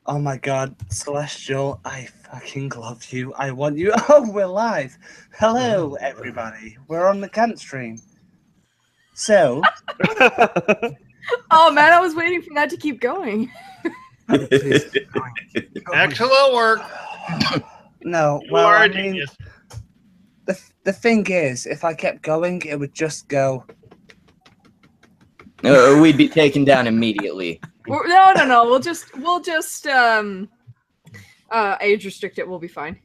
Oh my god, Celestial, I fucking love you. I want you. Oh, we're live. Hello, everybody. We're on the Kant stream. So. Oh man, I was waiting for that to keep going. Excellent work. No, You well, are I a mean, genius. the thing is, if I kept going, it would just go. We'd be taken down immediately. No. We'll just age restrict it. We'll be fine.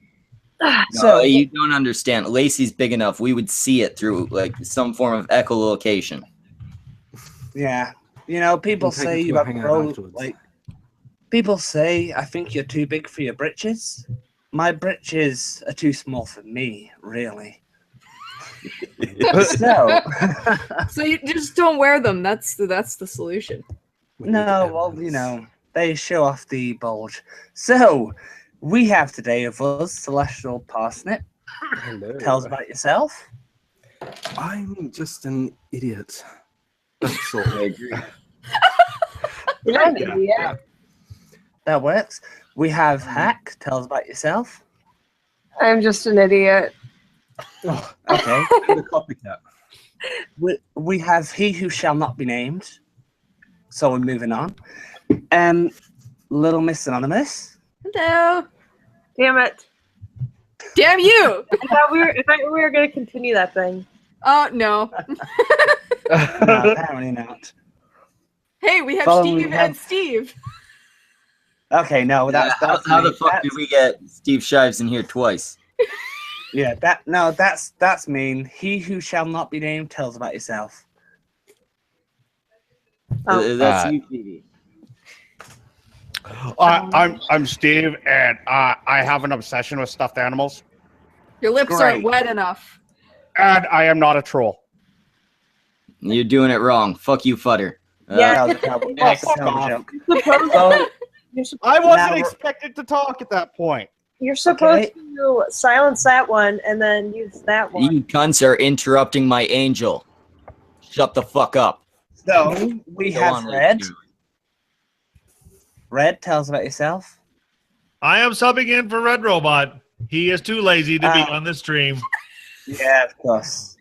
So you don't understand. Lacey's big enough. We would see it through like some form of echolocation. Yeah, you know, people say you have grown. Like, people say I think you're too big for your britches. My britches are too small for me, really. So you just don't wear them. That's the solution. No, well, you know, they show off the bulge. So we have today with us Celestial Parsnip. Hello. Tell us about yourself. I'm just an idiot. That's all. I agree. Yeah. That works. We have Hack. Tell us about yourself. I'm just an idiot. Oh, Okay. the copycat. We have He Who Shall Not Be Named. So we're moving on. Little Miss Anonymous. Hello. Damn it. Damn you. I thought we were going to continue that thing. Oh no. No, apparently not. Hey, we have Following Steve and Steve. Okay, no, that's how the fuck did we get Steve Shives in here twice? Yeah, that's mean. He Who Shall Not Be Named tells about yourself. That's you, Phoebe. I'm Steve, and I have an obsession with stuffed animals, Your lips aren't wet enough. and I am not a troll. You're doing it wrong. Fuck you, Futter. Yeah. That's a terrible joke. I wasn't Now- expected to talk at that point. You're supposed to silence that one and then use that one. You cunts are interrupting my angel. Shut the fuck up. So we Go have on, Red. Lacey. Red, tell us about yourself. I am subbing in for Red Robot. He is too lazy to be on the stream. Yeah, of course.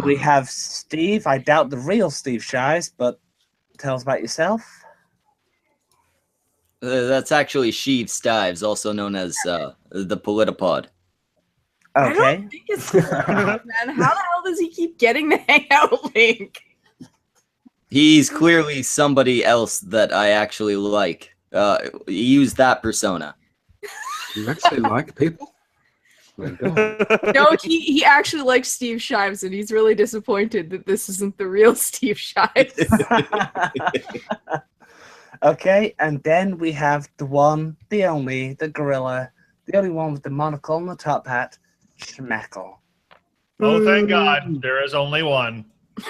We have Steve. I doubt the real Steve Shives, but tell us about yourself. That's actually Sheev Stives, also known as the Politipod. I Okay. don't think it's man. How the hell does he keep getting the hangout link? He's clearly somebody else that I actually like. Use that persona. You actually like people? My God. No, he actually likes Steve Shives, and he's really disappointed that this isn't the real Steve Shives. Okay, and then we have the one, the only, the gorilla, the only one with the monocle and the top hat, Schmeckle. Oh, thank God. There is only one. I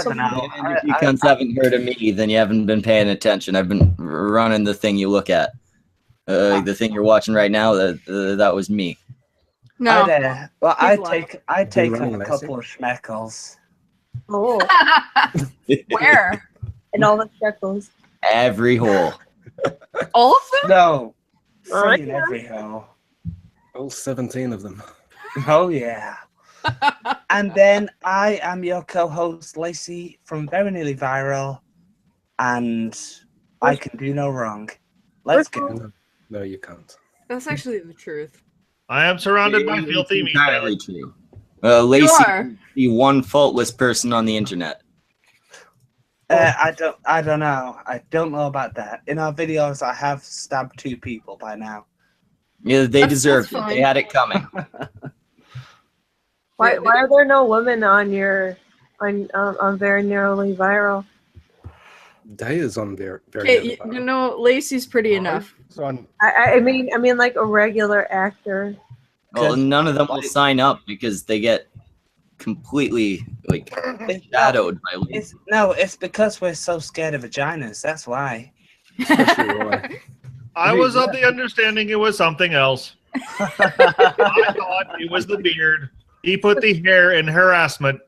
don't know. And if you cunts haven't heard of me, then you haven't been paying attention. I've been running the thing you look at. The thing you're watching right now, that was me. No. I'd take running a Lacey? couple of Schmeckles. Oh, Where? and all the shekels. Every hole. All of them? No. Alright. Free in every hole. All 17 of them. Oh, yeah. And then I am your co-host, Lacey, from Very Nearly Viral, and I can do no wrong. Let's go. No, you can't. That's actually the truth. I am surrounded by filthy meat. Entirely true. Lacey, are. the one faultless person on the internet. I don't know. I don't know about that. In our videos, I have stabbed 2 people by now. Yeah, they deserved it. fine. They had it coming. Why are there no women on your on Very Nearly Viral? Day is on very Okay, you know, Lacey's pretty enough. I mean like a regular actor. Well, none of them will sign up because they get completely like shadowed by Lacey. It's because we're so scared of vaginas. That's why. I was of the understanding it was something else. I thought it was the beard. He put the hair in harassment.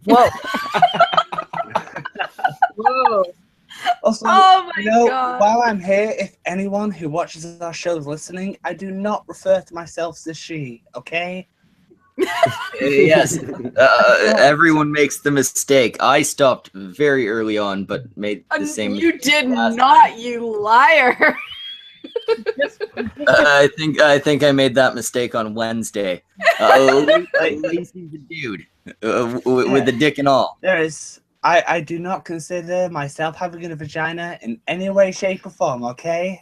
Whoa. Whoa. Also, Oh my god. while I'm here, if anyone who watches our show is listening, I do not refer to myself as she, okay? Yes, everyone makes the mistake. I stopped very early on, but made the same. You did last not, you liar. I think I made that mistake on Wednesday. Lacey's a dude with the dick and all. There is. I do not consider myself having a vagina in any way, shape, or form, okay?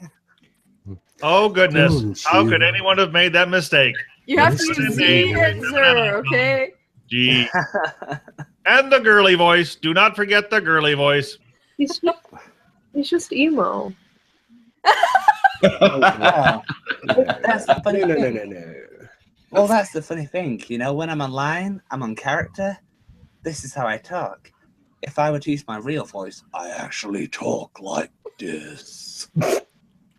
Oh, goodness. Don't How you- could anyone have made that mistake? You have to Yes, use indeed. Z and Zer, okay? Gee. And the girly voice. Do not forget the girly voice. He's just emo. Well, that's the funny No. thing. Well, that's the funny thing. You know, when I'm online, I'm on character. This is how I talk. If I were to use my real voice, I actually talk like this.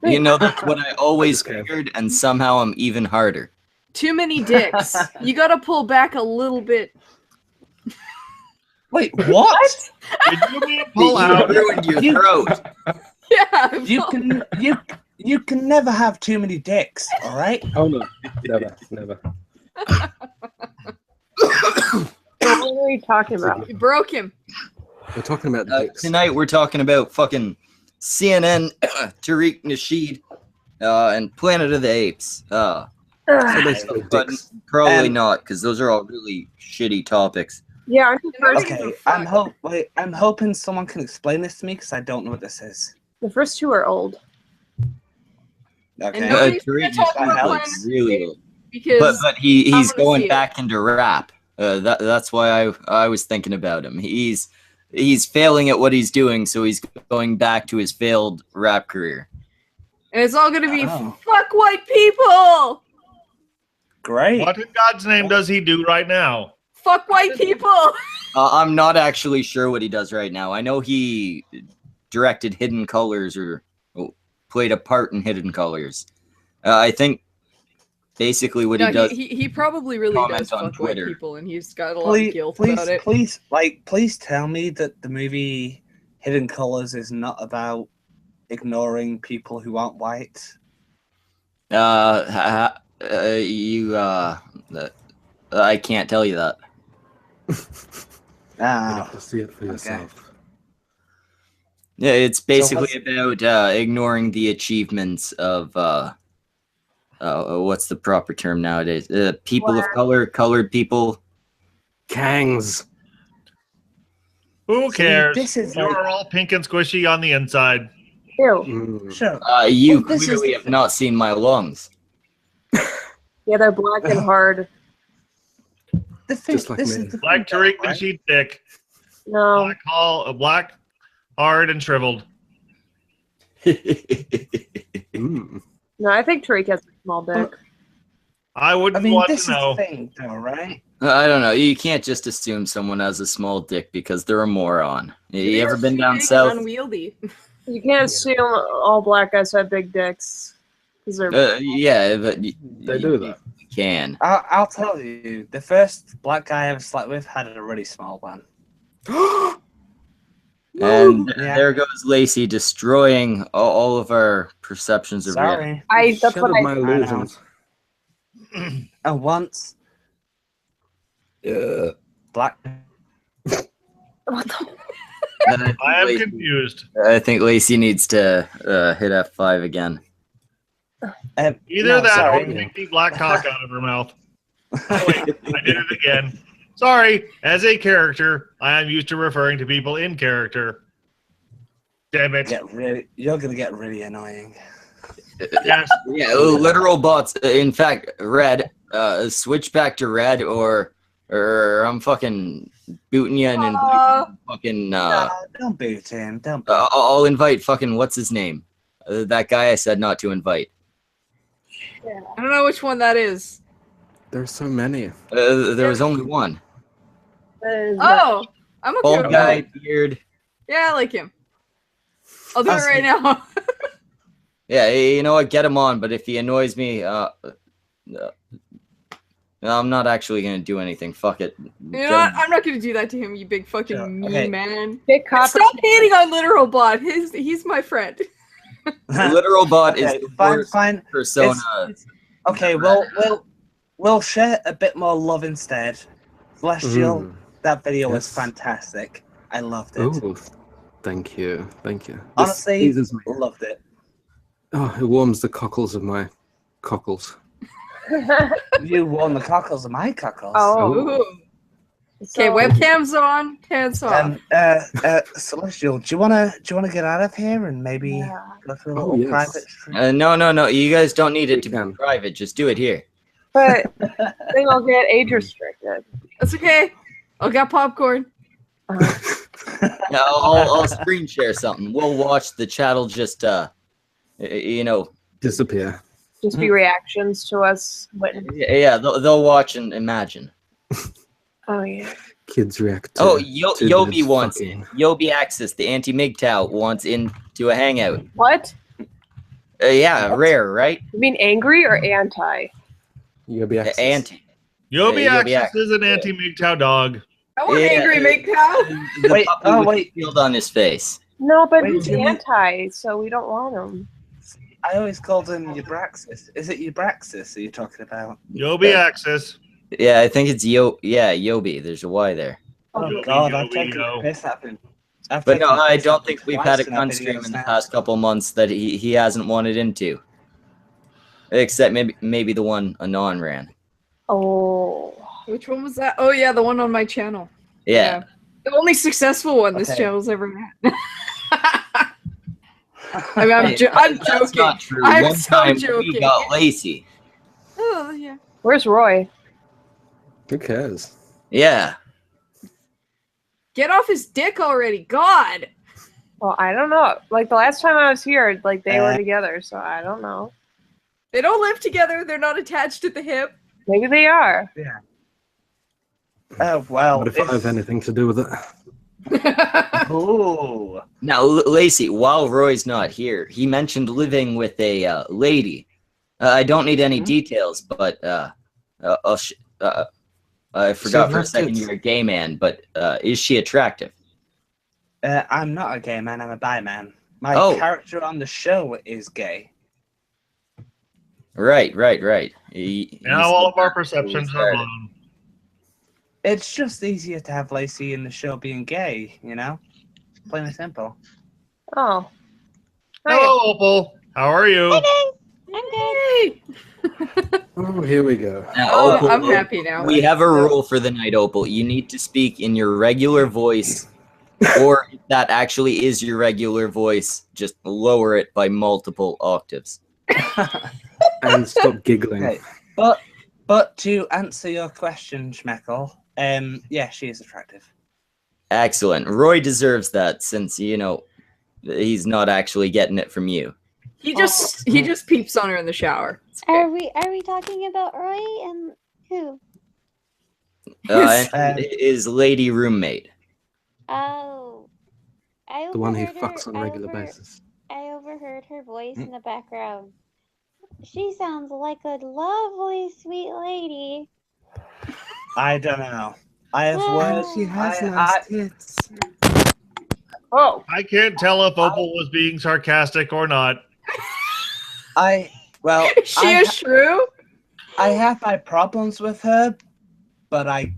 You know, that's what I always figured, and somehow I'm even harder. Too many dicks. You gotta pull back a little bit. Wait, what? Did you mean pull out? You ruined your throat. Yeah. You can never have too many dicks, all right? Oh no, never. What are you talking about? You broke him. We're talking about the dicks. Tonight we're talking about fucking CNN, Tariq, Nasheed, and Planet of the Apes. So basically, But dicks. probably not, because those are all really shitty topics. Yeah, aren't the first, Okay, I'm hoping someone can explain this to me because I don't know what this is. the first two are old. Okay. And nobody's Tariq gonna talk about Nasheed Planet is of the really Apes old. because But he's gonna going see it. back into rap. That's why I was thinking about him. He's failing at what he's doing, so he's going back to his failed rap career. and it's all gonna be Oh. fuck white people. Great. What in God's name does he do right now? Fuck white people. I'm not actually sure what he does right now. I know he directed Hidden Colors or played a part in Hidden Colors. I think basically what No, he does. he probably really comment does on fuck white Twitter. people, and he's got a lot of guilt about it. Please tell me that the movie Hidden Colors is not about ignoring people who aren't white. I can't tell you that. You Ah, have to see it for yourself. Yeah, it's basically what's- about ignoring the achievements of what's the proper term nowadays? People of color, colored people. Kangs. Who See, cares? this is You're like- all pink and squishy on the inside. Ew. sure. You Well, this is clearly the have thing. not seen my lungs. Yeah, they're black and hard. The thing, Just like this me. is the Black thing, Tariq right? Nasheed dick. No. Black, hard, and shriveled. Mm. No, I think Tariq has a small dick. I I wouldn't mean, want this to is the know. thing, though, right? I don't know. You can't just assume someone has a small dick because they're a moron. You ever been down Big and south? unwieldy. You can't assume all black guys have big dicks. 'Cause they're Yeah, but They do that. You can. I'll tell you, the first black guy I ever slept with had a really small one. And Yeah. there goes Lacey destroying all of our perceptions of reality. Sorry. that's what Shattered my I illusions. And once Yeah. black. what the I am confused. I think Lacey needs to hit F5 again. Either no, that sorry. or take the black cock out of her mouth. Oh, wait, I did it again. Sorry. As a character, I am used to referring to people in character. Damn it. You're gonna get really annoying. Yes. Yeah, literal bots. In fact, Red, switch back to Red or I'm fucking booting you and inviting fucking. Don't boot him. Don't. I'll invite fucking what's his name? That guy I said not to invite. I don't know which one that is. There's so many. There was only one. Oh, I'm okay Bald with guy, that. beard. Yeah, I like him. I'll do it right now. Yeah, you know what? Get him on. But if he annoys me, No, I'm not actually gonna do anything. Fuck it. You know what? I'm not gonna do that to him, you big fucking Sure, mean okay. man. Big copper. Stop hating on Literal Bot. He's my friend. Literal Bot is Okay, the fine, worst fine. persona. Okay, we'll share a bit more love instead. Celestial, that video was Yes. fantastic. I loved it. Oh, thank you. Thank you. This Honestly, pleases me. loved it. Oh, it warms the cockles of my cockles. You won the cockles of my cockles. Oh. Ooh. Okay, webcam's on, pants off. Celestial, do you wanna get out of here and maybe go for a little yes. private stream? No. You guys don't need it to can. be private. Just do it here. But then I'll get age restricted. That's okay. I'll get popcorn. Yeah, I'll screen share something. We'll watch the chat'll just Disappear. Just be reactions to us. Yeah, they'll watch and imagine. Oh yeah. Kids react. To, Oh, to Yobi this wants fucking- in. Yobi Axis, the anti-MGTOW, wants into a hangout. What? Yeah, What? rare, right? You mean angry or anti? Yobi Axis. Anti. Yobi Yobi Axis is an anti-MGTOW dog. I want Yeah. angry make cow. The Wait, puppy oh, with wait. the shield on his face. No, but Wait, he's do you mean- anti, so we don't want him. I always called him Eubraxis. Is it Eubraxis that you're talking about? Yobi Axis. Yeah, I think it's Yobi. There's a Y there. Oh Yobi, God, I've Yobi, taken yo. the piss out of him. I've But no, taken the I piss out don't of think him we've twice had a in our gun stream videos in the now. past couple months that he hasn't wanted into. Except maybe the one Anon ran. Oh. Which one was that? Oh yeah, the one on my channel. Yeah. The only successful one this Okay. channel's ever had. I mean, I'm Hey, joking. That's not true. I'm One so time joking. we got Lacey. Oh yeah. Where's Roy? Who cares? Yeah. Get off his dick already, God! Well, I don't know. Like the last time I was here, like they were together, so I don't know. They don't live together. They're not attached at the hip. Maybe they are. Yeah. Oh well. What if I have anything to do with it? Ooh. Now, Lacey, while Roy's not here, he mentioned living with a lady. I don't need any details, but I forgot for a second you're a gay man, but is she attractive? I'm not a gay man. I'm a bi man. My Oh. character on the show is gay. Right. Now all of our perceptions are blown. It's just easier to have Lacey in the show being gay, you know? Plain and simple. Oh. Hello, Opal. How are you? Yay! Oh, here we go. Now, Oh, Opal, I'm happy now. we have a rule for the night, Opal. You need to speak in your regular voice, or if that actually is your regular voice, just lower it by multiple octaves. And stop giggling. Okay. But to answer your question, Schmeckle, yeah, she is attractive. Excellent. Roy deserves that since, he's not actually getting it from you. He just peeps on her in the shower. It's okay. Are we talking about Roy and who? And his lady roommate. Oh, I The one who overheard her- fucks on a regular basis. I overheard her voice in the background. She sounds like a lovely, sweet lady. I don't know. I have Well, words. she has nice tits. Oh. I can't tell if Opal was being sarcastic or not. Well, Is she a shrew? I have my problems with her, but I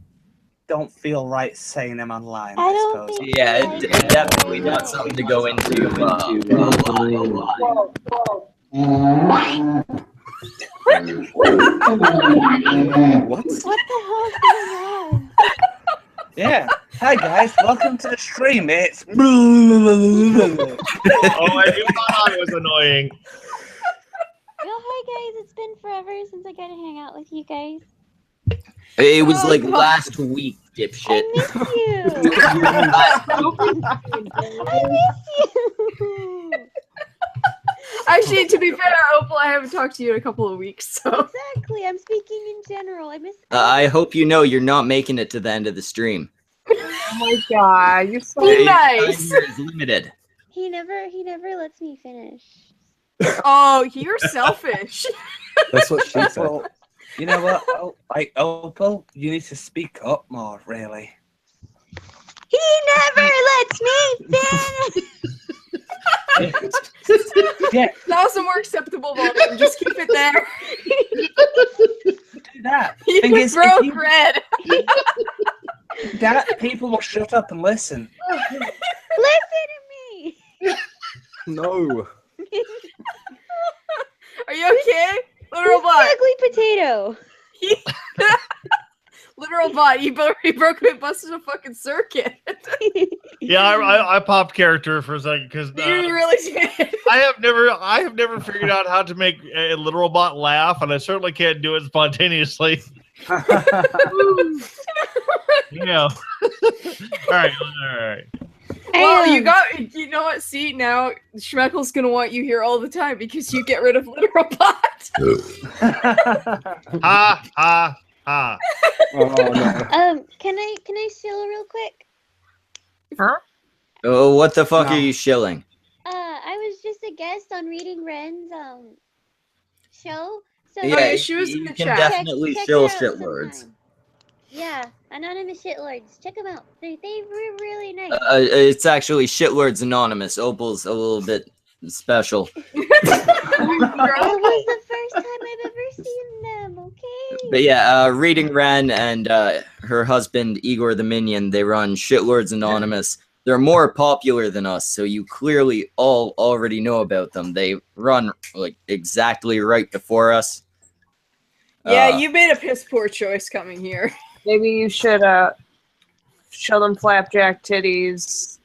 don't feel right saying them online, I I don't suppose. think- Yeah, it's definitely not something to go into. What? What the hell's going on? Yeah. Hi guys, welcome to the stream. It's Oh, I do thought I was annoying. Well, hi guys, it's been forever since I got to hang out with you guys. It was Oh, like God. last week, dipshit. I miss you. I miss you. Actually, to be fair, Opal, I haven't talked to you in a couple of weeks, so. Exactly. I'm speaking in general. I miss. I hope you know you're not making it to the end of the stream. Oh my god, you're so Be Your time nice. here is limited. He never lets me finish. Oh, you're selfish. That's what she said. well, You know what? Like Opal, you need to speak up more. Really. He never lets me finish. Yeah, That was a more acceptable volume. Just keep it there. do that. You Thing is, if broke you- Red. That people will shut up and listen. Listen to me. No. Are you okay? Literal Who's bot. the ugly potato? Literal bot. He broke me, busted a fucking circuit. Yeah, I popped character for a second because You really did. I have never figured out how to make a literal bot laugh, and I certainly can't do it spontaneously. You know. All right. Well, you know what? See, now Schmeckle's gonna want you here all the time because you get rid of literal bot. Ha ha ha. Oh no. Can I steal real quick? Oh, what the fuck No. are you shilling? I was just a guest on Reading Ren's show. So yeah, she was in you the can chat. definitely check shill it out shitlords. sometime. Yeah, anonymous shitlords. Check them out. They were really nice. It's actually Shitlords Anonymous. Opal's a little bit special. That was the first time I've ever seen them. Okay. But yeah, Reading Ren and her husband Igor the Minion, they run Shitlords Anonymous. They're more popular than us, so you clearly all already know about them. They run like exactly right before us. Yeah, you made a piss poor choice coming here. Maybe you should show them flapjack titties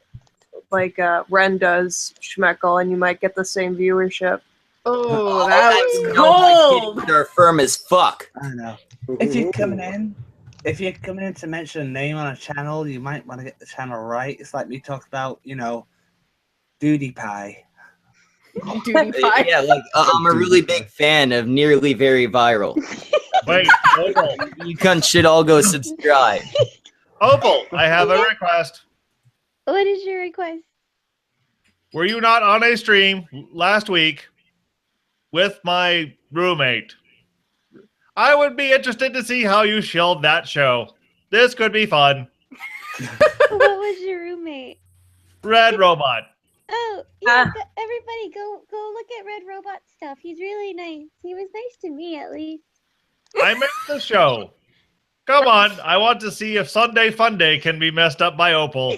like Ren does Schmeckle, and you might get the same viewership. Oh, that was No, my cold. titties are firm as fuck. I know. If you're coming in to mention a name on a channel, you might want to get the channel right. It's like me talk about, Duty Pie. Duty pie. Yeah, like I'm a really big fan of Nearly Very Viral. Wait, Opal. You cunts should all go subscribe. Opal, I have a request. What is your request? Were you not on a stream last week with my roommate? I would be interested to see how you shilled that show. This could be fun. What was your roommate? Red Robot. Oh, yeah, everybody go look at Red Robot stuff. He's really nice. He was nice to me, at least. I missed the show. Come on, I want to see if Sunday Fun Day can be messed up by Opal.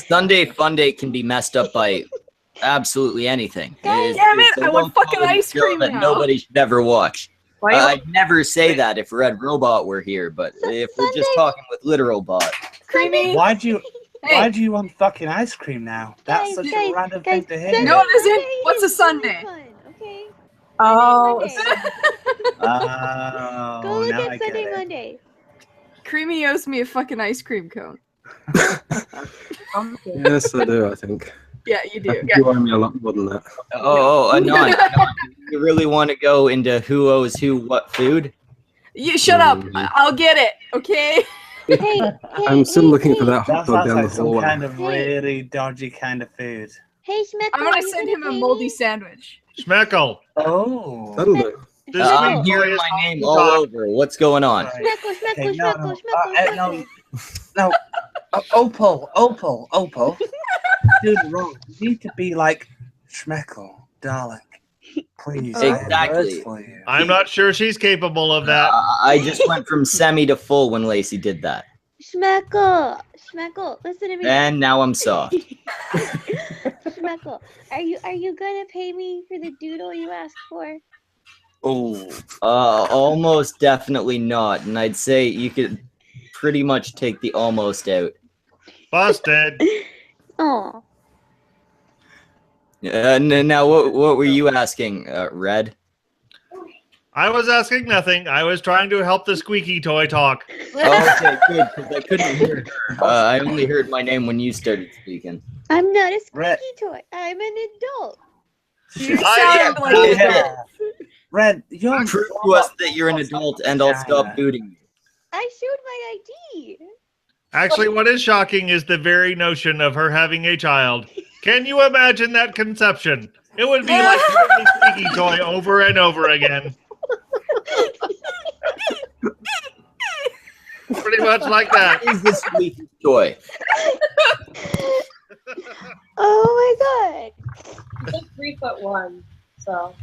Sunday Fun Day can be messed up by absolutely anything. Guys, damn it, a I want fucking one-quality ice show cream that now. nobody should ever watch. Why I'd never say that if Red Robot were here, but if we're just talking with Literal Bot. Creamy. Why do Hey. you want fucking ice cream now? That's such a random thing to hear. No, it isn't. Sunday What's a is Sunday? Fun, okay? Oh, Sunday Oh, Go look now I at get Sunday it. Monday. Creamy owes me a fucking ice cream cone. Yes, I do, I think. Yeah, you do. You owe me a lot more than that. Anon, you really want to go into who owes who what food? You shut up. Mhm. I'll get it. Okay. Hey, I'm still looking for that That hot dog sounds down like the some hallway. kind of really dodgy kind of food. Hey, Schmeckle, I'm gonna are you send him a pay moldy me? sandwich. Schmeckle. Oh. That'll do. This I'm week hearing is my name Hot all Talk. over. What's going on? Right. Schmeckle, Okay, Schmeckle, no, Schmeckle, no, Schmeckle, no, Opal. Dude, wrong. You need to be like Schmeckle, darling. Please, I have Exactly. words for you. I'm not sure she's capable of that. I just went from semi to full when Lacey did that. Schmeckle, listen to me. And now I'm soft. Schmeckle, are you gonna pay me for the doodle you asked for? Oh, Almost definitely not. And I'd say you could pretty much take the almost out. Busted. Oh, Now, what were you asking, Red? I was asking nothing. I was trying to help the squeaky toy talk. Oh, okay, good, because I couldn't hear her. I only heard my name when you started speaking. I'm not a squeaky Red. toy. I'm an adult. You I- sound like an yeah. adult. Red, you're Prove to us that you're an adult, and I'll stop booting you. I showed my ID. Actually, what is shocking is the very notion of her having a child. Can you imagine that conception? It would be like the squeaky toy over and over again. Pretty much like that. Is the squeaky toy? Oh my god. He's 3'1", so.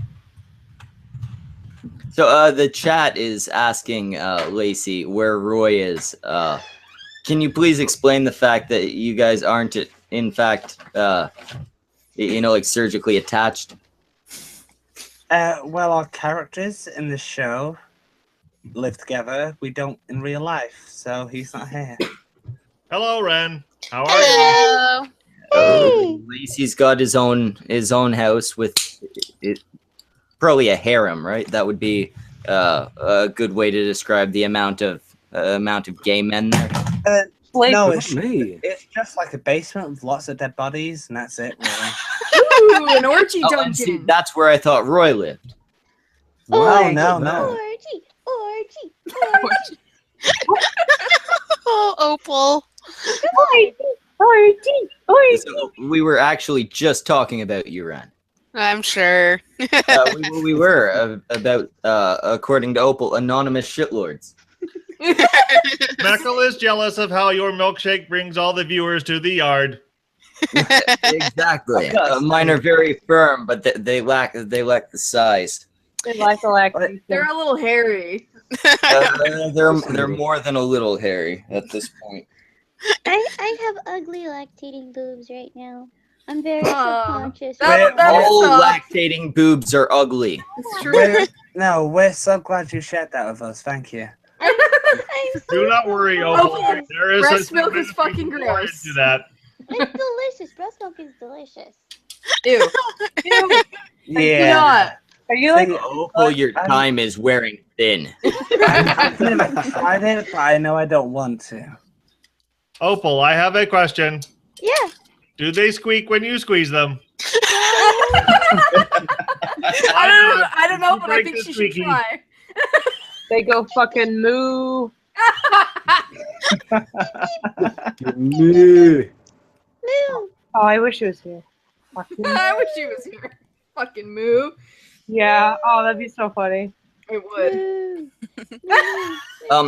So the chat is asking Lacey where Roy is. Can you please explain the fact that you guys aren't, in fact, like surgically attached? Well, our characters in the show live together. We don't in real life, so he's not here. Hello, Ren. How are you? Hello. Hey. Lacey's got his own house with probably a harem, right? That would be a good way to describe the amount of gay men there. No, It's me. it's just like a basement with lots of dead bodies, and that's it, really. Ooh, an orgy Oh, and see, dungeon. that's where I thought Roy lived. Oh, no. Orgy. Oh, Opal. So we were actually just talking about you, Ren. I'm sure. We were about, according to Opal, anonymous shitlords. Meckle is jealous of how your milkshake brings all the viewers to the yard. Exactly. Mine are very firm, but they lack the size. They like the lactation. They're a little hairy. They're more than a little hairy at this point. I have ugly lactating boobs right now. I'm very Aw. subconscious. That is All tough. lactating boobs are ugly. It's true. We're so glad you shared that with us. Thank you. I'm so Do not worry, Opal. Opal, There is breast a milk is fucking gross. To that. It's delicious. Breast milk is delicious. Ew. Yeah. Not. Are you like? Opal, your time is wearing thin. I've tried it, but I know I don't want to. Opal, I have a question. Yeah. Do they squeak when you squeeze them? I don't know, but I Break think the she squeaky. should try. They go fucking moo. Me. Moo. Oh, I wish he was here. Fucking- I wish she was here. Fucking moo. Yeah. Oh, that'd be so funny. It would.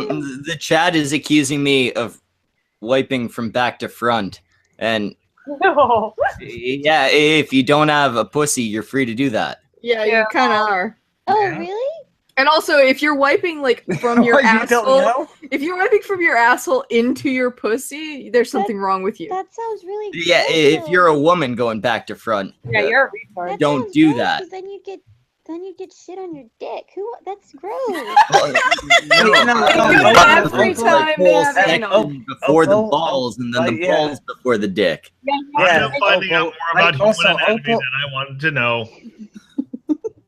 Moo. The chat is accusing me of wiping from back to front, and No. yeah, if you don't have a pussy, you're free to do that. Yeah, Yeah. you kind of are. Oh, Yeah. really? And also, if you're wiping like from your You don't asshole, know? if you're wiping from your asshole into your pussy, there's something wrong with you. That sounds really Yeah, gross, if though. you're a woman going back to front, Yeah, you're a retard. That don't sounds do gross, that. 'cause then you get shit on your dick. That's gross. Every time they have anal. before the Opal, balls, and then the yeah. balls before the dick. Yeah, I'm finding out Opal, more about like, also, human anatomy Opal- than I wanted to know.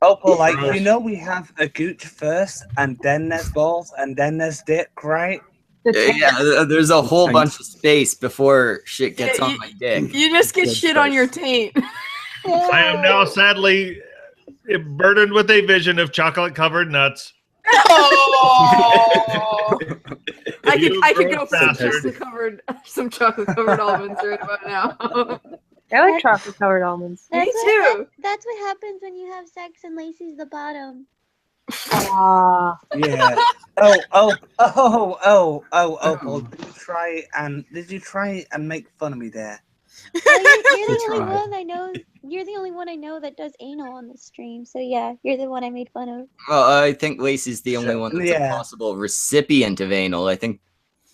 Opal, like, Gross. you know we have a gooch first, and then there's balls, and then there's dick, right? Yeah, there's a whole Taint. bunch of space before shit gets Yeah, on my dick. You just get Dead shit on space. your taint. I am now sadly burdened with a vision of chocolate-covered nuts. Oh. I You could go gross for some bastard. chocolate covered almonds right about now. I like chocolate covered almonds. Me That's too. That's what happens when you have sex and Lacey's the bottom. Ah. Yeah. Opal, did you try and make fun of me there? Well, you're the Tried. only one I know. You're the only one I know that does anal on the stream. So yeah, you're the one I made fun of. Well, I think Lacey's the only Sure. one that's Yeah. a possible recipient of anal. I think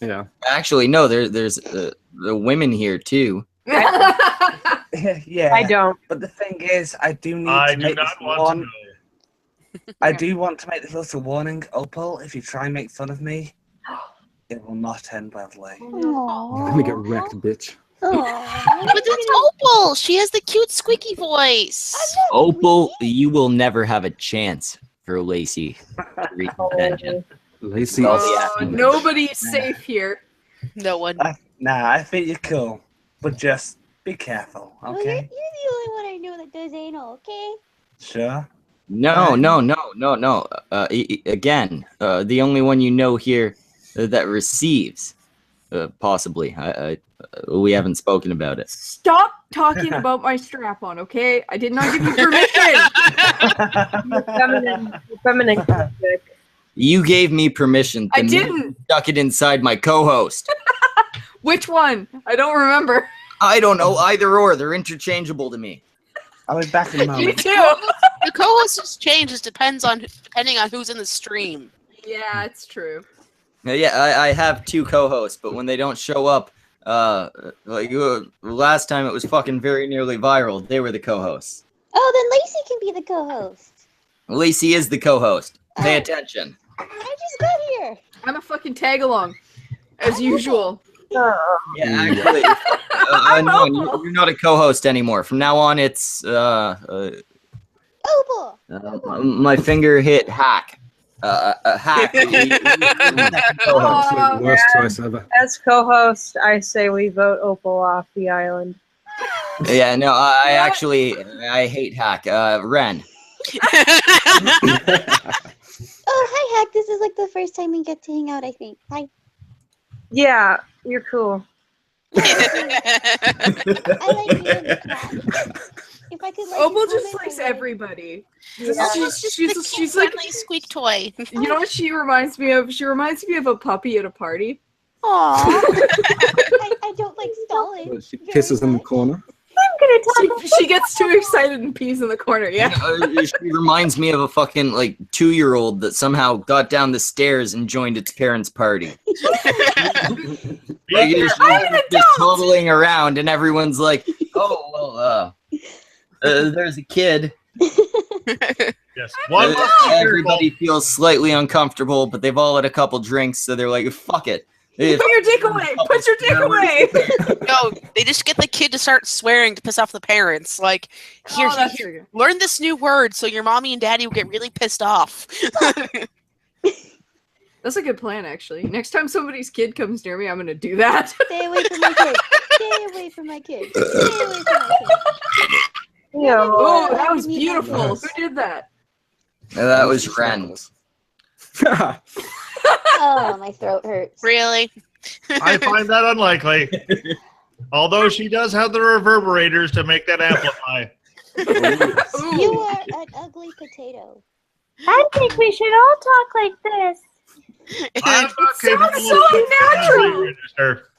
Yeah. actually no, there's the women here too. Yeah. I don't. But the thing is, I do need I to do make not this want to one. know. I do want to make this little warning, Opal. If you try and make fun of me, it will not end well. Let me get wrecked, bitch. Aww. But it's Opal. She has the cute squeaky voice. Opal, you will never have a chance for Lacey to reach attention. Lacey Oh, is yeah. stupid. Nobody's safe here. No one. Nah, I think you're cool, but just be careful, Well, you're okay? the only one I know that does anal. Okay. Sure. No. Again, the only one you know here that receives. Possibly. We haven't spoken about it. Stop talking about my strap-on, okay? I did not give you permission. Feminine. You gave me permission. I didn't. Stuck it inside my co-host. Which one? I don't remember. I don't know. Either or. They're interchangeable to me. I'll be back in a Me moment. too. The co-host's changes depending on who's in the stream. Yeah, it's true. Yeah, I have 2 co-hosts, but when they don't show up, last time it was fucking very nearly viral. They were the co-hosts. Oh, then Lacey can be the co-host. Lacey is the co-host. Pay attention. I just got here. I'm a fucking tag-along, as usual. Yeah, actually, no, you're not a co-host anymore. From now on, it's Opal. my finger hit hack. Hack. Worst choice ever. As co-host, I say we vote Opal off the island. Yeah, no, I hate hack. Ren. Oh, hi, Hack. This is like the first time we get to hang out, I think. Hi. Yeah, you're cool. I like you and the cat. If I could like Opal you just comment, likes I would. everybody. Yeah. She's like squeak toy. You know what she reminds me of? She reminds me of a puppy at a party. Aww. I don't like Stalin. She kisses in the corner. I'm gonna talk. She gets too excited and pees in the corner. Yeah. She reminds me of a fucking 2-year-old that somehow got down the stairs and joined its parents' party. She's just toddling around, and everyone's like, "Oh well, there's a kid." Yes. One Everybody feels slightly uncomfortable, but they've all had a couple drinks, so they're like, "Fuck it." Put your dick away! Put your dick away! No, they just get the kid to start swearing to piss off the parents. Like, here, learn this new word so your mommy and daddy will get really pissed off. That's a good plan, actually. Next time somebody's kid comes near me, I'm gonna do that. Stay away from my kid. Stay away from my kid. Stay away from my kid. Yeah. Oh, that was beautiful. Who did that? That was Ren. Oh, my throat hurts. Really? I find that unlikely. Although she does have the reverberators to make that amplify. You are an ugly potato. I think we should all talk like this. I'm not capable Sounds so natural. register.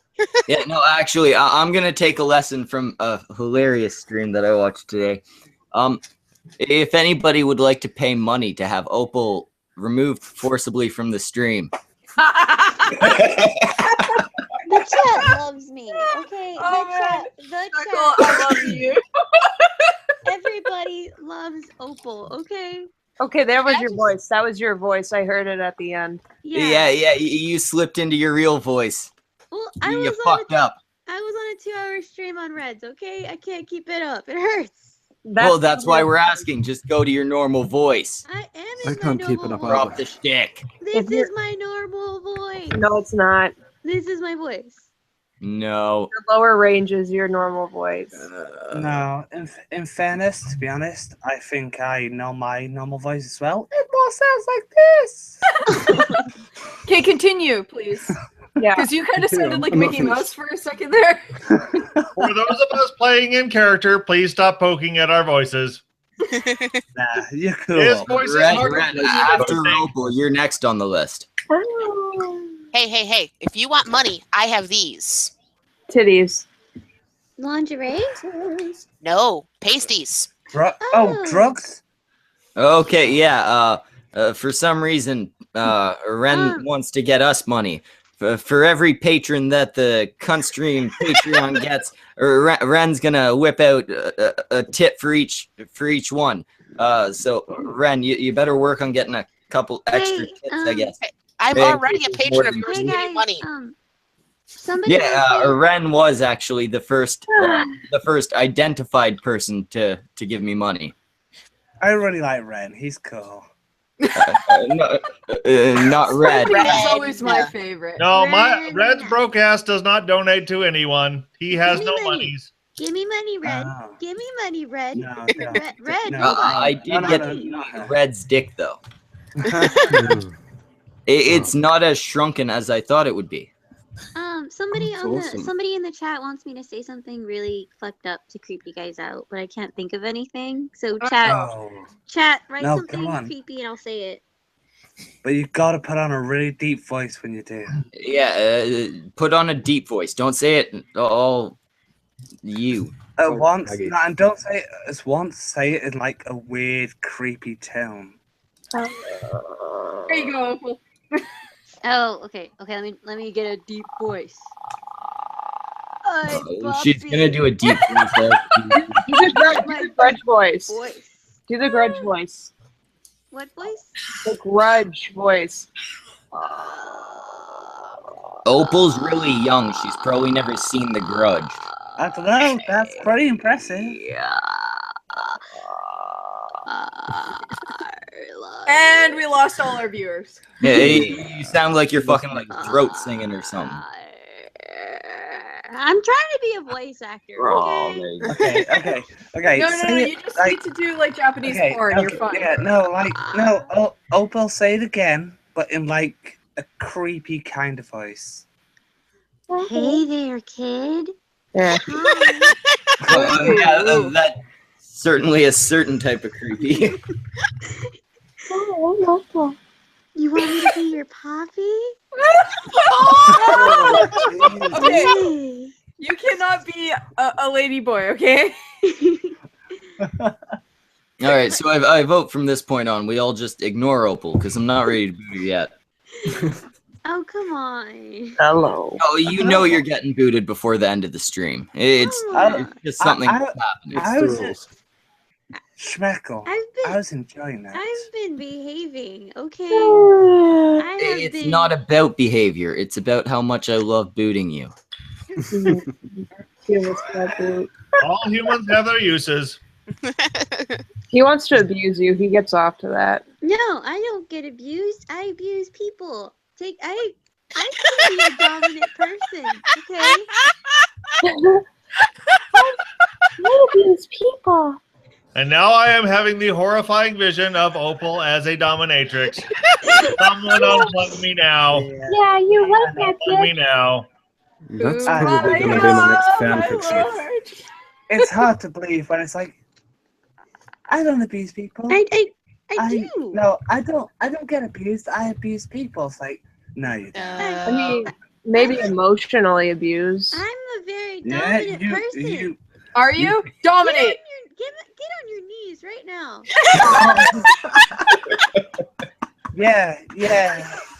Yeah, no, actually, I'm gonna take a lesson from a hilarious stream that I watched today. If anybody would like to pay money to have Opal removed forcibly from the stream. The chat loves me. Okay, Oh, the Michael, chat. I love you. Everybody loves Opal. Okay. Okay, that was your voice. That was your voice. I heard it at the end. Yeah, you slipped into your real voice. Well, You fucked up. I was on a 2-hour stream on Reds. Okay, I can't keep it up. It hurts. Well, that's why we're asking. Just go to your normal voice. I am I in my can't keep it normal up. voice. Drop the shtick. This is my normal voice. No, it's not. This is my voice. No. The lower range is your normal voice. No, in fairness, to be honest, I think I know my normal voice as well. It more sounds like this. Okay, continue, please. Yeah. Because you kind of sounded like I'm not Mickey finished. Mouse for a second there. For those of us playing in character, please stop poking at our voices. Nah, you're His cool. voice is Ren, hard Ren, to after listen to. Opal, you're next on the list. Hey, if you want money, I have these. Titties. Lingerie? No, pasties. Drugs? Okay, yeah. For some reason, Ren wants to get us money. For every patron that the cunt stream Patreon gets, Ren's gonna whip out a tip for each one. So Ren, you better work on getting a couple extra tips, I guess. I'm Hey, already a patron of hey, yours. Hey Give me guys, money. somebody Yeah, Ren was actually the first identified person to give me money. I really like Ren. He's cool. Not Red. Red is always my favorite. No, Ren. Red's broke ass does not donate to anyone. He has Give me no money. monies. Give me money, Red. Oh. Give me money, Red. No, no. Red. No, I did get no. Red's dick though. It's not as shrunken as I thought it would be. Somebody That's on awesome. somebody in the chat wants me to say something really fucked up to creep you guys out, but I can't think of anything. So chat, write No, something come on. creepy and I'll say it. But you gotta put on a really deep voice when you do. Yeah, put on a deep voice. Don't say it all you. Once, no, and don't say it as once. Say it in like a weird, creepy tone. There you go, Opal. Oh, okay. Let me get a deep voice. She's gonna do a deep voice. Do the grudge voice. Do the grudge voice. What voice? The grudge voice. Opal's really young. She's probably never seen The Grudge. I don't know. That's pretty impressive. And we lost all our viewers. Yeah, you sound like you're fucking like throat singing or something. I'm trying to be a voice actor. Okay. Okay. No. You just need to do like Japanese porn. You're fine. Yeah, no. Opal, say it again, but in like a creepy kind of voice. Hey there, kid. Yeah. Yeah, that's certainly a certain type of creepy. You want me to be your poppy? Okay. You cannot be a lady boy, okay? All right, so I vote from this point on. We all just ignore Opal because I'm not ready to boot her yet. Oh, come on. Hello. Oh, you know you're getting booted before the end of the stream. It's just something that's happening. It's the rules. Schmeckle, I was enjoying that. I've been behaving, okay? It's not about behavior. It's about how much I love booting you. All humans have their uses. He wants to abuse you. He gets off to that. No, I don't get abused. I abuse people. I can be a dominant person, okay? I abuse people. And now I am having the horrifying vision of Opal as a dominatrix. Someone unplug me now. Yeah, you like that, Unplug me now. That's probably going to be the next fan fiction. It's hard to believe when it's like, I don't abuse people. I do. No, I don't get abused. I abuse people. It's like, no, you don't. I mean, maybe emotionally abused. I'm a very dominant person. Are you? Dominate. Get on your knees right now. Yeah,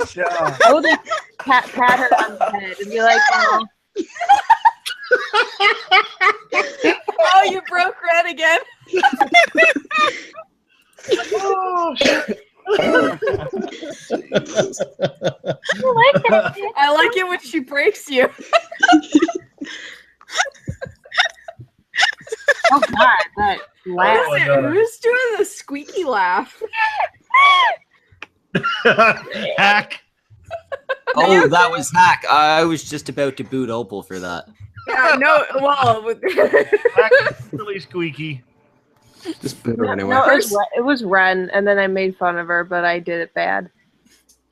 sure. I would like pat her on the head and be like, oh. Oh, you broke red again. I like it when she breaks you. Oh God, that laugh. Who's doing the squeaky laugh? Hack. Oh, that was Hack. I was just about to boot Opal for that. Yeah, no, well, Hack is really squeaky. Just boot her anyway. No, it was Ren, and then I made fun of her, but I did it bad.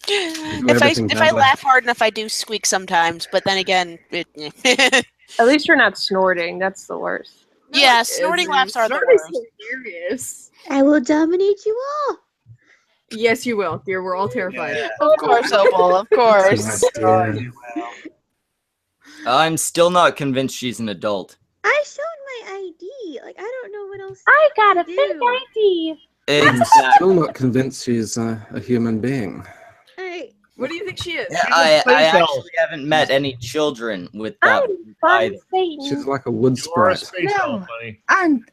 If I laugh hard enough, I do squeak sometimes. But then again, at least you're not snorting. That's the worst. Yeah, snorting laughs are the worst. Hilarious. I will dominate you all. Yes, you will, dear. We're all terrified. Yeah. Of course, Opal. Of course. I'm still not convinced she's an adult. I showed my ID. Like, I don't know what else. I got a do. fake ID. I'm still not convinced she's a human being. What do you think she is? Yeah, I actually haven't met any children with that. She's like a wood sprite. I'm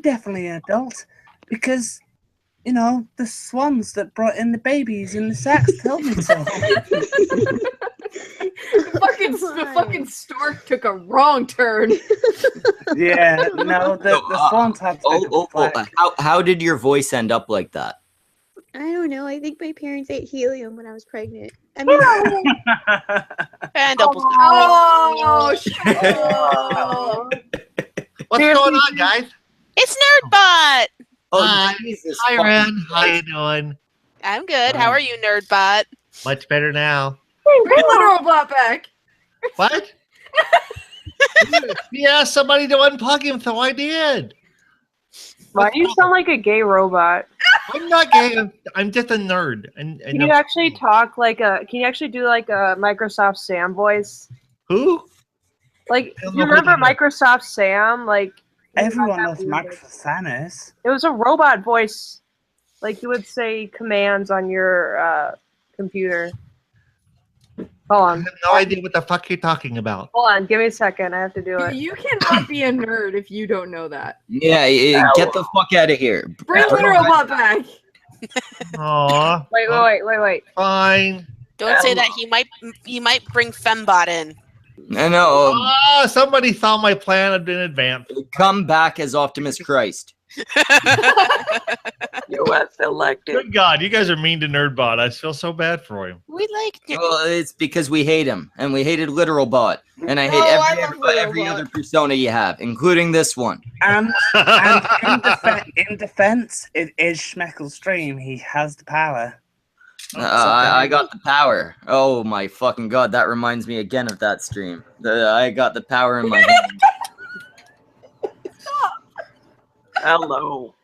definitely an adult because, you know, the swans that brought in the babies in the sacks told me so. The fucking stork took a wrong turn. Yeah, no, the swans have to how did your voice end up like that? I don't know. I think my parents ate helium when I was pregnant. I mean, and Opal's What's going on, guys? It's Nerdbot. Hi, hi, Ren. How you doing? I'm good. How are you, Nerdbot? Much better now. Bring literal bot back. What? He asked somebody to unplug him, so I did. Why do you sound like a gay robot? I'm not gay. I'm just a nerd. And Can you actually talk like a? Can you actually do like a Microsoft Sam voice? Who? Like, do you remember Microsoft Sam? Like, everyone knows Microsoft Sam is. It was a robot voice. Like, you would say commands on your computer. Hold on. I have no idea what the fuck you're talking about. Hold on, give me a second. I have to do it. You cannot be a nerd if you don't know that. Yeah, get the fuck out of here. Bring the robot back. Aww. Wait. Fine. Don't say that. He might bring Fembot in. I know. Somebody saw my plan in advance. Come back as Optimus Christ. You were selected. Good God, you guys are mean to Nerdbot. I feel so bad for him. We like. Well, it's because we hate him, and we hated Literal Bot, and I hate every other persona you have, including this one. And in defense, it is Schmeckle's stream. He has the power. I got the power. Oh my fucking God, that reminds me again of that stream. I got the power in my hand. Hello.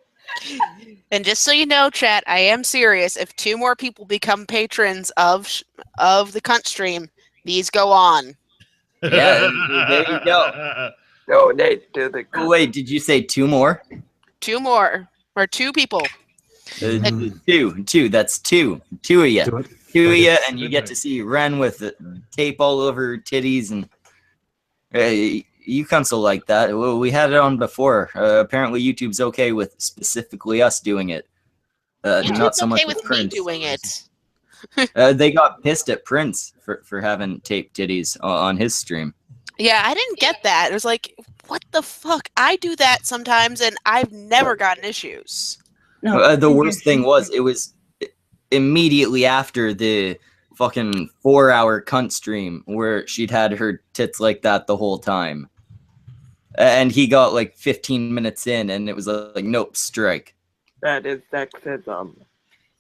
And just so you know, chat, I am serious. If 2 more people become patrons of the cunt stream, these go on. Yeah, there you go. Donate to the. Oh, wait, did you say 2 more? 2 more, or 2 people. 2. That's 2. 2 of you. 2 of you, and you get to see Ren with the tape all over her titties, and you cunts will like that. Well, we had it on before. Apparently, YouTube's okay with specifically us doing it. Not so much with Prince. Me doing it. They got pissed at Prince for having taped titties on his stream. Yeah, I didn't get that. It was like, what the fuck? I do that sometimes, and I've never gotten issues. No, the worst thing was, it was immediately after the fucking 4-hour cunt stream where she'd had her tits like that the whole time. And he got like 15 minutes in, and it was like, nope, strike. That is sexism.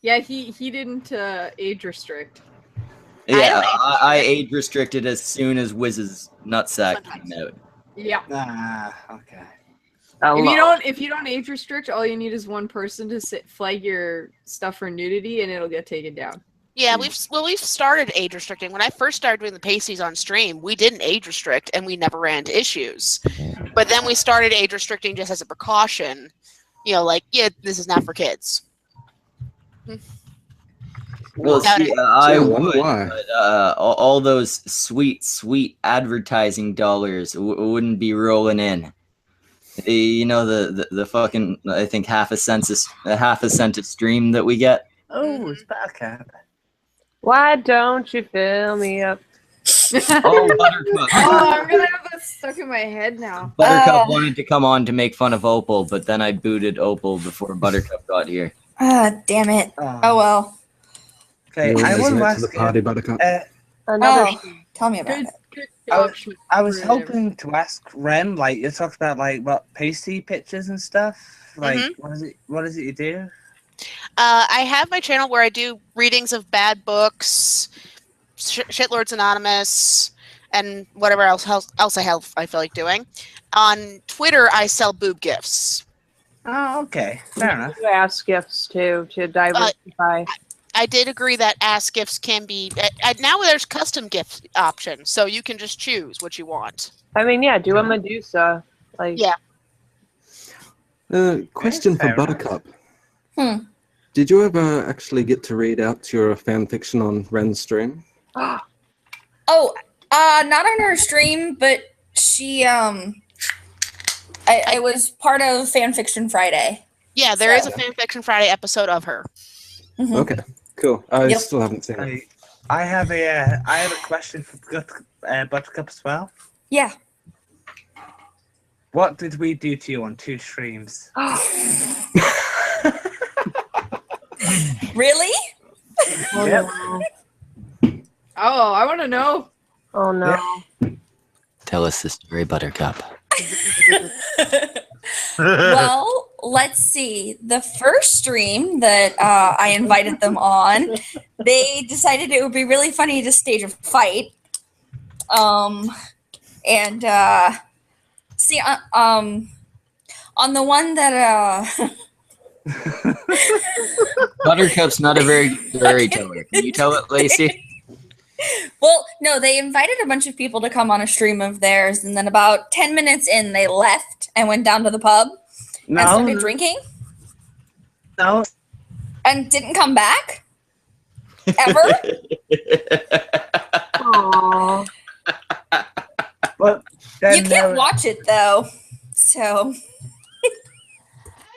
Yeah, he didn't age restrict. Yeah, I age restricted as soon as Wiz's nutsack came out. Yeah. Okay. If you don't age restrict, all you need is one person to flag your stuff for nudity, and it'll get taken down. Yeah, we've started age restricting. When I first started doing the pasties on stream, we didn't age restrict, and we never ran into issues. But then we started age restricting just as a precaution. You know, like, yeah, this is not for kids. Well, see, I would, but all those sweet advertising dollars wouldn't be rolling in. You know, the fucking, I think half a cent a stream that we get. Oh, it's Buttercup. Why don't you fill me up? Oh, Buttercup. Oh, I'm gonna have that stuck in my head now. Buttercup wanted to come on to make fun of Opal, but then I booted Opal before Buttercup got here. Damn it. Oh well. Okay, I want to ask the party, Buttercup. Tell me about it. I was hoping to ask Ren, like, you talked about, like, what, pasty pictures and stuff? Like, what is it you do? I have my channel where I do readings of bad books, Shitlords Anonymous, and whatever else I feel like doing. On Twitter, I sell boob gifts. Oh, okay. Fair enough. Ass gifts, too, to diversify. I did agree that ass gifts can be... now there's custom gift options, so you can just choose what you want. I mean, yeah, do a Medusa. Like, yeah. Question for Buttercup. Did you ever actually get to read out your fan fiction on Ren's stream? Not on her stream, but she I was part of Fanfiction Friday. Yeah, there is a Fanfiction Friday episode of her. Okay, cool. I still haven't seen it. I have a question for Buttercup as well. Yeah. What did we do to you on 2 streams? Really? Yep. Oh, I want to know. Oh no. Yeah. Tell us the story, Buttercup. Well, let's see. The first stream that I invited them on, they decided it would be really funny to stage a fight. And see, on the one that Buttercup's not a very good storyteller. Can you tell it, Lacey? Well, no, they invited a bunch of people to come on a stream of theirs, and then about 10 minutes in, they left and went down to the pub and started drinking. No. And didn't come back? Ever? Aww. But you can't watch it, though. So...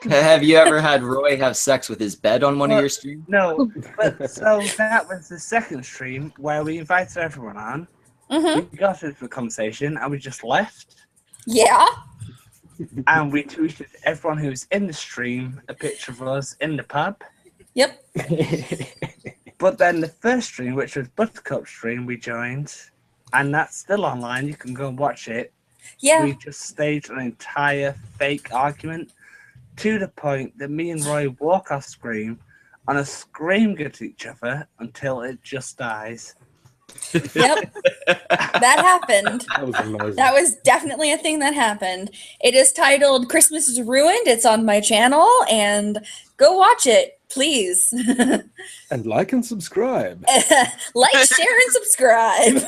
Have you ever had Roy have sex with his bed on one of your streams? No, but so that was the second stream where we invited everyone on. We got into a conversation and we just left. Yeah. And we tweeted everyone who was in the stream a picture of us in the pub. Yep. But then the first stream, which was Buttercup stream, we joined, and that's still online. You can go and watch it. Yeah. We just staged an entire fake argument, to the point that me and Roy walk off screen on a scream at each other until it just dies. Yep. That happened. That was amazing. That was definitely a thing that happened. It is titled Christmas is Ruined. It's on my channel, and go watch it, please. And like and subscribe. Like, share, and subscribe.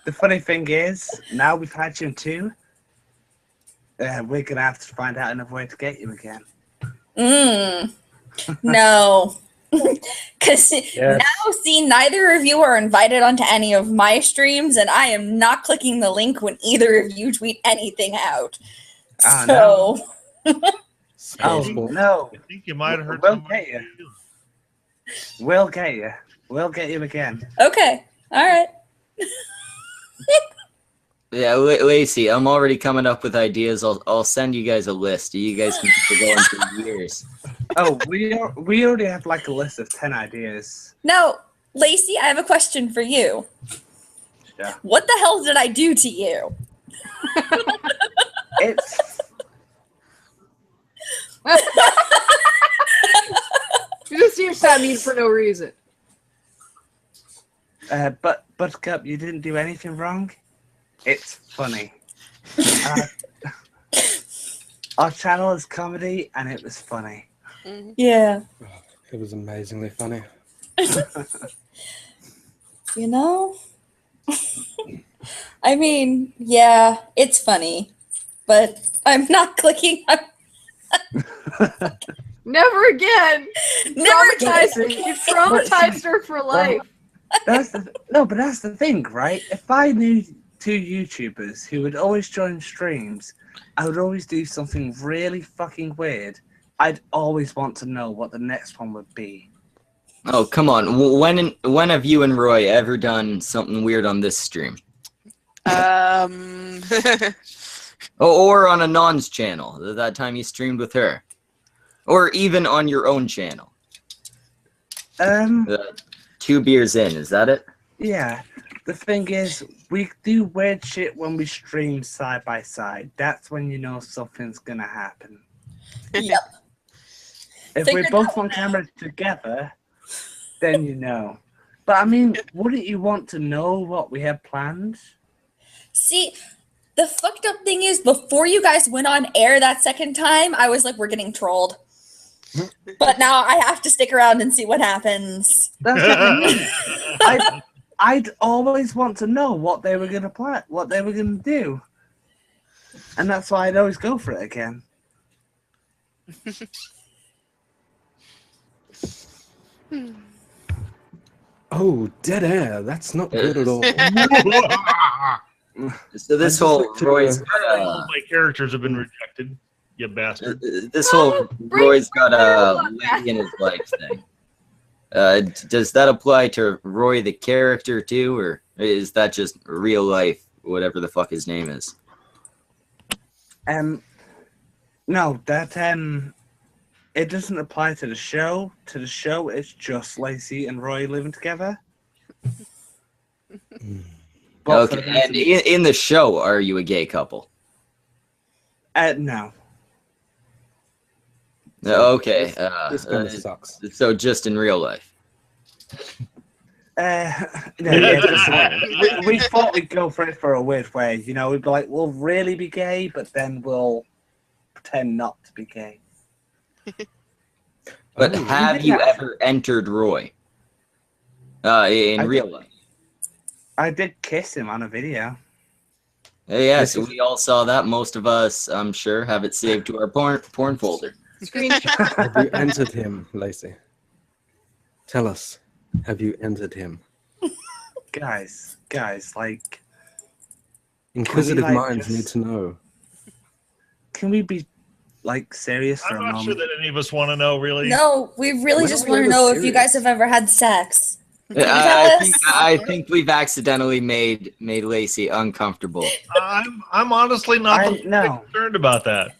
The funny thing is, now we've had you in 2, we're going to have to find out another way to get you again. No. Because now, see, neither of you are invited onto any of my streams, and I am not clicking the link when either of you tweet anything out. Oh, so... No. Oh, no. I think you might have heard We'll get you. We'll get you. We'll get you again. Okay. All right. Yeah, Lacey, I'm already coming up with ideas. I'll send you guys a list. You guys can keep it going for years. Oh, we already have like a list of 10 ideas. Now, Lacey, I have a question for you. Yeah. What the hell did I do to you? It's... You just seems that mean for no reason. But Buttercup, you didn't do anything wrong. It's funny. Our channel is comedy, and it was funny. Yeah. It was amazingly funny. You know? I mean, yeah, it's funny, but I'm not clicking on... Never again. Never again. You traumatized her for life. But that's the thing, right? If I knew 2 YouTubers who would always join streams, I would always do something really fucking weird. I'd always want to know what the next one would be. Oh, come on. When have you and Roy ever done something weird on this stream? Or on Anon's channel, that time you streamed with her. Or even on your own channel. 2 beers in, is that it? Yeah. The thing is, we do weird shit when we stream side by side. That's when you know something's gonna happen. Yep. If we're both on camera together, then you know. But I mean, wouldn't you want to know what we have planned? See, the fucked up thing is, before you guys went on air that second time, I was like, we're getting trolled. But now I have to stick around and see what happens. That's what I mean. I'd always want to know what they were gonna plan, what they were gonna do, and that's why I'd always go for it again. Oh, dead air. That's not good at all. So this whole Roy's all my characters have been rejected. You bastard. This whole Roy's got a lady in his life thing. Does that apply to Roy the character too, or is that just real life, whatever the fuck his name is? No, that it doesn't apply to the show. To the show, it's just Lacey and Roy living together. Okay, and in the show, are you a gay couple? No. Okay. This kind of sucks. So just in real life. we thought we'd go for it for a weird way. You know, we'd be like, we'll really be gay, but then we'll pretend not to be gay. But have you ever entered Roy? In real life? I did kiss him on a video. Yes, we all saw that. Most of us, I'm sure, have it saved to our porn folder. Screenshot. Have you entered him, Lacey? Tell us. Have you entered him? Guys, like... Inquisitive minds need to know. Can we be, like, serious for a moment? I'm not sure that any of us want to know, really. No, we really just want to know if you guys have ever had sex. I think we've accidentally made Lacey uncomfortable. I'm honestly not concerned about that.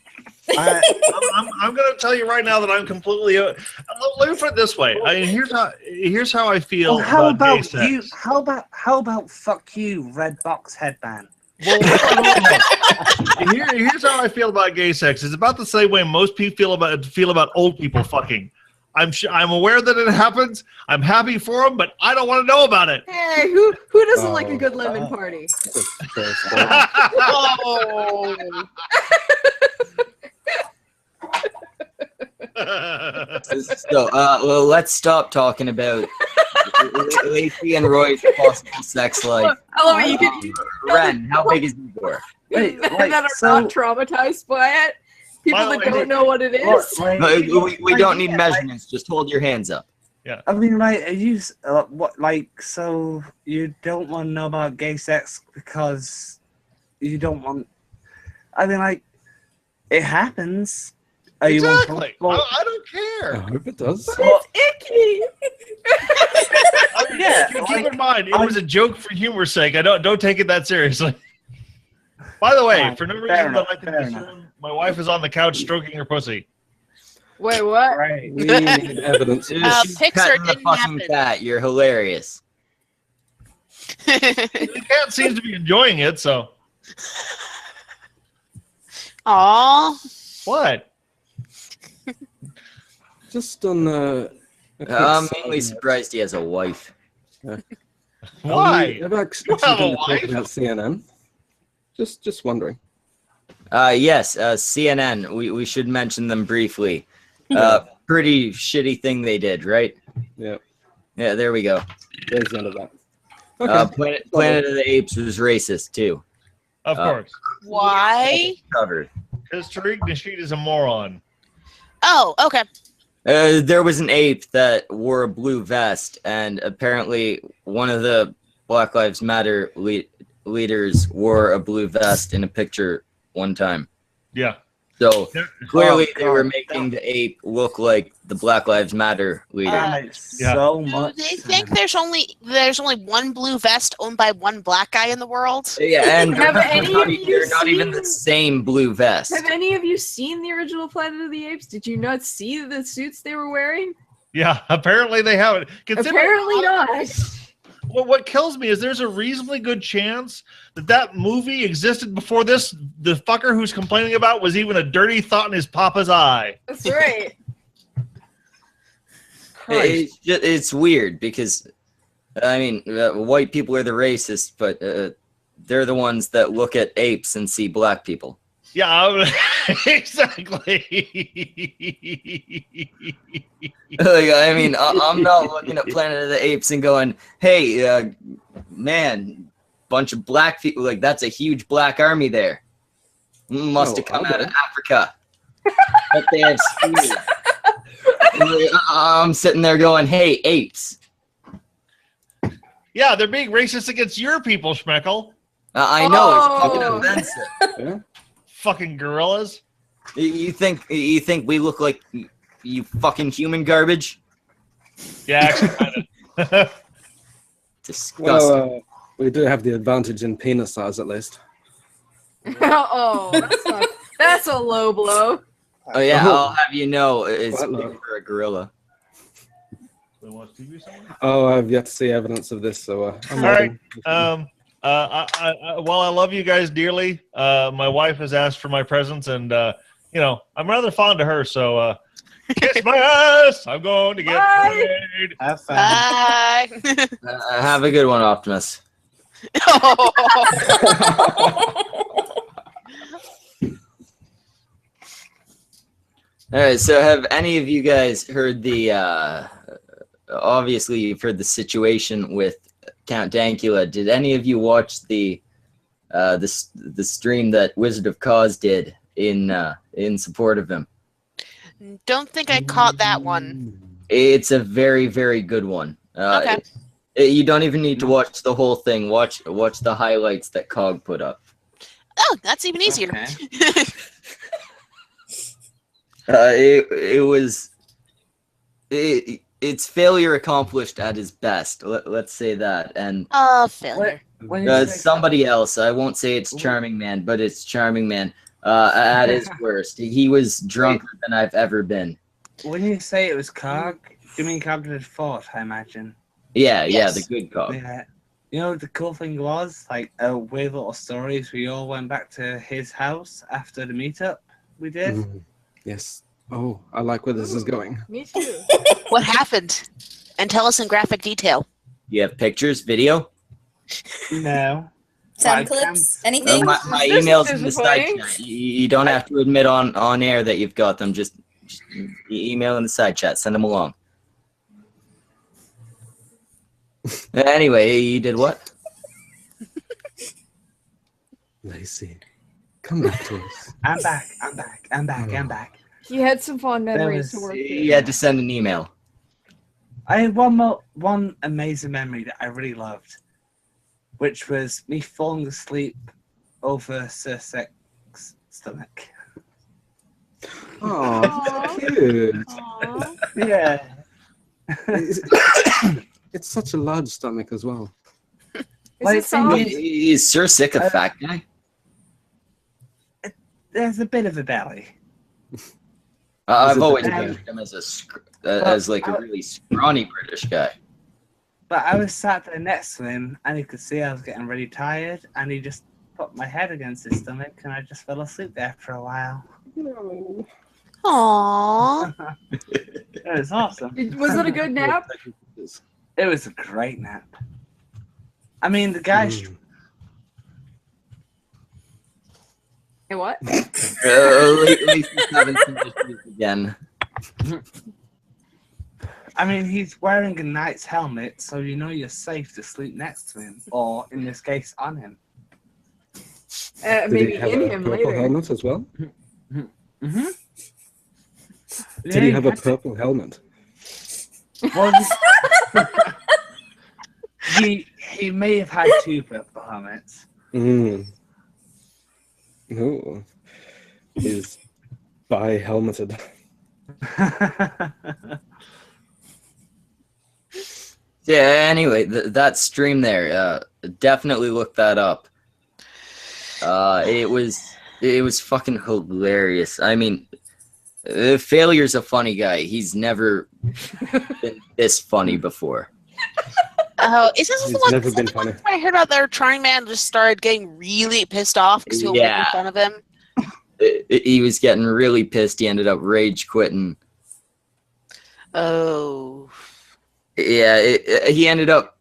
I'm going to tell you right now that I'm completely. Let me put it this way. Here's how I feel about gay sex. How about fuck you, red box headband? Well, here's how I feel about gay sex. It's about the same way most people feel about old people fucking. I'm aware that it happens. I'm happy for them, but I don't want to know about it. Hey, who doesn't like a good lemon party? So, well, let's stop talking about Lacey and Roy's possible sex life. Hello, you can. Ren, how big is Igor? Wait, that are not traumatized by it. People that don't know what it is. We don't need measurements. Just hold your hands up. Yeah. I mean, like, are you so you don't want to know about gay sex because you don't want? I mean, like, it happens. Exactly. I don't care. I hope it does. But it's icky. Keep in mind, it was a joke for humor's sake. Don't take it that seriously. By the way, for no reason that I can discern, my wife is on the couch stroking her pussy. Wait, what? Right. We need evidence. Pixar didn't happen. Cat, you're hilarious. The cat seems to be enjoying it, so. Aww. What? Just on I'm mainly surprised he has a wife. Why? Have actually been talking about CNN? Just wondering. Yes, CNN. We should mention them briefly. Pretty shitty thing they did, right? Yeah. Yeah, there we go. There's the end of that. Okay. Planet of the Apes was racist too. Of course. Why? Covered. Because Tariq Nasheed is a moron. Oh, okay. There was an ape that wore a blue vest, and apparently one of the Black Lives Matter leaders wore a blue vest in a picture one time. Yeah. So clearly they were making the ape look like the Black Lives Matter leader. So much. Do they think there's only one blue vest owned by one black guy in the world? Yeah, and Have any of you they're not even the same blue vest. Have any of you seen the original Planet of the Apes? Did you not see the suits they were wearing? Yeah, apparently they haven't. Apparently not. Well, what kills me is there's a reasonably good chance that movie existed before this. The fucker who's complaining about was even a dirty thought in his papa's eye. That's right. It's weird because, I mean, white people are the racists, but they're the ones that look at apes and see black people. Yeah, exactly. I mean, I'm not looking at Planet of the Apes and going, hey, man, bunch of black people, like, that's a huge black army there. Must have come out of Africa. But they have spears. I'm sitting there going, hey, apes. Yeah, they're being racist against your people, Schmeckle. I know, it's fucking offensive. Yeah. Fucking gorillas. You think we look like you fucking human garbage? Yeah, actually, kind of. Disgusting. Well, we do have the advantage in penis size, at least. Oh, that's a low blow. Oh yeah, I'll have you know, it's big for a gorilla. Oh, I've yet to see evidence of this, so I'm all right. While I love you guys dearly, my wife has asked for my presence, and you know, I'm rather fond of her, so Kiss my ass! I'm going to get paid. Have fun. Bye. Have a good one, Optimus. All right, so have any of you guys heard the, obviously you've heard the situation with Count Dankula. Did any of you watch the stream that Wizard of Cause did in support of him? Don't think I caught that one. It's a very, very good one. Okay. You don't even need to watch the whole thing. Watch the highlights that Cog put up. Oh, that's even easier. Okay. It's failure accomplished at his best. Let's say that. And failure. Somebody else. I won't say it's Charming Man, but it's Charming Man at his worst. He was drunker than I've ever been. When you say it was Cog, you mean Cognitive Thought, I imagine. Yeah, Yes. yeah, the good Cog. Yeah. You know, the cool thing was, like, a weird little stories. We all went back to his house after the meetup we did. Yes. Oh, I like where this is going. Me too. What happened? And tell us in graphic detail. You have pictures, video? No. Sound But I clips? Anything? My This is email's in the side disappointing. chat. You don't have to admit on air that you've got them. Just email in the side chat. Send them along. Anyway, you did what? Lacey, come back to us. I'm back. I'm back. I'm back. I'm back. He had some fond memories to was- work through. You had to send an email. I had one amazing memory that I really loved, which was me falling asleep over Sir Sex's stomach. Oh, cute. Aw. Yeah. It's such a large stomach as well. Is Like, it soft? Is Sir Sick a fat guy? There's a bit of a belly. I've it always the- pictured him as like a really scrawny British guy. But I was sat there next to him, and he could see I was getting really tired, and he just put my head against his stomach, and I just fell asleep there for a while. Aww. It was awesome. Was it a good nap? It was a great nap. I mean, the guy. Hey, what? Lacey's having some issues again. I mean, he's wearing a knight's helmet, so you know you're safe to sleep next to him, or in this case, on him. Did Maybe he have in a him purple later. helmet as well? Mm-hmm. Did he have a purple helmet? Well, he may have had two purple helmets. Oh, he's bi-helmeted. Yeah, anyway, that stream there, definitely look that up. It was fucking hilarious. I mean, Failure's a funny guy. He's never been this funny before. Oh, is this He's the one? never Is that been the one funny. where I heard about their trying man just started getting really pissed off because people were making Yeah. fun of him? He was getting really pissed. He ended up rage quitting. Oh. Yeah, he ended up.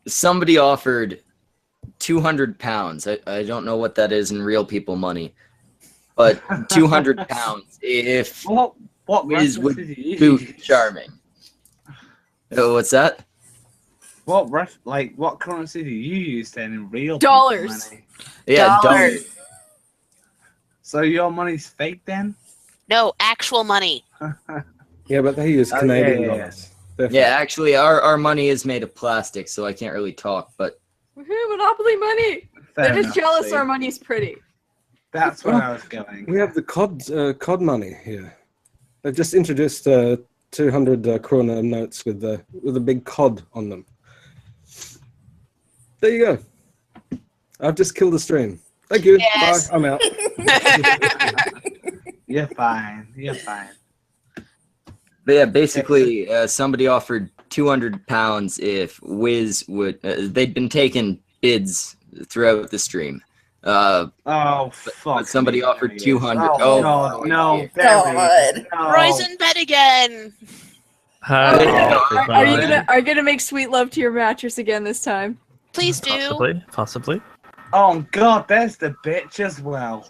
Somebody offered £200. I don't know what that is in real people money, but £200 if what Wiz would references did you boot use? Charming. Oh, what's that? What currency do you use then in real Dollars. people money? Yeah, Dollars. So your money's fake then? No, actual money. Yeah, but they use Oh, Canadian yeah. dollars. They're Yeah, actually, our money is made of plastic, so I can't really talk. But Woohoo, Monopoly money! Fair They're just enough, jealous see. our money's pretty. That's where I was going. We have the COD money here. They've just introduced 200 krona notes with a big COD on them. There you go. I've just killed the stream. Thank you. Yes. Bye. I'm out. You're fine. You're fine. But yeah, basically, somebody offered £200 if Wiz would. They'd been taking bids throughout the stream. But somebody offered 200. Oh, God, no. God. Roy's in bed again. Are you gonna make sweet love to your mattress again this time? Please do. Possibly. Oh, God, there's the bitch as well.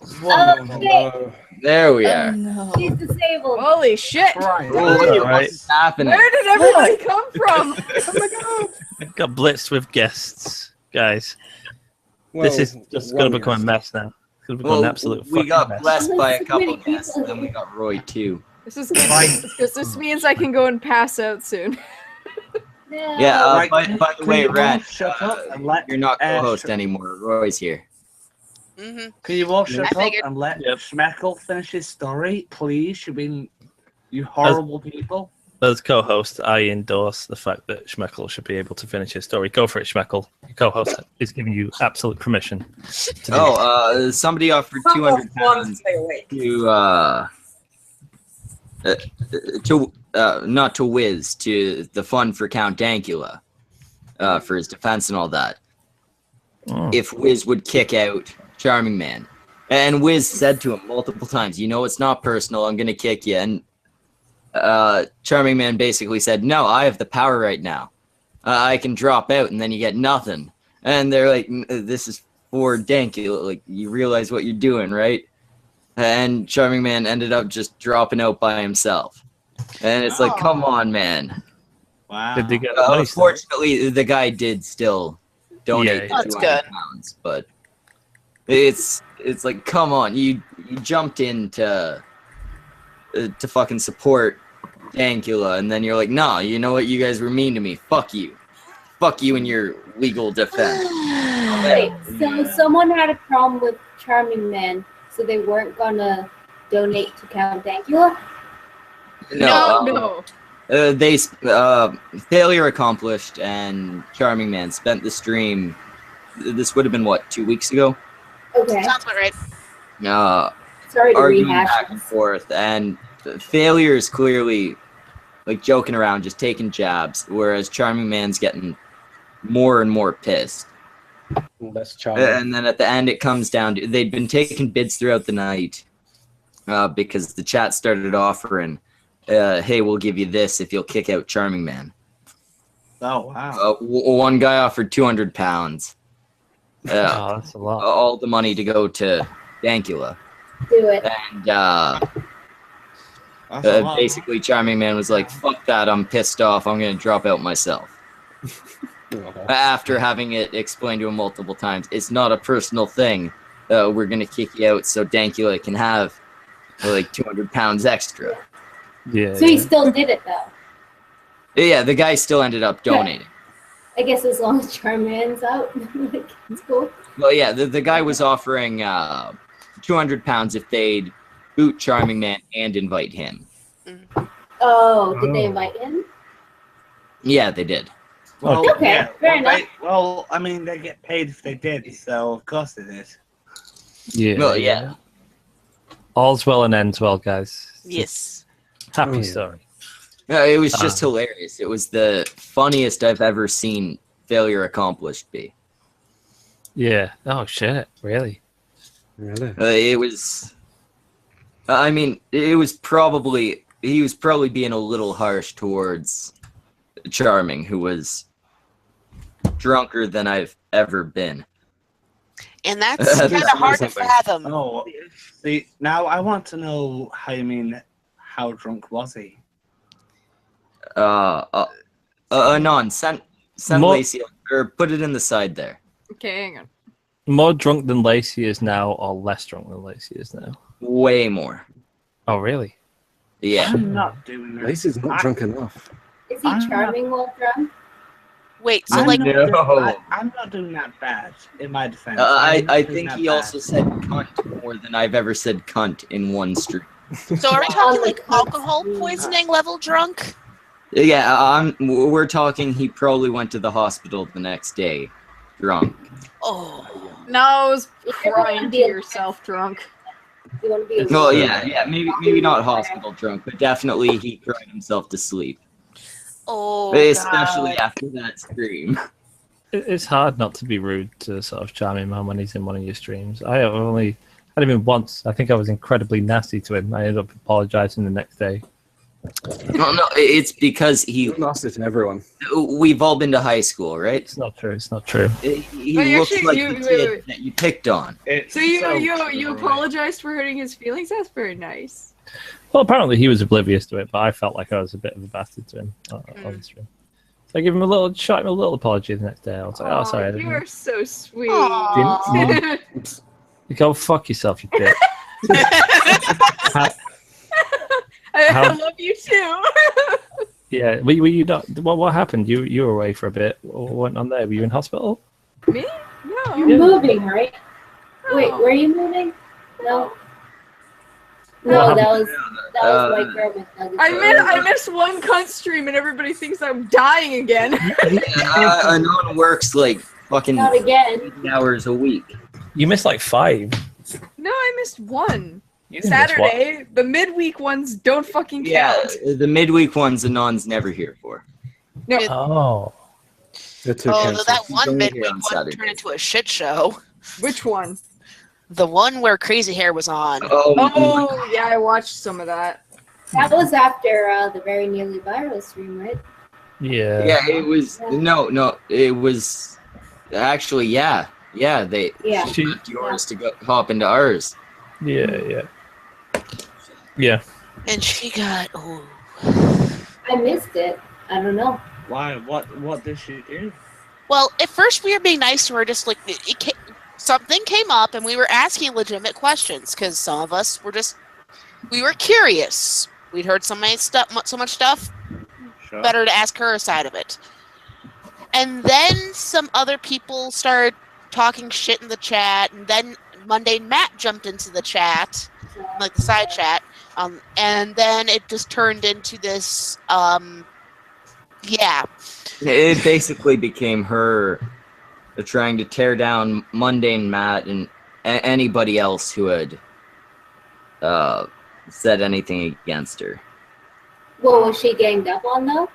There we are. No. She's disabled. Holy shit! Right. What's happening? Where did everybody come from? Oh my God! Got blitzed with guests, guys. Well, this is just going to become a mess now. It's going to become an absolute we got mess. blessed by a couple guests, and then we got Roy too. This is good because this means I can go and pass out soon. Yeah, by the way, Ren, shut up and let you're not co-host anymore. Roy's here. Can you all shut up and let Schmeckle finish his story, please? You horrible people. As co-host, I endorse the fact that Schmeckle should be able to finish his story. Go for it, Schmeckle. Your co-host is giving you absolute permission. Somebody offered £200 to not to Wiz, to the fund for Count Dankula, for his defense and all that. If Wiz would kick out Charming Man. And Wiz said to him multiple times, it's not personal, I'm gonna kick you. And Charming Man basically said, no, I have the power right now. I can drop out and then you get nothing. And they're like, this is for Dankula, like, you realize what you're doing, right? And Charming Man ended up just dropping out by himself. And it's like, come on, man. Wow. Did they get unfortunately, the guy did still donate £200, but it's like, come on, you jumped in to fucking support Dankula, and then you're like, nah, you know what, you guys were mean to me. Fuck you and your legal defense. Wait, so someone had a problem with Charming Man, so they weren't gonna donate to Count Dankula? No. They failure accomplished, and Charming Man spent the stream. This would have been what, 2 weeks ago? Okay. Sounds about right. Sorry to arguing rehash back and forth, and failure is clearly like joking around, just taking jabs, whereas Charming Man's getting more and more pissed. That's charming. And then at the end, it comes down to they'd been taking bids throughout the night because the chat started offering, "Hey, we'll give you this if you'll kick out Charming Man." Oh wow! One guy offered £200. That's a lot. All the money to go to Dankula. Do it. And basically, Charming Man was like, "Fuck that! I'm pissed off. I'm gonna drop out myself." After having it explained to him multiple times, it's not a personal thing. We're gonna kick you out so Dankula can have like £200 extra. Yeah. So he still did it though. Yeah, the guy still ended up donating. I guess as long as Charman's out, like, it's cool. Well, yeah, the guy was offering £200 if they'd boot Charming Man and invite him. Oh, did they invite him? Yeah, they did. Well, okay, fair enough. Well, I mean, they get paid if they did, so of course they did. Yeah. Well, yeah. All's well and ends well, guys. Yes. Happy story. It was just hilarious. It was the funniest I've ever seen failure accomplished be. Yeah. Oh shit! Really? Really? It was. I mean, it was probably he was probably being a little harsh towards Charming, who was drunker than I've ever been. And that's kind of hard to fathom. Oh, see, now I want to know how drunk was he? Anon, send Lacey, or put it in the side there. Okay, hang on. More drunk than Lacey is now, or less drunk than Lacey is now? Way more. Oh, really? Yeah. I'm not doing that. Lacey's not drunk enough. Is he charming while drunk? Wait, so I'm like... I'm not doing that bad, in my defense. I think he also said cunt more than I've ever said cunt in one stream. So are we talking like alcohol poisoning level drunk? Yeah, we're talking he probably went to the hospital the next day, drunk. Oh. No, it was crying to yourself drunk. You want to be Well, yeah, maybe not hospital drunk, but definitely he cried himself to sleep. Oh, Especially after that stream. It's hard not to be rude to sort of Charming Man when he's in one of your streams. I only had him in once. I think I was incredibly nasty to him. I ended up apologizing the next day. No, it's because he lost it to everyone. We've all been to high school, right? It's not true. It's not true. He looks like the kid that you picked on. So you apologized for hurting his feelings? That's very nice. Well, apparently he was oblivious to it, but I felt like I was a bit of a bastard to him on the stream. So I give him shot him a little apology the next day. I was like, "Oh, sorry." You are so sweet. You go fuck yourself, you dick. I love you too. Yeah, were you not? What happened? You were away for a bit. What went on there? Were you in hospital? Me? No. You're moving, right? Wait, were you moving? No. No, that was White Girl with Nuggets. I missed one cunt stream and everybody thinks I'm dying again. No one works like fucking Not again. 8 hours a week. You missed like 5. No, I missed one. You didn't miss Saturday. The midweek ones don't fucking count. Yeah, the midweek ones Anon's never here for. No. Oh. That one midweek one turned into a shit show. Which one? The one where Crazy Hair was on. Oh yeah, I watched some of that. That was after the very nearly viral stream, right? Yeah. Yeah, it was no, it was actually they got yours to go hop into ours. Yeah. And she got I missed it. I don't know. Why? What did she do? Well, at first we were being nice to her, just like something came up and we were asking legitimate questions because some of us we were curious. We'd heard so much stuff. Sure. Better to ask her side of it. And then some other people started talking shit in the chat, and then Mundane Matt jumped into the chat, like the side chat, and then it just turned into this, It basically became her trying to tear down Mundane Matt and anybody else who had said anything against her. What was she ganged up on though?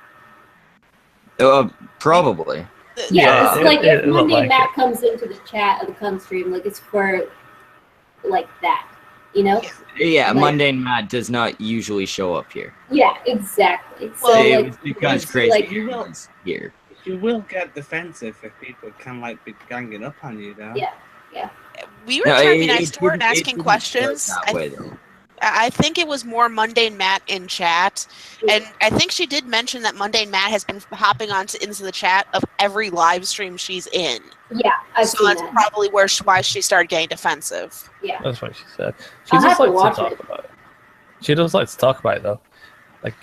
Probably. Yeah, it's like if Monday Matt comes into the chat of the cum stream, like it's for like that, you know? Yeah, like, Mundane Matt does not usually show up here. Yeah, exactly. So it was because Crazy was here. You will get defensive if people can like be ganging up on you, though. Yeah. We were trying to be nice to her and asking questions. I think it was more Mundane Matt in chat, and I think she did mention that Mundane Matt has been hopping into the chat of every live stream she's in. Yeah, so that's probably why she started getting defensive. Yeah, that's what she said. She does like to talk about it. She does like to talk about it though, like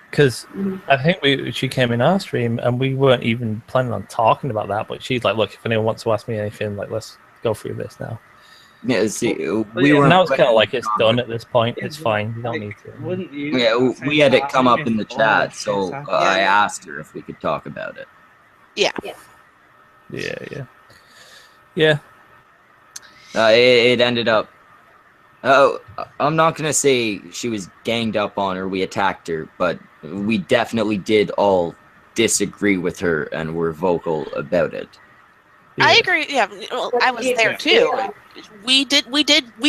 because I think she came in our stream and we weren't even planning on talking about that, but she's like, look, if anyone wants to ask me anything, like let's go through this now. Yeah, see, now it's kind of like it's done at this point. It's fine. You don't need to. Wouldn't you? Yeah, we had it come up in the chat, so I asked her if we could talk about it. Yeah. It ended up. I'm not gonna say she was ganged up on or we attacked her, but we definitely did all disagree with her and were vocal about it. I agree. Yeah, well, I was there too. We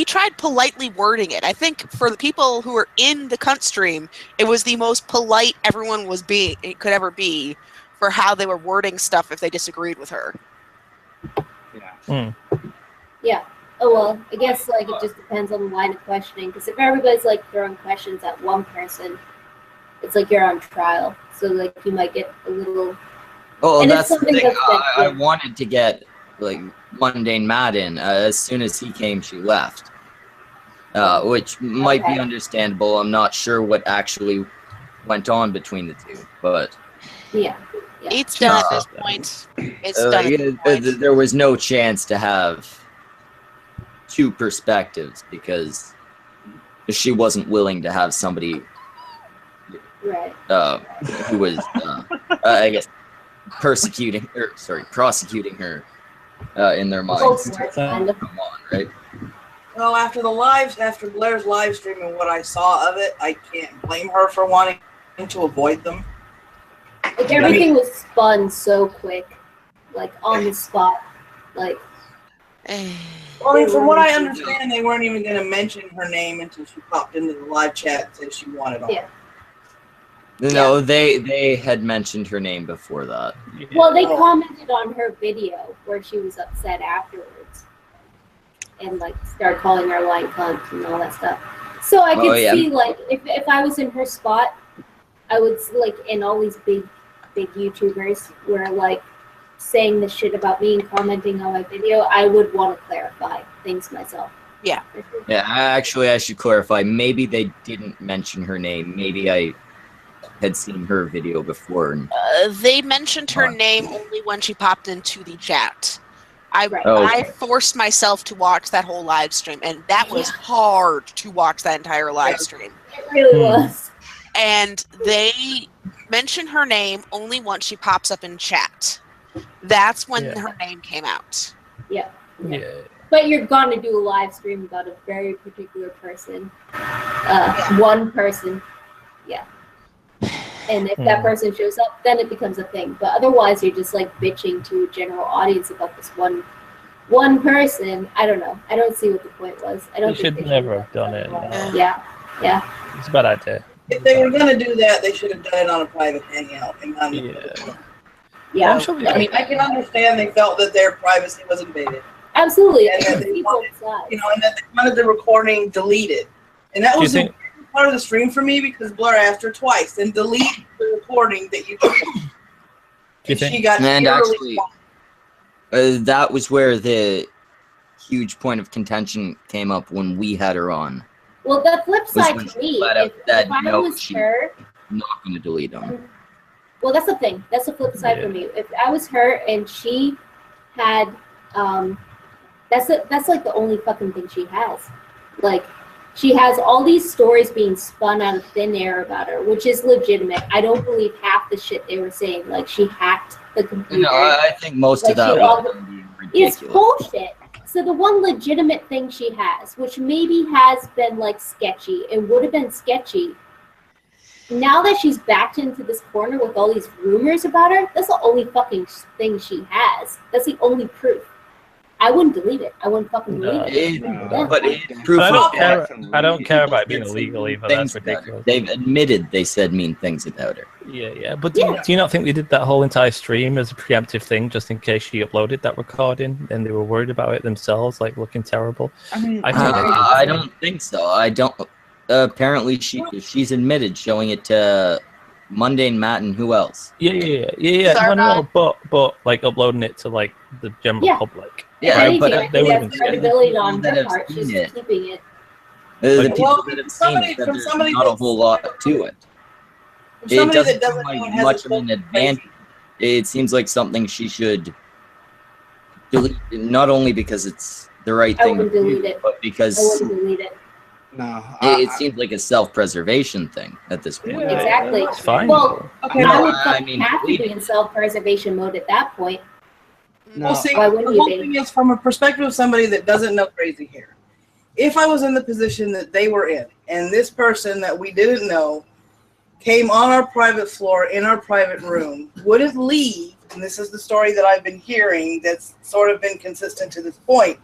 tried politely wording it. I think for the people who were in the cunt stream, it was the most polite everyone could ever be for how they were wording stuff if they disagreed with her. Yeah. Oh well, I guess like it just depends on the line of questioning. Because if everybody's like throwing questions at one person, it's like you're on trial. So like you might get a little. Oh, and that's the thing. I wanted to get like Mundane Matt in. As soon as he came, she left, which might be understandable. I'm not sure what actually went on between the two, but it's done at this point. It's done. At this point. There was no chance to have two perspectives because she wasn't willing to have somebody who was, I guess, prosecuting her in their minds. Come on, right? Well, after Blair's live stream and what I saw of it, I can't blame her for wanting to avoid them. Like everything was spun so quick. like on the spot, like. Well, I mean, from what I understand, they weren't even going to mention her name until she popped into the live chat and said she wanted on. Yeah. No, they had mentioned her name before that. Well, they commented on her video where she was upset afterwards, and like started calling her lying cunt and all that stuff. So I could see like if I was in her spot, I would like, and all these big YouTubers were like saying this shit about me and commenting on my video, I would want to clarify things myself. Yeah. Yeah, actually, I should clarify. Maybe they didn't mention her name. Maybe I had seen her video before. And... they mentioned her name only when she popped into the chat. I forced myself to watch that whole live stream, and that was hard to watch that entire live stream. It really was. And they mention her name only once she pops up in chat. That's when her name came out. Yeah. But you're gonna do a live stream about a very particular person. One person. Yeah. And if that person shows up, then it becomes a thing. But otherwise, you're just like bitching to a general audience about this one person. I don't know. I don't see what the point was. I don't. You should never have done it. Yeah. It's a bad idea. If they were going to do that, they should have done it on a private hangout. Yeah. I mean, I can understand they felt that their privacy was invaded. Absolutely. And that they wanted, and that they wanted the recording deleted. And that was part of the stream for me because Blur asked her twice and delete the recording that you took. She got actually, that was where the huge point of contention came up when we had her on. Well, the flip side to me, if I was her, not going to delete them. Well, that's the thing. That's the flip side for me. If I was her and she had, that's like the only fucking thing she has. Like, she has all these stories being spun out of thin air about her, which is legitimate. I don't believe half the shit they were saying. Like, she hacked the computer. No, I think most of that was ridiculous. It's bullshit. So the one legitimate thing she has, which maybe has been like sketchy, it would have been sketchy. Now that she's backed into this corner with all these rumors about her, that's the only fucking thing she has. That's the only proof. I wouldn't delete it. I wouldn't fucking delete it. I don't care about being illegal either. That's ridiculous. They've admitted they said mean things about her. Yeah. But do you not think they did that whole entire stream as a preemptive thing, just in case she uploaded that recording and they were worried about it themselves, like looking terrible? I mean, I don't think so. I don't. Apparently, she's admitted showing it to Mundane Matt and who else? Yeah. No, but like uploading it to like the general public. Yeah, but they would have credibility on her part. She's keeping it. The people that have seen it, there's not a whole lot to it. It doesn't seem like much of an advantage. It seems like something she should delete, not only because it's the right thing to do, but because I wouldn't delete it. No, it seems like a self-preservation thing at this point. Exactly. It's fine. Well, I would have to be delete in self-preservation mode at that point. Well, see, the whole thing is from a perspective of somebody that doesn't know crazy hair. If I was in the position that they were in, and this person that we didn't know came on our private floor in our private room, wouldn't leave, and this is the story that I've been hearing that's sort of been consistent to this point,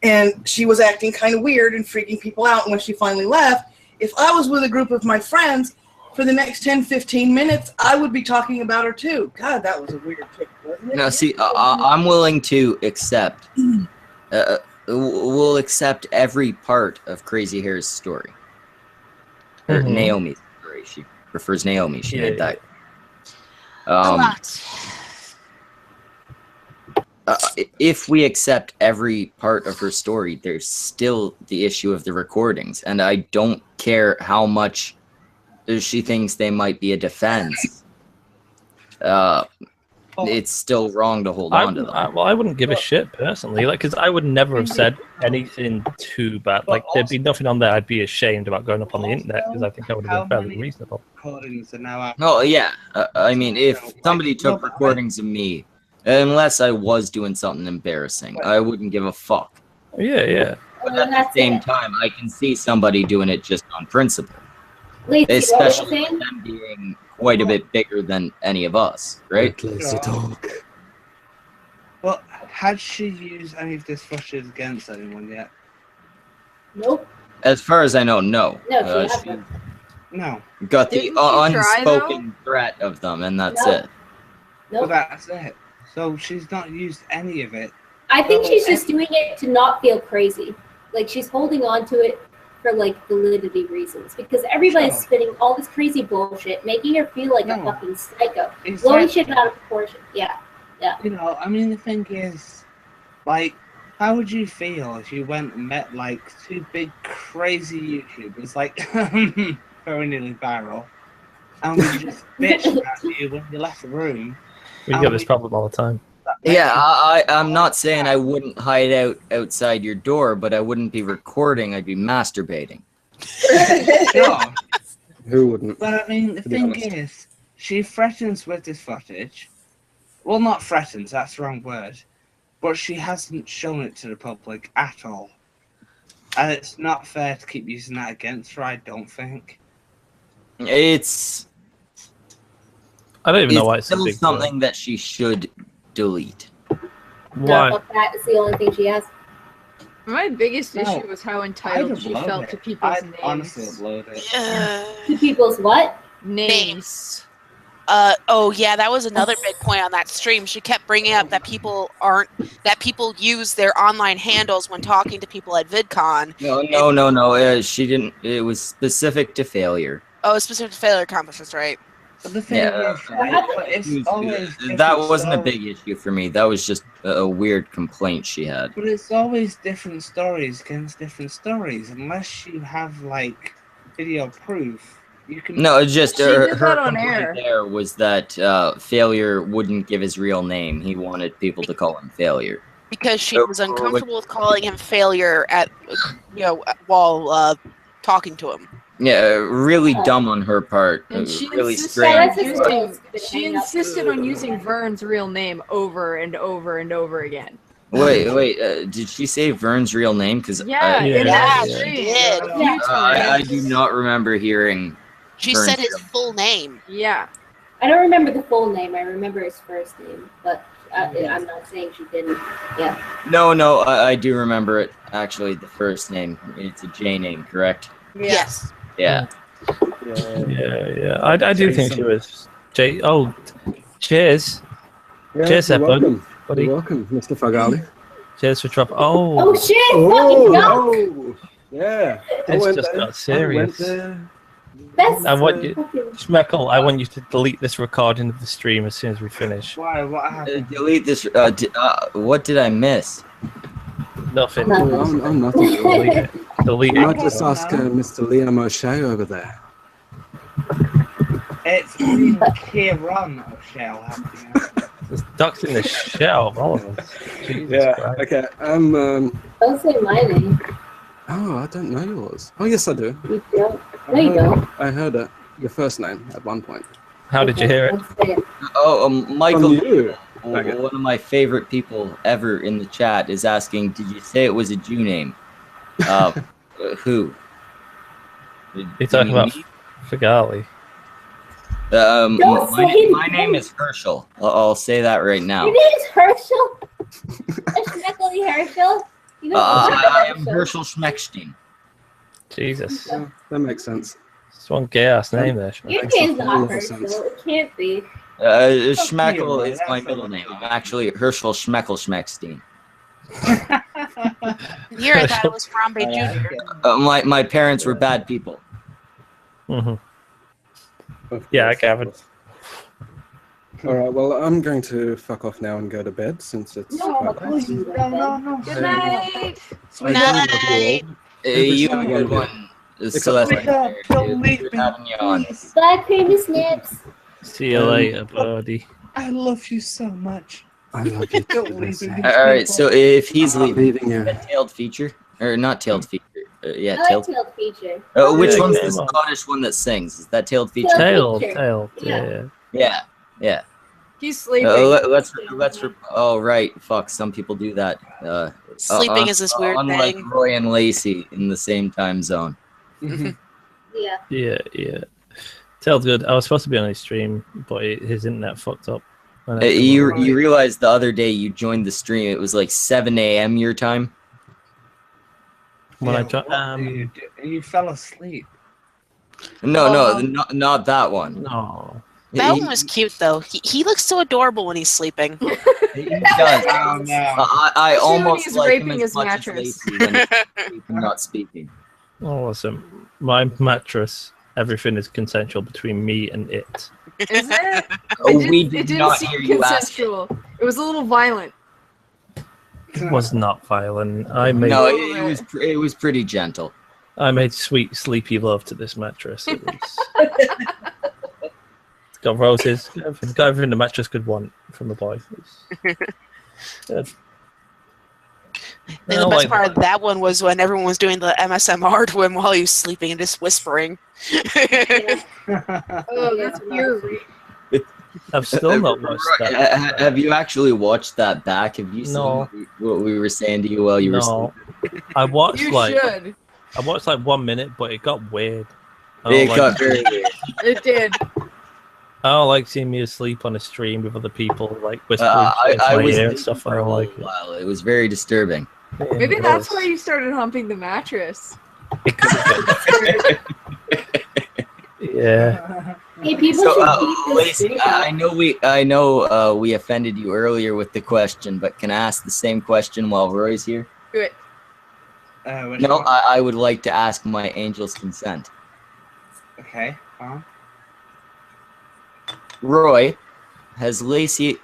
and she was acting kind of weird and freaking people out when she finally left, if I was with a group of my friends, for the next 10-15 minutes, I would be talking about her too. God, that was a weird pick, wasn't it? Now, see, I'm willing to accept. We'll accept every part of Crazy Hair's story. Or Naomi's story. She prefers Naomi. She made that. If we accept every part of her story, there's still the issue of the recordings, and I don't care how much she thinks they might be a defense. It's still wrong to hold on to them. Well, I wouldn't give a shit personally, like, because I would never have said anything too bad. Like, there'd be nothing on there I'd be ashamed about going up on the internet, because I think I would have been fairly reasonable. Oh yeah, I mean, if somebody took recordings of me, unless I was doing something embarrassing, I wouldn't give a fuck. Yeah. But at the same time, I can see somebody doing it just on principle. Lacey, especially with them being quite a bit bigger than any of us, right? Lazy dog. Well, had she used any of this footage against anyone yet? Nope. As far as I know, no. No, she hasn't. No. Got the Didn't she try, unspoken threat of them, and that's it. Well, Nope. that's it. So she's not used any of it. I think she's just doing it to not feel crazy. Like she's holding on to it for like validity reasons because everybody's spitting all this crazy bullshit, making her feel like a fucking psycho, blowing shit out of proportion. Yeah, yeah. You know, I mean, the thing is, like, how would you feel if you went and met like two big crazy YouTubers, like very nearly viral, and we just bitched about you when you left the room? We get this problem all the time. Yeah, I'm not saying I wouldn't hide out outside your door, but I wouldn't be recording. I'd be masturbating. Sure. Who wouldn't? But I mean, the thing is, she threatens with this footage. Well, not threatens, that's the wrong word. But she hasn't shown it to the public at all. And it's not fair to keep using that against her, I don't think. It's... I don't even know why it's still a big something that she should delete. Why? No, that is the only thing she has. My biggest issue was how entitled she felt to people's names. Honestly, upload it. To people's what? Names. Oh yeah, that was another big point on that stream. She kept bringing up that people use their online handles when talking to people at VidCon. No. She didn't. It was specific to failure. Oh, specific to failure accomplishments, right? But the thing is, that wasn't a big issue for me. That was just a weird complaint she had. But it's always different stories against different stories, unless you have like video proof. You can. No, it's just her on air. complaint there was that Failure wouldn't give his real name. He wanted people to call him Failure because she was uncomfortable with calling him Failure at while talking to him. Yeah, really dumb on her part. And she really insisted she insisted on using Vern's real name over and over and over again. Wait, did she say Vern's real name? Because she did. I do not remember hearing. She Vern's said his full name. Yeah. I don't remember the full name. I remember his first name, but I'm not saying she didn't. Yeah. No, I do remember it. Actually, the first name. It's a J name, correct? Yes. Yeah. Yeah. I do think she was. Oh, cheers. Yeah, cheers, you're welcome. buddy. You're welcome, Mr. Fagali. Cheers for drop. Oh. Oh shit! Fucking no. Yeah. It's just got serious. That's I want you, Schmeckle. I want you to delete this recording of the stream as soon as we finish. Why? What happened? Delete this. What did I miss? Nothing. I'm nothing. Delete it. Delete You might it. just ask Mr. Liam O'Shea over there. It's Kieran O'Shea happening. There's ducks in the shell of all of us. Yeah. Okay. Don't say my name. Oh, I don't know yours. Oh, yes, I do. You don't. No, you don't. I heard it. Your first name at one point. How did you hear it? Oh, Michael. From you. One of my favorite people ever in the chat is asking, "Did you say it was a Jew name?" Who? You're talking about Fagali. My name is Herschel. I'll say that right now. Your name is Herschel? Schmeckly Herschel? You know I am Herschel Schmeckstein. Jesus. Yeah, that makes sense. It's one gay ass name there. Your name's not Herschel. It can't be. Schmeckle is my middle name. I'm actually Herschel Schmeckle Schmeckstein. Here I thought it was Harambe Jr. My parents were bad people. Mm-hmm. Yeah, I gathered. All right, well, I'm going to fuck off now and go to bed since it's quite late. Good night. Good night. You have a good one. Celeste. Black creamy snips. See you later, buddy. I love you so much. I love you too. All right, so if he's leaving you, a tailed feature or not tailed feature, yeah, I tailed. like tailed feature. Which Yeah, one's game the on. Scottish one that sings? Is that tailed feature? Tailed, feature. yeah. He's sleeping. Let's. Oh right, fuck. Some people do that. Sleeping is this weird unlike thing. Roy and Lacey in the same time zone. Yeah. Yeah. Tail's good. I was supposed to be on his stream, but his internet fucked up. You realized the other day you joined the stream. It was like 7 a.m. your time. When you fell asleep. No, not that one. No. That one was cute though. He looks so adorable when he's sleeping. He does. Oh, no. I almost he's like raping him his as much mattress. as Lacey when he's not speaking. Oh, awesome. My mattress, everything is consensual between me and it. Is it? We did it didn't not seem hear you ask. consensual. It was a little violent. It was not violent. It was pretty gentle. I made sweet, sleepy love to this mattress. It was... It's got roses. It's got everything the mattress could want from a boy. The best part of that one was when everyone was doing the MSMR to him while he was sleeping and just whispering. Oh, that's weird. I've still not watched that. Have you actually watched that back? Have you seen what we were saying to you while you were sleeping? I watched You should. I watched like 1 minute, but it got weird. It got very weird. It did. I don't like seeing me asleep on a stream with other people like whispering in I my was ear and stuff. for a whole while. It was very disturbing. Maybe that's why you started humping the mattress. Yeah. Hey, people So, should keep this Lacey, video. I know we offended you earlier with the question, but can I ask the same question while Roy's here? Do it. No, I would like to ask my angel's consent. Okay. Roy, has Lacey,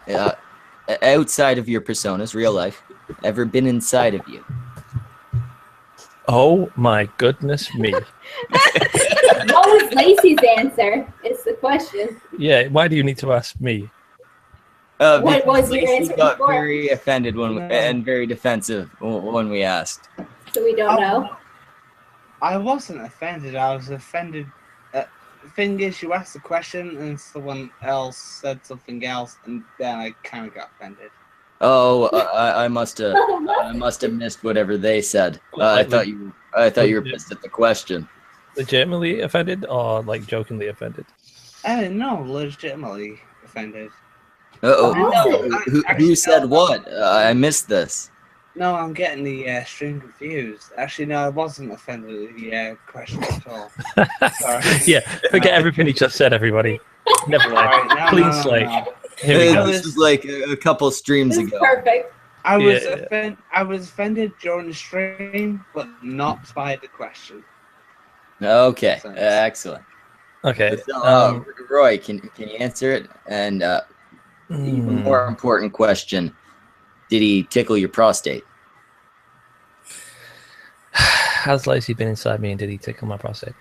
outside of your personas, real life, ever been inside of you? Oh my goodness me. What was Lacey's answer? Is the question. Yeah, why do you need to ask me? What was your Lacey answer got before? very offended and very defensive when we asked. So we don't know. I wasn't offended. I was offended. The thing is, you asked the question and someone else said something else, and then I kind of got offended. Oh, I must have missed whatever they said. I thought you were pissed at the question. Legitimately offended or like jokingly offended? No, legitimately offended. Who said what? I missed this. No, I'm getting the stream confused. Actually, no, I wasn't offended at the question at all. Sorry. Yeah, forget everything he just said, everybody. Never mind. Right, Clean slate. Here we go. This was like a couple streams ago. Perfect. I was offended during the stream, but not by the question. Okay, excellent. Okay. So, Roy, can you answer it? And even more important question: did he tickle your prostate? Has Lacey been inside me and did he tickle my prostate?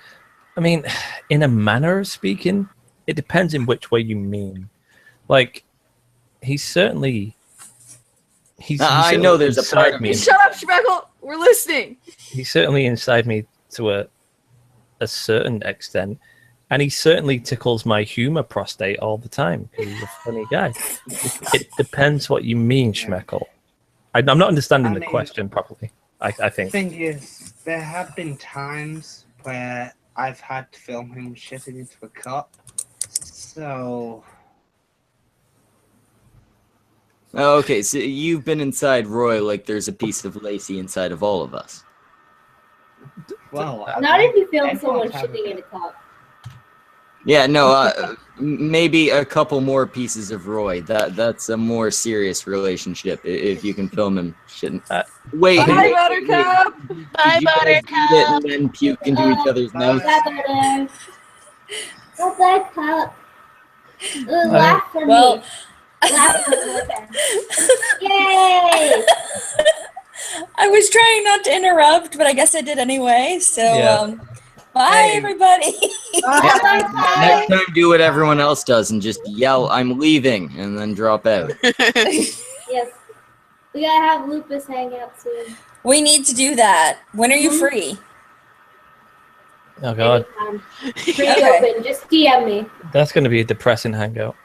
I mean, in a manner of speaking, it depends in which way you mean. Like, he's certainly. I know there's a part of me. Shut up, Schmeckle. We're listening. He's certainly inside me to a certain extent, and he certainly tickles my humor prostate all the time because he's a funny guy. It depends what you mean, Schmeckle. I'm not understanding the question properly. I think. The thing is, there have been times where I've had to film him shitting into a cup, so. Okay, so you've been inside Roy like there's a piece of Lacey inside of all of us. Well, Not if you film someone shitting in a cup. Yeah, no, maybe a couple more pieces of Roy. That's a more serious relationship if you can film him shitting. Wait, Bye, Buttercup. Bye, Buttercup. And then puke into each other's mouths. Bye, Buttercup. Laugh for me. Laugh for me. Yay! I was trying not to interrupt, but I guess I did anyway. So, Yeah. Bye, everybody. Next time, do what everyone else does and just yell, "I'm leaving," and then drop out. Yes. We gotta have Lupus hang out soon. We need to do that. When are you free? Oh God, Anytime. Pretty open. Just DM me. that's going to be a depressing hangout.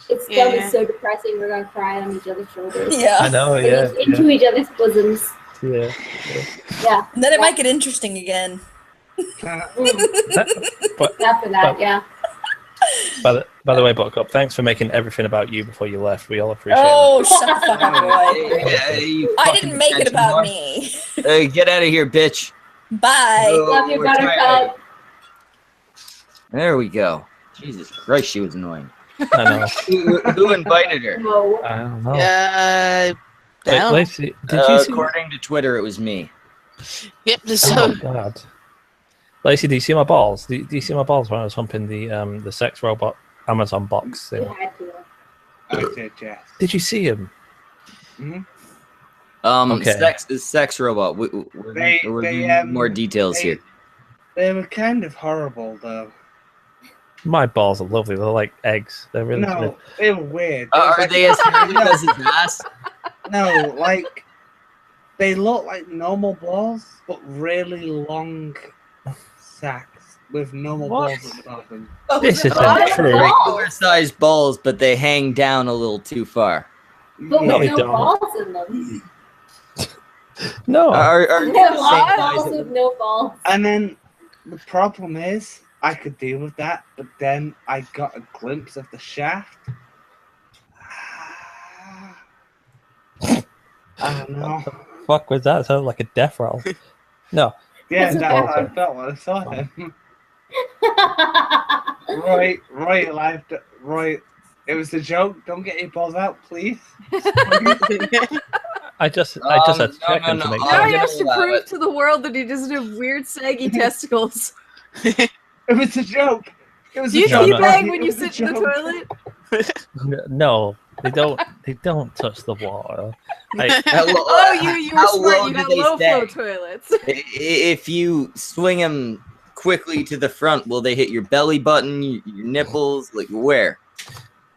It's gonna be so depressing. We're gonna cry on each other's shoulders. Yeah. I know. Yeah. Into each other's bosoms. Yeah. Yeah. And then it might get interesting again. But After that, yeah. By the way, Buttercup, thanks for making everything about you before you left. We all appreciate Oh, it. shut the fuck up, Roy. I didn't make it about me. me. Get out of here, bitch. Bye. Love you, we're tired. Buttercup. There we go. Jesus Christ, she was annoying. I know. Who invited her? I don't know. Wait, Lacey, did you see? According to Twitter, it was me. Yep. Oh God. Lacey, do you see my balls? Do you see my balls when I was humping the sex robot Amazon box thing? I did, yes. Did you see him? Okay. Sex robot. We're more details here. They were kind of horrible, though. My balls are lovely. They're like eggs. They're really good. They were weird. Are they as hairy as his ass? No, like they look like normal balls, but really long sacks with normal balls at the bottom. This is regular sized balls, but they hang down a little too far. But No, with they no don't. balls in them. No. Balls with no balls. And then the problem is, I could deal with that, but then I got a glimpse of the shaft. I don't know. What the fuck was that? It sounded like a death roll. No. Yeah, that's how I felt when I saw him. Roy, it was a joke. Don't get your balls out, please. I just had to check him to make Now he has to prove to the world that he doesn't have weird saggy testicles. It was a joke. It was Do you a joke. teabag when you sit in the toilet? No, they don't. They don't touch the water. You were smart. You got low flow toilets. If you swing them quickly to the front, will they hit your belly button, your nipples, like where?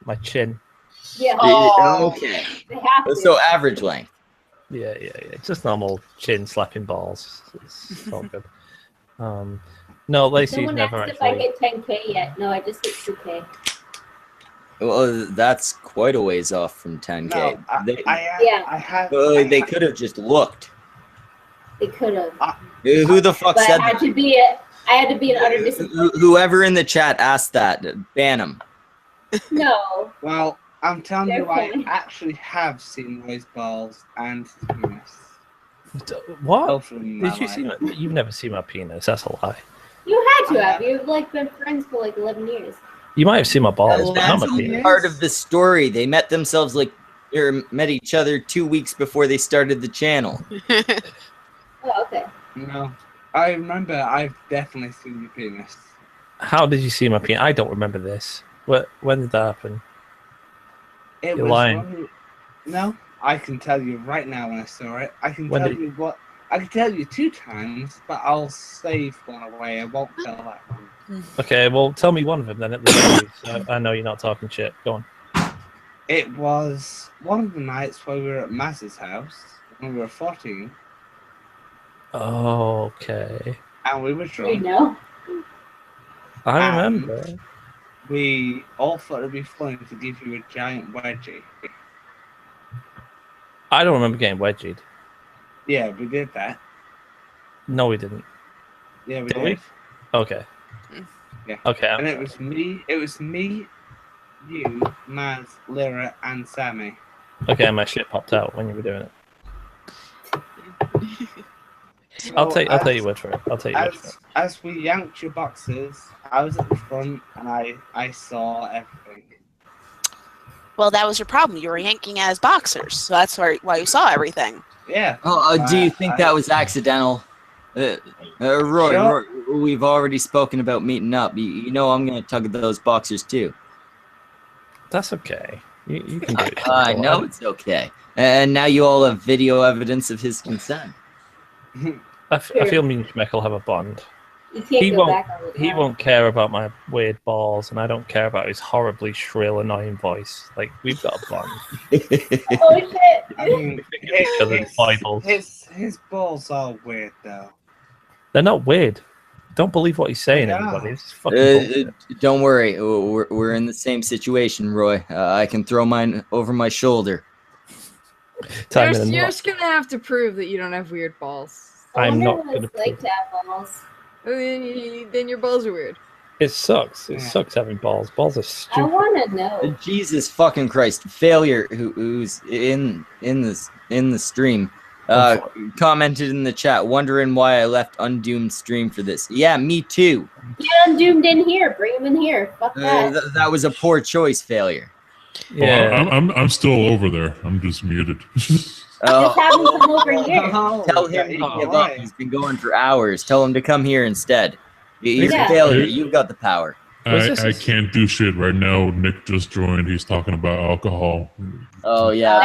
My chin. Yeah. Okay. They have to. So average length. Yeah. Just normal chin slapping balls. It's all good. No, Lacey's Someone never asked actually. if I hit 10K yet. No, I just hit 2K. Well, that's quite a ways off from 10K. No, I have. They could have just looked. They could have. Who the fuck But said I had that? to be an utter disappointment. Whoever in the chat asked that, ban him. No. Well, I'm telling you, They're I fine. actually have seen Roy's balls and his penis. What? Both of them in my Did you see? life. You've never seen my penis. That's a lie. You had to have. You've like been friends for like 11 years. You might have seen my balls, but not That's my penis. part of the story. They met themselves met each other 2 weeks before they started the channel. Oh, okay. No, I remember. I've definitely seen your penis. How did you see my penis? I don't remember this. When did that happen? It You're was lying. when no, I can tell you right now when I saw it. I can When tell did- you what. I can tell you 2 times, but I'll save one away. I won't tell that one. Okay, well, tell me one of them then at the very least. I know you're not talking shit. Go on. It was one of the nights where we were at Maz's house when we were 14, Okay. and we were You drunk. know? I remember. We all thought it'd be funny to give you a giant wedgie. I don't remember getting wedgied. Yeah, we did that. No, we didn't. Yeah, we Did did. we? Okay. Yeah. Okay. And it was me, you, Maz, Lyra, and Sammy. Okay, my shit popped out when you were doing it. I'll take your word for it. I'll take your word for it. As we yanked your boxes, I was at the front and I saw everything. Well, that was your problem. You were yanking as boxers, so that's why you saw everything. Yeah. Do you think that was accidental? Roy, Sure. Roy, we've already spoken about meeting up. You know I'm going to tug at those boxers too. That's okay. You can do it. I know it's okay. And now you all have video evidence of his consent. I feel me and Schmeck will have a bond. You can't He go won't. back on the He won't care about my weird balls, and I don't care about his horribly shrill, annoying voice. Like we've got a bond. Oh shit! I mean, Each other's Bibles. his balls are weird though. They're not weird. Don't believe what he's saying, They everybody. are. It's fucking bullshit. Don't worry, we're in the same situation, Roy. I can throw mine over my shoulder. Time in a You're knot. just gonna have to prove that you don't have weird balls. I'm I not wonder going what to. it's like to have balls. Then your balls are weird. It sucks. It sucks having balls. Balls are stupid. I want to know. Jesus fucking Christ! Failure, who's in the stream, commented in the chat, wondering why I left Undoomed stream for this. Yeah, me too. Get Undoomed in here. Bring him in here. Fuck that. That was a poor choice, Failure. Yeah, I'm still over there. I'm just muted. Just have him come over here. Tell him to give up. He's been going for hours. Tell him to come here instead. He's a failure. You've got the power. I can't do shit right now. Nick just joined. He's talking about alcohol. Oh yeah.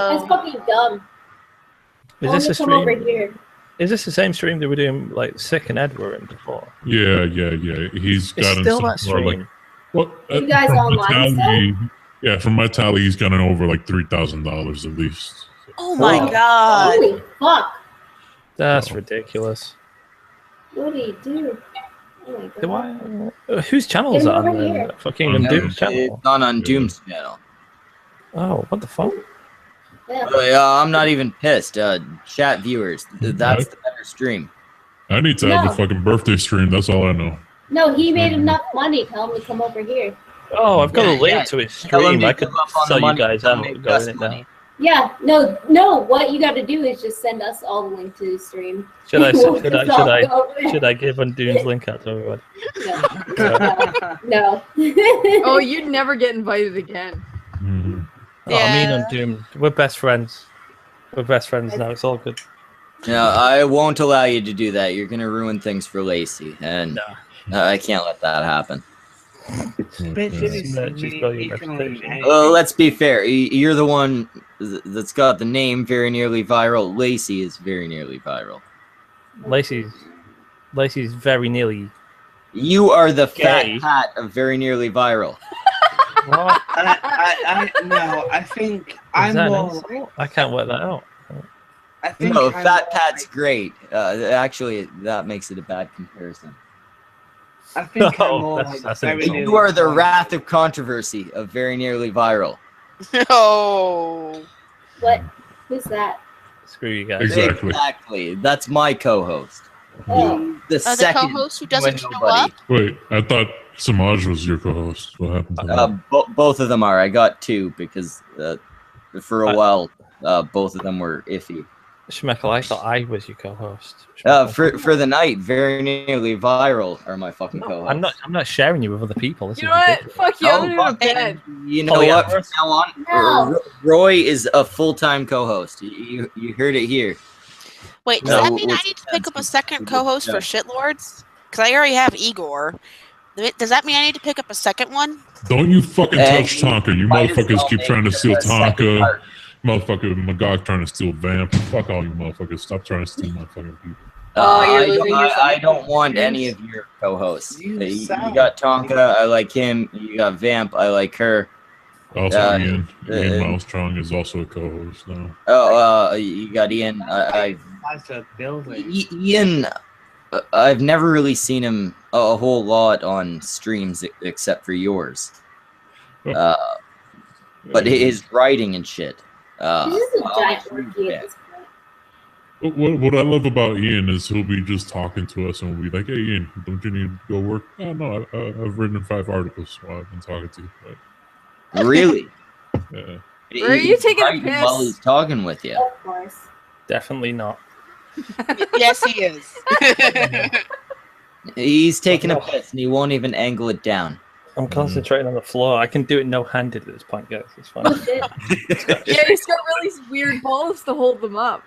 That's fucking dumb. Is this a stream? Over here. Is this the same stream that we're doing like Sick and Ed were in before? Yeah. He's gotten still that stream. You guys online still? Yeah, from my tally, he's gotten over like $3,000 at least. Oh my god! Holy fuck! That's ridiculous. What do you do? Oh my god! Whose channel is that on? Fucking Undoomed's channel. It's not on Doom's channel. Oh, what the fuck? Yeah. I'm not even pissed. Chat viewers, that's the better stream. I need to have a fucking birthday stream. That's all I know. No, he made enough money. Tell him to come over here. Oh, I've got a link to his stream. I could sell you guys out. Go in it now. Yeah, no. What you got to do is just send us all the link to the stream. Should I give Undoomed's link out to everyone? No. Oh, you'd never get invited again. Mm-hmm. Oh, I mean, Undoomed. We're best friends. We're best friends now. It's all good. No, I won't allow you to do that. You're gonna ruin things for Lacey, and I can't let that happen. Let's be fair. You're the one that's got the name very nearly viral. Lacey is very nearly viral. Lacey's very nearly. You are the fat hat of very nearly viral. What? I think I'm more. I can't work that out. I think no, Fat Pat's great. Actually, that makes it a bad comparison. I think I'm more you are the wrath of controversy of very nearly viral. Oh. What? Who's that? Screw you guys. Exactly. That's my co-host. Oh. The second co-host who doesn't show up? Wait, I thought Samaj was your co-host. What happened to that? Both of them are. I got two because for a while, both of them were iffy. Schmeckle, I thought I was your co-host. For the night, very nearly viral are my fucking co-hosts. I'm not sharing you with other people. This you know what? Fuck you. I'm gonna bed. You know what? From now on, Roy is a full-time co-host. You heard it here. Wait, does that mean I need to pick up a second co-host for Shitlords? Because I already have Igor. Does that mean I need to pick up a second one? Don't you fucking touch Tonka. You motherfuckers keep trying to steal Tonka. Motherfucker Magog trying to steal Vamp. Fuck all you motherfuckers. Stop trying to steal my fucking people. I don't want any of your co-hosts. You got Tonka, I like him. You got Vamp, I like her. Also, Ian Milestrong is also a co-host now. You got Ian. Ian, I've never really seen him a whole lot on streams except for yours. But his writing and shit. What I love about Ian is he'll be just talking to us and we'll be like, "Hey Ian, don't you need to go work?" Oh no, I've written 5 articles while I've been talking to you. But... Really? Yeah. Are you taking a piss? While he's talking with you. Of course. Definitely not. Yes, he is. He's taking a piss and he won't even angle it down. I'm concentrating on the floor. I can do it no-handed at this point, guys. It's fine. Yeah, he's got really weird balls to hold them up.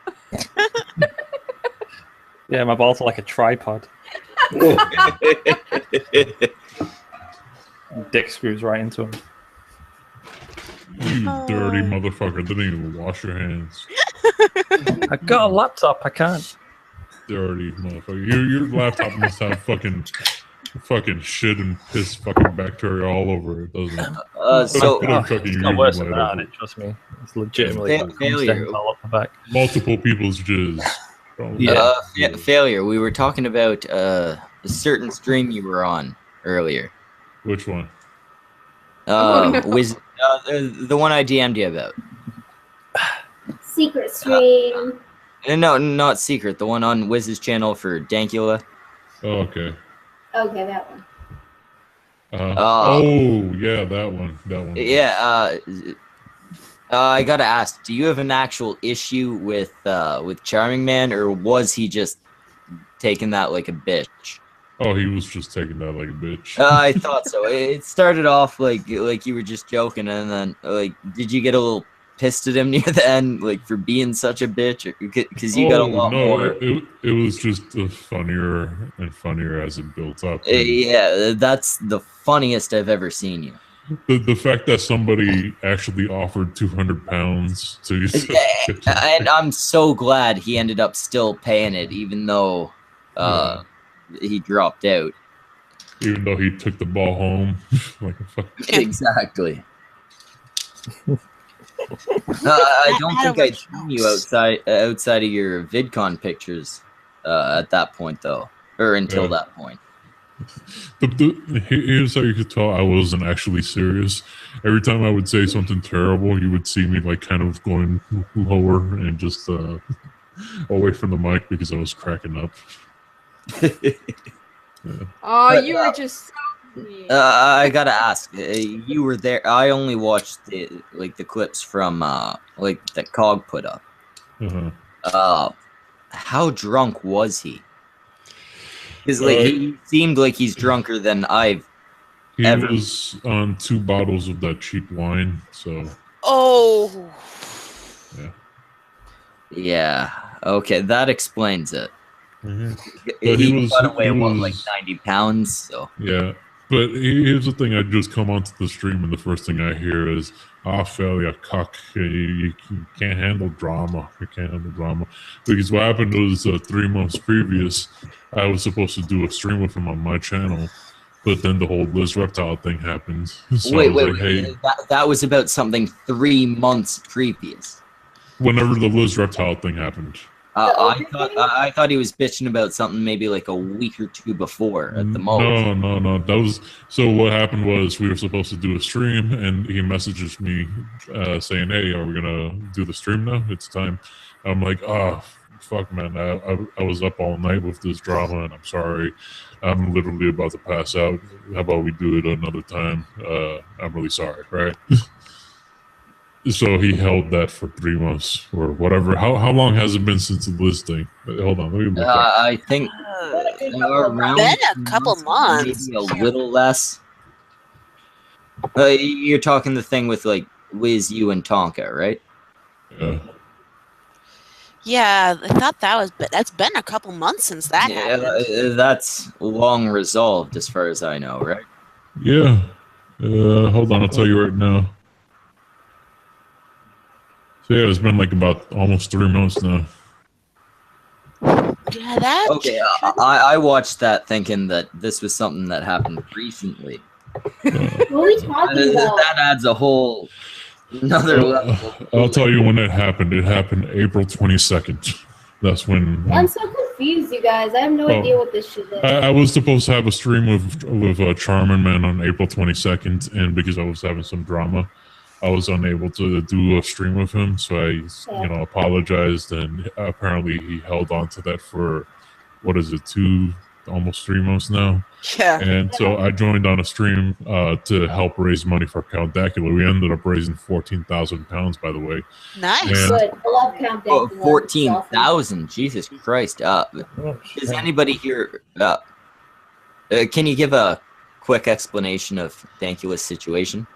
Yeah, my balls are like a tripod. Dick screws right into him. You dirty motherfucker. Didn't even wash your hands. I got a laptop. I can't. Dirty motherfucker. Your laptop must have fucking shit and piss fucking bacteria all over it, doesn't it? It's not worse than that, trust me. It's legitimately failure. All up the back. Multiple people's jizz. Failure. We were talking about a certain stream you were on earlier. Which one? The one I DM'd you about. Secret stream. No, not secret. The one on Wiz's channel for Dankula. Oh, okay. Okay, that one. Oh, yeah, that one. Yeah. I gotta ask, do you have an actual issue with Charming Man, or was he just taking that like a bitch? Oh, he was just taking that like a bitch. I thought so. It started off like you were just joking, and then like, did you get a little pissed at him near the end, like for being such a bitch, because you got a lot more? It was just funnier and funnier as it built up. Yeah, that's the funniest I've ever seen you. The fact that somebody actually offered 200 pounds to you. And I'm so glad he ended up still paying it, even though he dropped out. Even though he took the ball home. Like a Exactly. I don't think I'd seen you outside of your VidCon pictures at that point, though, or until that point. Here's how you could tell I wasn't actually serious. Every time I would say something terrible, you would see me like kind of going lower and just away from the mic because I was cracking up. Oh, you were just. I gotta ask. You were there. I only watched the clips from that Cog put up. How drunk was he? Because he seemed like he's drunker than I've ever. He was on 2 bottles of that cheap wine, so. Oh. Yeah. Okay, that explains it. But He got away like 90 pounds. So. Yeah. But here's the thing, I just come onto the stream and the first thing I hear is, Phil, you cuck, you can't handle drama. You can't handle drama. Because what happened was 3 months previous, I was supposed to do a stream with him on my channel, but then the whole Liz Reptile thing happened. So wait, hey, that was about something 3 months previous. Whenever the Liz Reptile thing happened. I thought he was bitching about something maybe like a week or 2 before at the most. No. That was so. What happened was we were supposed to do a stream, and he messages me saying, "Hey, are we gonna do the stream now? It's time." I'm like, "Oh, fuck, man! I was up all night with this drama, and I'm sorry. I'm literally about to pass out. How about we do it another time? I'm really sorry, right?" So he held that for 3 months or whatever. How long has it been since the Liz thing? Hold on, let me look up. I think around been a couple months, maybe a little less. You're talking the thing with like Liz, you, and Tonka, right? Yeah. Yeah, I thought that's been a couple months since that happened. That's long resolved, as far as I know, right? Yeah. Hold on, I'll tell you right now. So yeah, it's been like about almost 3 months now. Yeah, that. Okay, I watched that thinking that this was something that happened recently. What are we talking about? That adds a whole another level. I'll tell you when it happened. It happened April 22nd. That's when. I'm so confused, you guys. I have no idea what this shit is. I was supposed to have a stream with Charming Man on April 22nd, and because I was having some drama, I was unable to do a stream with him, so I, apologized, and apparently he held on to that for, almost 3 months now. Yeah. And so I joined on a stream to help raise money for Count Dacula. We ended up raising 14,000 pounds, by the way. Nice. Good. I love Count Dacula. 14,000, Jesus Christ. Is anybody here, can you give a quick explanation of Dacula's situation?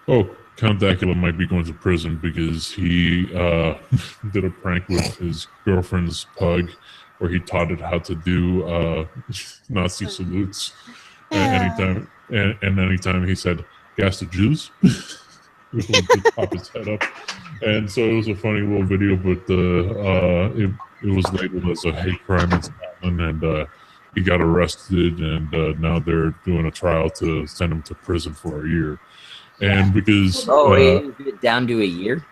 Oh, Count Dacula might be going to prison because he did a prank with his girlfriend's pug where he taught it how to do Nazi salutes. And anytime he said, "Gas the Jews," it would just pop his head up. And so it was a funny little video, but it was labeled as a hate crime in Scotland, and he got arrested, and now they're doing a trial to send him to prison for a year. And because down to a year,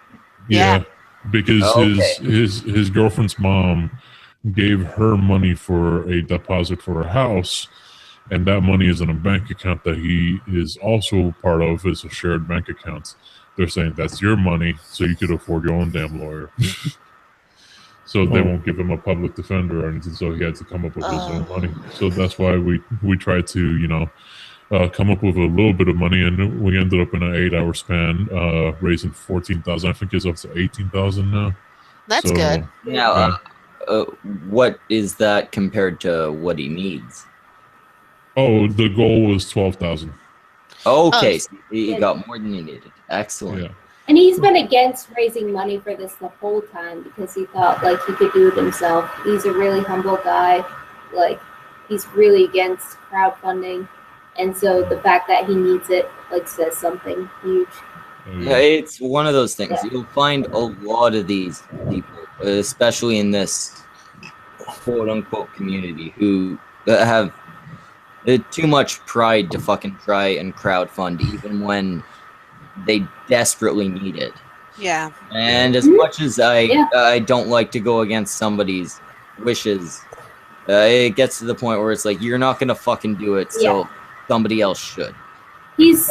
yeah, because his girlfriend's mom gave her money for a deposit for her house, and that money is in a bank account that he is also part of. It's a shared bank account. They're saying that's your money, so you could afford your own damn lawyer. so they won't give him a public defender or anything. So he had to come up with his own money. So that's why we tried to come up with a little bit of money, and we ended up in an 8-hour span raising 14,000. I think it's up to 18,000 now. That's good. Now, what is that compared to what he needs? Oh, the goal was 12,000. Okay, so he got more than he needed. Excellent. Yeah. And he's been against raising money for this the whole time because he thought like he could do it himself. He's a really humble guy. Like he's really against crowdfunding. And so the fact that he needs it like says something huge. Yeah, it's one of those things. You'll find a lot of these people, especially in this quote-unquote community, who have too much pride to fucking try and crowdfund even when they desperately need it. Yeah. And as much as I don't like to go against somebody's wishes, it gets to the point where it's like, you're not going to fucking do it, so somebody else should. He's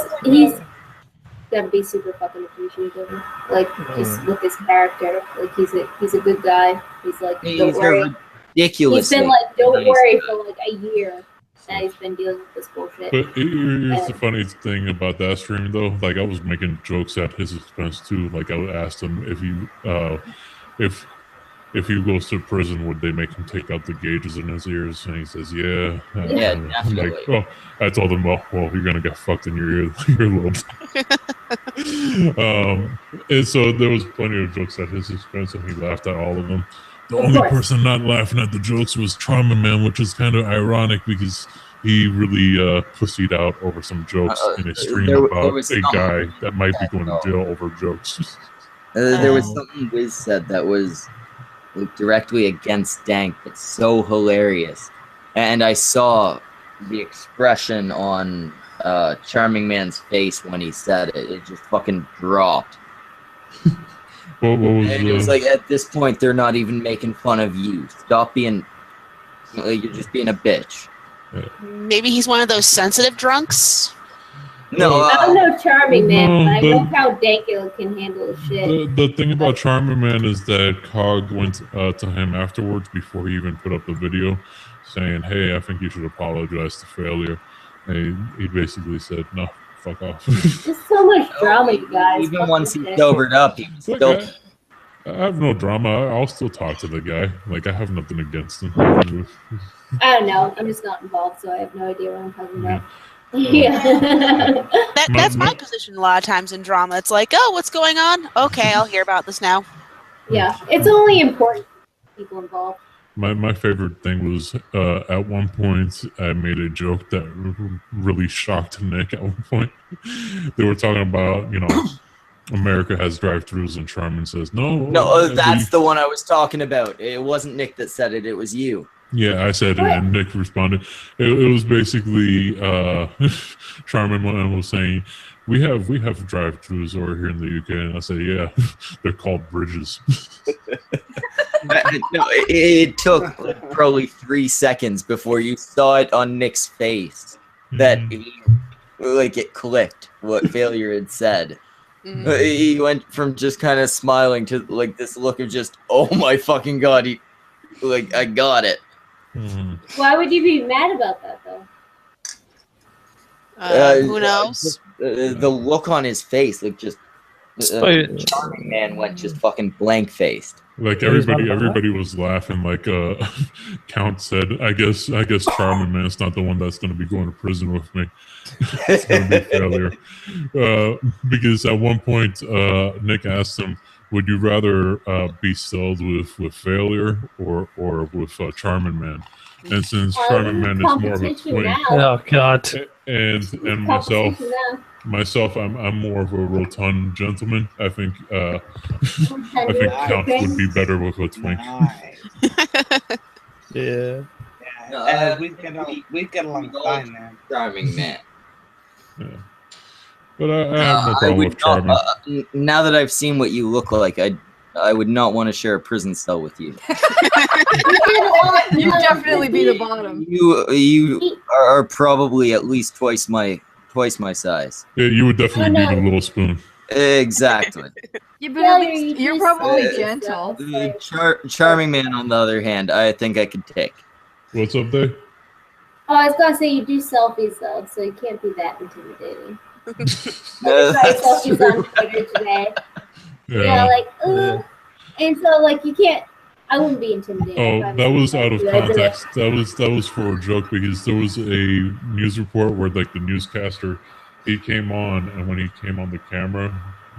gotta be super fucking appreciative, like just with his character. Like he's a good guy. He's like, don't worry. Ridiculous. He's been like, don't worry for like a year that he's been dealing with this bullshit. But here's the funny thing about that stream, though. Like I was making jokes at his expense too. Like I would ask him if he goes to prison, would they make him take out the gauges in his ears? And he says, yeah. Definitely. Like, oh, I told him, well, you're gonna get fucked in your earlobe. And so there was plenty of jokes at his expense, and he laughed at all of them. The only person not laughing at the jokes was Charmin Man, which is kind of ironic because he really pussied out over some jokes in a stream about a guy that might be going to jail over jokes. There was something Wiz said that was directly against Dank, but so hilarious. And I saw the expression on Charming Man's face when he said it. It just fucking dropped. What was and it was like, at this point, they're not even making fun of you. Stop being... Like, you're just being a bitch. Maybe he's one of those sensitive drunks? No, I don't know Charming Man, but I know how Dankula can handle shit. The thing about Charming Man is that Cog went to him afterwards before he even put up the video saying, hey, I think you should apologize to Failure. And he basically said, no, fuck off. There's so much drama, you guys. Even once he sobered up, he was still... I have no drama. I'll still talk to the guy. Like, I have nothing against him. I don't know. I'm just not involved, so I have no idea what I'm talking about. Yeah. That's my position a lot of times in drama. It's like, oh, what's going on? Okay, I'll hear about this now. Yeah, it's only important people involved. My favorite thing was at one point I made a joke that really shocked Nick. At one point, they were talking about America has drive-thrus, and Charmin says no. That's the one I was talking about. It wasn't Nick that said it. It was you. Yeah, I said it, and Nick responded. It was basically Charmin was saying, we have drive-thrus over here in the UK, and I said, yeah, they're called bridges. It took probably 3 seconds before you saw it on Nick's face that it clicked what Failure had said. He went from just kind of smiling to like this look of just, oh my fucking god, I got it. Why would you be mad about that though? Who knows? The look on his face, Charming Man went just fucking blank faced. Like everybody was laughing. Like Count said, I guess Charming Man's not the one that's going to be going to prison with me. It's going to be Failure. Because at one point, Nick asked him, "Would you rather be sold with Failure or with Charming Man?" And since Charming Man is more of a twink, oh god, and myself, I'm more of a rotund gentleman. I think Count would be better with a twink. Yeah. We get along fine, man. Charming Man. Yeah. But I have no problem with Charming. Now that I've seen what you look like, I would not want to share a prison cell with you. You'd definitely be the bottom. You are probably at least twice my size. Yeah, you would definitely be the little spoon. Exactly. Yeah, but at least you're probably gentle. The charming man, on the other hand, I think I could take. What's up, Dave? Oh, I was gonna say you do selfies though, so you can't be that intimidating. I just saw your selfies on Twitter today. Yeah, like, and so like you can't. I wouldn't be intimidated. Oh, that was out of context. That was for a joke because there was a news report where like the newscaster, he came on, and when he came on the camera,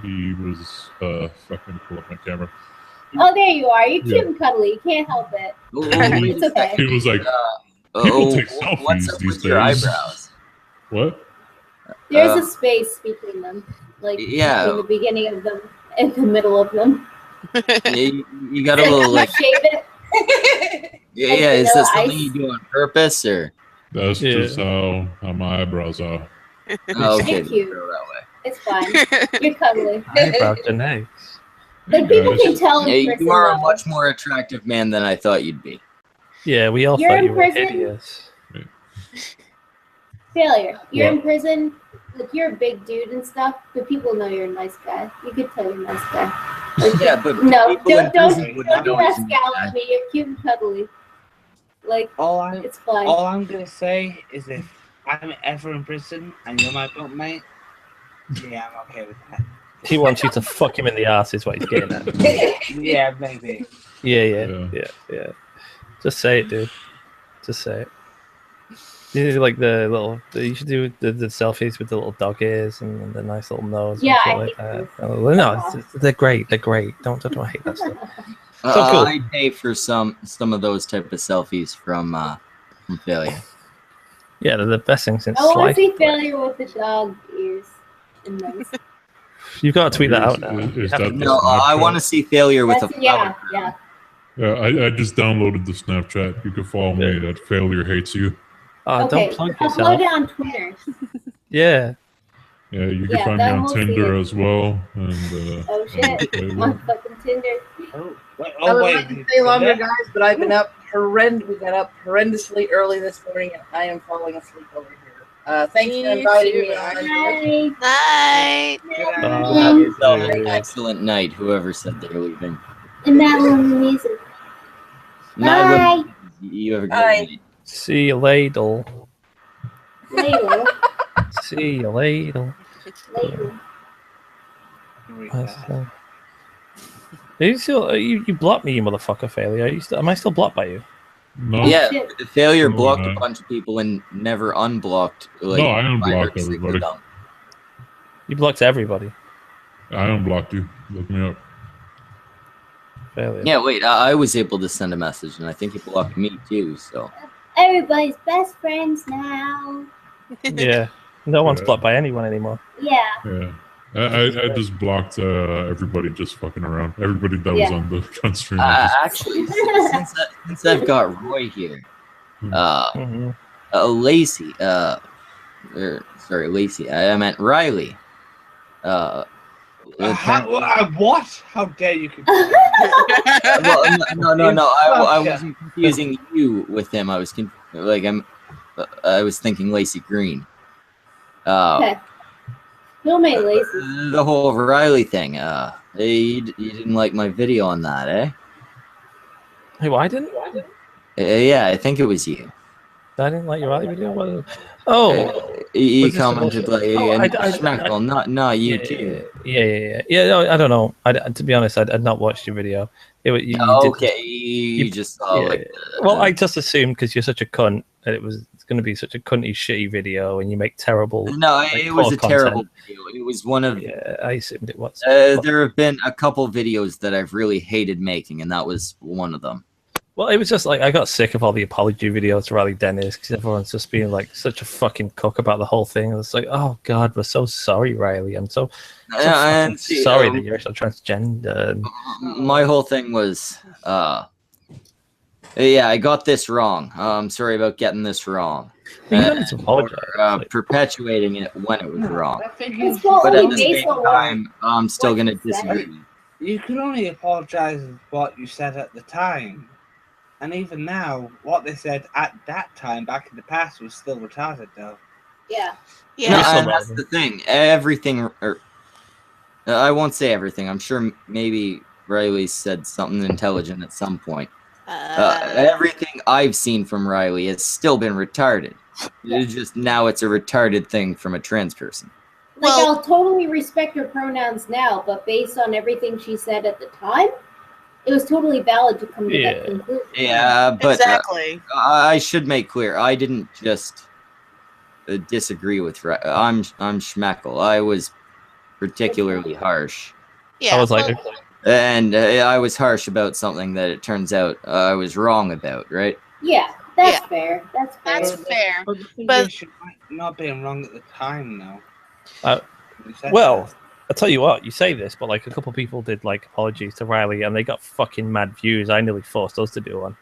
he was fucking pull up my camera. Oh, there you are. You're cute and cuddly. You can't help it. It's okay. He was like, people take selfies these days. Your eyebrows? What? There's a space between them, like between the beginning of them and the middle of them. You got a little like shave it. Yeah, is that something you do on purpose or? That's just how my eyebrows are. Okay, Thank you. It's fine. You're cuddly. Eyebrow Janae. Like people can tell in person. You are a much more attractive man than I thought you'd be. Yeah, we all thought you were hideous. Failure. You're in prison. Like you're a big dude and stuff, but people know you're a nice guy. You could tell you're a nice guy. Like, yeah, but no, don't do rascal at me. You're cute and cuddly. Like it's fine. All I'm gonna say is if I'm ever in prison and you're my bunkmate, yeah, I'm okay with that. He wants you to fuck him in the ass, is what he's getting at. Yeah, maybe. Yeah. Just say it, dude. Just say it. You do like you should do the selfies with the little dog ears and the nice little nose. Yeah, and shit like that. No, they're great. They're great. Don't hate that stuff. So cool. I pay for some of those type of selfies from Failure. Yeah, they're the best thing since I want to Slice. see Failure with the dog ears and nose. You've got to tweet that out now. No, I want to see Failure with a yeah. Yeah, I just downloaded the Snapchat. You can follow me at Failure Hates You. Don't plug yourself. Upload it on Twitter. Yeah. Yeah, you can find me on Tinder as well. And oh shit, on fucking Tinder. I would like to stay longer, guys, but I've been up we got up horrendously early this morning, and I am falling asleep over here. Thanks for inviting me on. Night. Have an excellent night, whoever said they're leaving. And that one music. Bye. You have a great night. See you later. Later. See you later. Later. You blocked me, you motherfucker, Failure. Am I still blocked by you? No. Yeah, Failure blocked a bunch of people and never unblocked. Like, no, I unblocked everybody. You blocked everybody. I unblocked you. Look me up. Failure. Yeah, wait, I was able to send a message, and I think he blocked me too, so. Everybody's best friends now. Yeah, no one's blocked by anyone anymore. Yeah. Yeah. I just blocked everybody just fucking around. Everybody that was on the stream. Actually, since I've got Roy here, Lacey, Lacey, I meant Riley. What? How dare you? Well, no. I wasn't confusing you with him. I was I was thinking Lacey Green. Okay. Who made Lacey? The whole Riley thing. You didn't like my video on that, eh? Hey, why didn't? Yeah, I think it was you. I didn't like your Riley video. He commented not you too. Yeah. No, I don't know. To be honest, I'd not watched your video. You just saw well, I just assumed because you're such a cunt that it's going to be such a cunty, shitty video, and you make terrible. No, it was a terrible video. It was one of. Yeah, I assumed it was. There have been a couple videos that I've really hated making, and that was one of them. Well, it was just like I got sick of all the apology videos to Riley Dennis because everyone's just being like such a fucking cock about the whole thing. It's like, oh God, we're so sorry, Riley. I'm so sorry that you're so transgender. My whole thing was, yeah, I got this wrong. I'm sorry about getting this wrong. Perpetuating it when it was wrong. But at the same time, I'm still going to disagree. You can only apologize for what you said at the time. And even now, what they said at that time, back in the past, was still retarded, though. Yeah. Yeah, and that's the thing. Everything, I won't say everything. I'm sure maybe Riley said something intelligent at some point. Everything I've seen from Riley has still been retarded. It's just now it's a retarded thing from a trans person. Like, I'll totally respect her pronouns now, but based on everything she said at the time, it was totally valid to come to that conclusion. Yeah, but exactly. I should make clear, I didn't just disagree with I'm Schmeckle. I was particularly harsh. Yeah, I was like, and I was harsh about something that it turns out I was wrong about, right? Yeah, that's fair. That's fair. That's fair. But the thing is, you might not being wrong at the time, though. Well, I'll tell you what, you say this, but like a couple people did like apologies to Riley and they got fucking mad views. I nearly forced us to do one.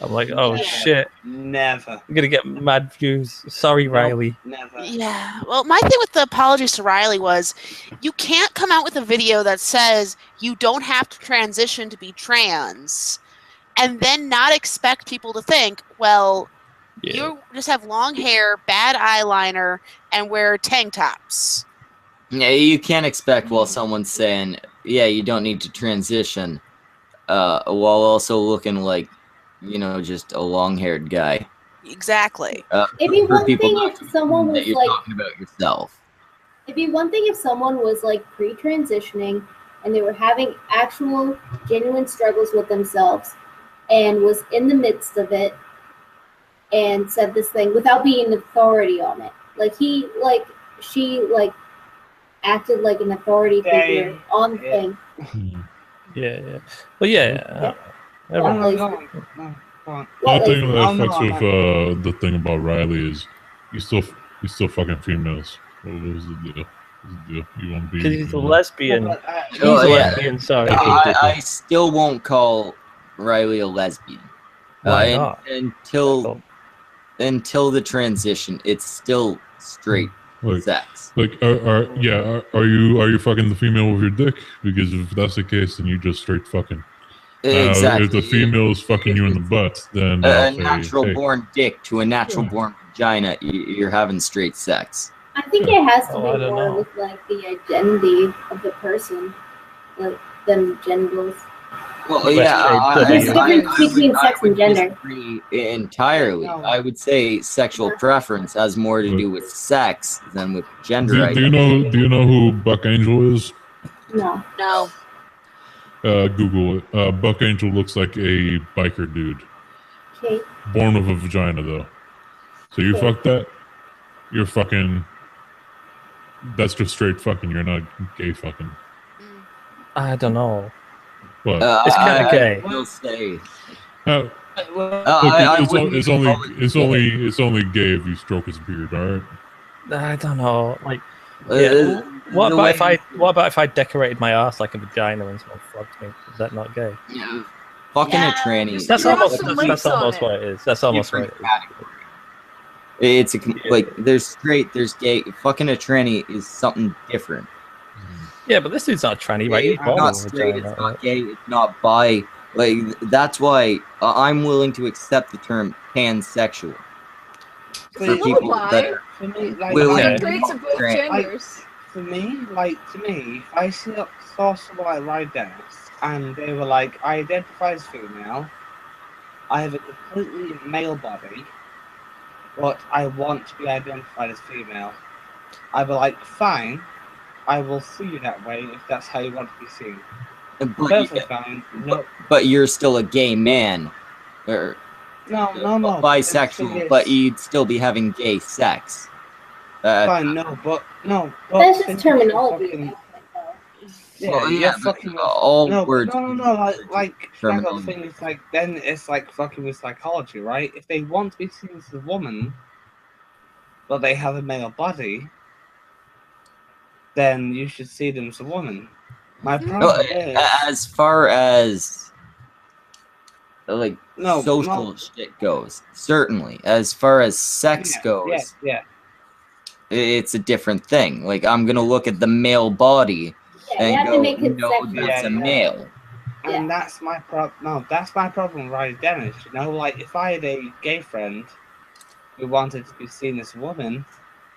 I'm like, oh shit. Never. I'm gonna get mad views. Sorry, Riley. Never. Yeah. Well, my thing with the apologies to Riley was you can't come out with a video that says you don't have to transition to be trans and then not expect people to think, well, you just have long hair, bad eyeliner, and wear tank tops. Yeah, you can't expect while someone's saying, yeah, you don't need to transition, while also looking like, you know, just a long-haired guy. Exactly. It'd be one thing if someone was you're like talking about yourself. It'd be one thing if someone was like pre-transitioning and they were having actual genuine struggles with themselves and was in the midst of it and said this thing without being an authority on it. Like she acted like an authority figure on the thing. Yeah. Well, yeah. The only thing that fucks with the thing about Riley is you still fucking females. What was the deal? You won't be. Because he's a lesbian. He's Oh, a yeah. lesbian, sorry. I still won't call Riley a lesbian. Why not? Until the transition, it's still straight sex. Like, are you fucking the female with your dick? Because if that's the case, then you just straight fucking. Exactly. If the female is fucking you in the butt, then a natural-born dick to a natural-born vagina, you're having straight sex. I think it has to be more with like the identity of the person, like than genitals. Well, yeah, there's a difference between sex and gender. Disagree entirely. I would say sexual preference has more to do with sex than with gender. Do you know who Buck Angel is? No. Google it. Buck Angel looks like a biker dude. Okay. Born with a vagina, though. So you fuck that? You're fucking. That's just straight fucking. You're not gay fucking. I don't know. What? It's kind of gay. I will say. Look, it's only gay if you stroke his beard. All right. I don't know. Like, yeah. What about if I decorated my ass like a vagina and someone fucked me? Is that not gay? Yeah. Fucking a tranny. That's almost what it is. That's almost what it is. It's like there's straight, there's gay. Fucking a tranny is something different. Yeah, but this dude's not a tranny, right? He's not straight. It's not gay. It's not bi. Like that's why I'm willing to accept the term pansexual for people that are willing to both genders. For me, if I saw someone like Ryan Dennis and they were like, I identify as female, I have a completely male body, but I want to be identified as female, I'd be like, fine, I will see you that way if that's how you want to be seen. Perfectly fine. No. But you're still a gay man. Or no. Bisexual, but you'd still be having gay sex. Fine, but that's just terminology. All words. Like that thing is like then it's like fucking with psychology, right? If they want to be seen as a woman, but they have a male body, then you should see them as a woman. My problem is, as far as like social shit goes, certainly. As far as sex goes, it's a different thing. Like I'm gonna look at the male body and go, no, that's a male. And that's my problem. No, that's my problem with Riley Dennis. You know, like if I had a gay friend who wanted to be seen as a woman,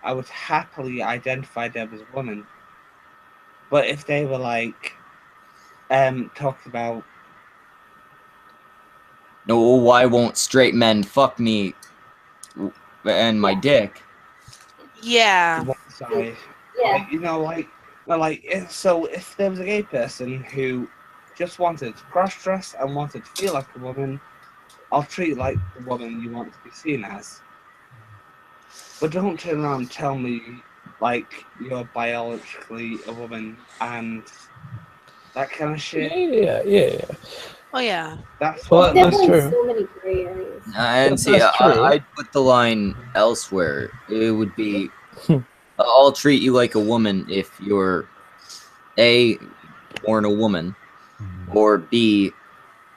I would happily identify them as a woman. But if they were like, talking about, no, why won't straight men fuck me and my dick? Yeah. Sorry. Yeah. Like, you know, so if there was a gay person who just wanted to cross-dress and wanted to feel like a woman, I'll treat like the woman you want to be seen as. But don't turn around and tell me, like, you're biologically a woman and that kind of shit. Yeah. Oh yeah. That's Well, that's Definitely true. so many gray areas. And see, That's true. I'd put the line elsewhere. It would be, I'll treat you like a woman if you're A, born a woman, or B,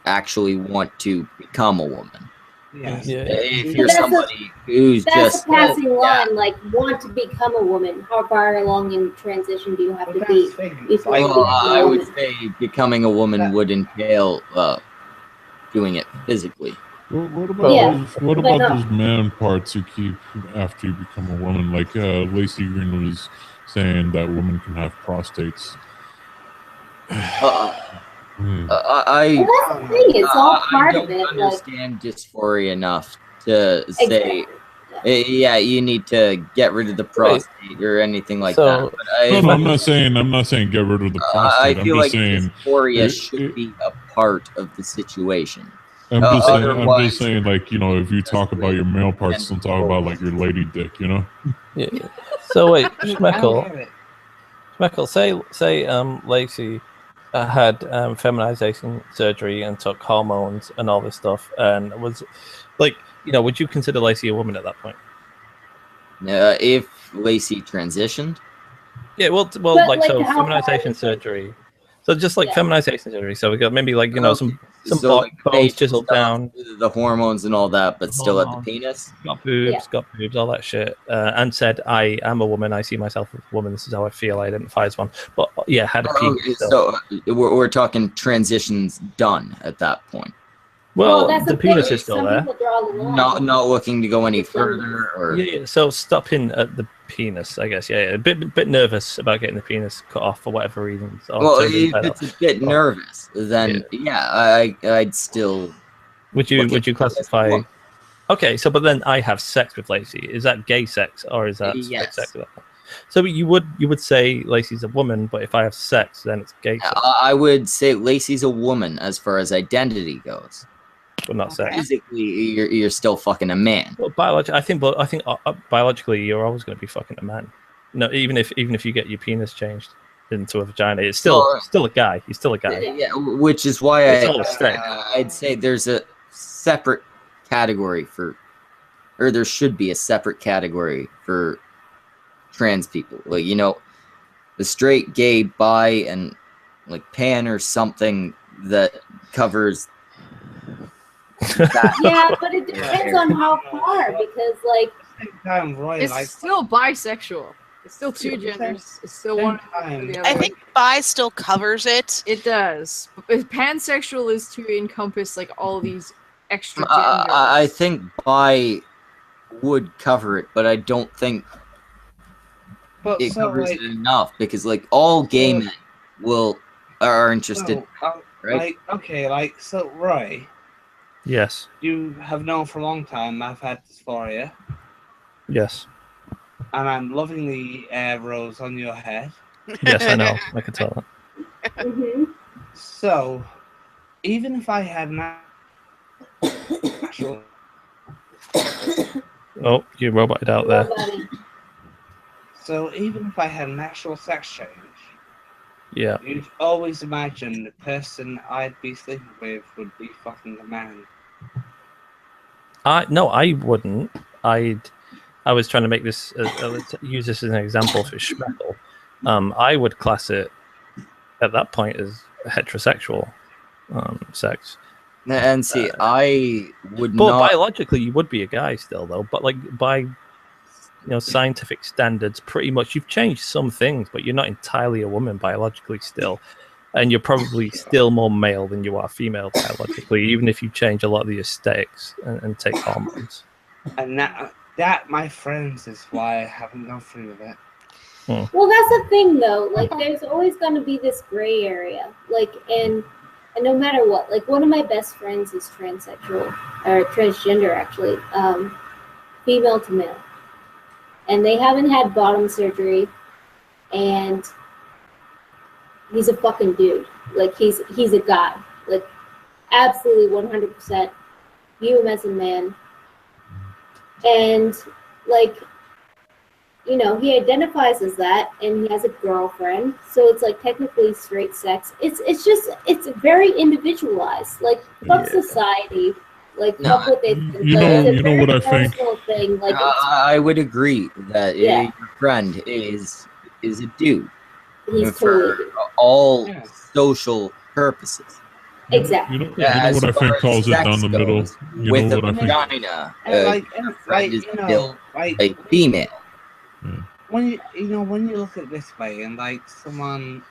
actually want to become a woman. Yes. If you're somebody who's That's just a passing line, like want to become a woman. How far along in transition do you have to be? Before you well, become a I would woman? say becoming a woman would entail doing it physically. What about those man parts you keep after you become a woman? Like Lacey Green was saying that women can have prostates. I Well, that's the thing. It's all part of don't it. understand dysphoria enough to say, yeah, you need to get rid of the prostate or anything like that. But I'm not saying get rid of the prostate. I feel I'm like just saying dysphoria should be a part of the situation. I'm just saying, like, you know, if you talk about your male parts, don't talk about like your lady dick, you know? Yeah. So wait, Schmeckle, say Lacey had feminization surgery and took hormones and all this stuff, and was like, you know, would you consider Lacey a woman at that point? If Lacey transitioned? Yeah, well, like so feminization surgery. So just like feminization surgery. So we got maybe like, you know, some bones chiseled down, the hormones and all that, but still at the penis. Got boobs, all that shit, and said, "I am a woman. I see myself as a woman. This is how I feel. I identify as one." But yeah, had a penis. So we're talking transitions done at that point. Well, the penis is still there. Not looking to go any further, or yeah. So stopping at the penis, I guess. Yeah, a bit nervous about getting the penis cut off for whatever reasons. Well, if it's a bit nervous, then I'd still. Would you classify? Okay, so but then I have sex with Lacey. Is that gay sex or is that straight sex? So you would say Lacey's a woman, but if I have sex, then it's gay sex. I would say Lacey's a woman as far as identity goes. But not sex. Physically, you're still fucking a man. Well, biologically, I think biologically, you're always going to be fucking a man. No, even if you get your penis changed into a vagina, it's still a guy. He's still a guy. Yeah, which is why I'd say there's a separate category for, or there should be a separate category for trans people. Like, you know, the straight, gay, bi, and like pan or something that covers. Yeah, but it depends on how far, because like it's still bisexual. It's still two genders. It's still one. I think bi still covers it. It does. Pansexual is to encompass like all these extra genders. I think bi would cover it, but I don't think it covers it enough, because like all gay men are interested, right? So Roy. Yes. You have known for a long time I've had dysphoria. Yes. And I'm loving the rose on your head. Yes, I know. I can tell that. Mm-hmm. So, even if I had an actual... Oh, you roboted out there. So, even if I had an actual sex change, yeah, you'd always imagine the person I'd be sleeping with would be fucking a man. No, I wouldn't. I was trying to make this use this as an example for Schmeckle. I would class it at that point as heterosexual sex. And see, I would but not. Biologically, you would be a guy still, though. But like by scientific standards, pretty much you've changed some things, but you're not entirely a woman biologically still. And you're probably still more male than you are female biologically, even if you change a lot of the aesthetics and take hormones. And that, my friends, is why I haven't gone through with it. Well, that's the thing, though. Like, there's always going to be this gray area. Like, and no matter what, like, one of my best friends is transsexual, or transgender, actually, female to male. And they haven't had bottom surgery, and he's a fucking dude. Like, he's a guy. Like, absolutely 100% view him as a man. And, like, you know, he identifies as that, and he has a girlfriend, so it's like technically straight sex. It's very individualized. Like, fuck society. Like, fuck what they think. You know what I think. Thing. Like, I would agree that your friend is a dude for all social purposes. Exactly. You know what I think calls it down the middle. You know what I think. Vagina, friend is still a female. When you look at it this way, and like someone's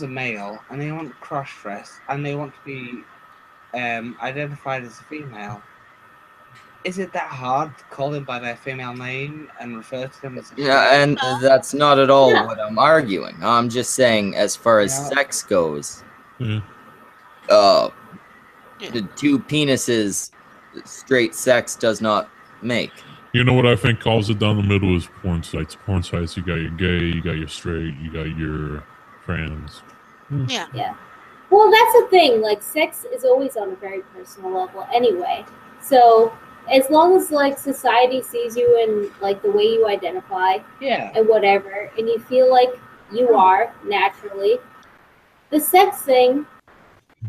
a male and they want cross-dress and they want to be identified as a female, is it that hard to call them by their female name and refer to them as a female? And that's not at all what I'm arguing. I'm just saying, as far as sex goes, the two penises, straight sex does not make. You know what I think calls it down the middle is porn sites. Porn sites, you got your gay, you got your straight, you got your trans. Yeah. Well, that's the thing. Like, sex is always on a very personal level anyway. So, as long as, like, society sees you in, like, the way you identify and whatever, and you feel like you are naturally, the sex thing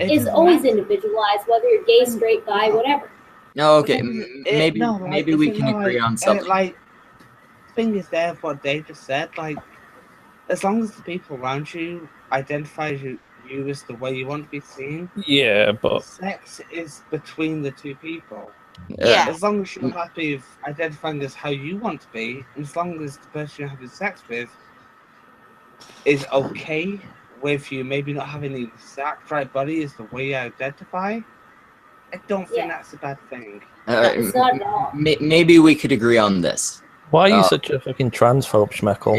is always individualized, whether you're gay, straight, bi, whatever. No, okay. Maybe we can agree on something. Like, the thing is there, what Dave just said, like, as long as the people around you identify you as the way you want to be seen. Yeah, but sex is between the two people. Yeah. As long as you're happy with identifying as how you want to be, and as long as the person you're having sex with is okay with you maybe not having the exact right body as the way you identify, I don't think that's a bad thing. It's not at all. Maybe we could agree on this. Why are you such a fucking transphobe, Schmeckle?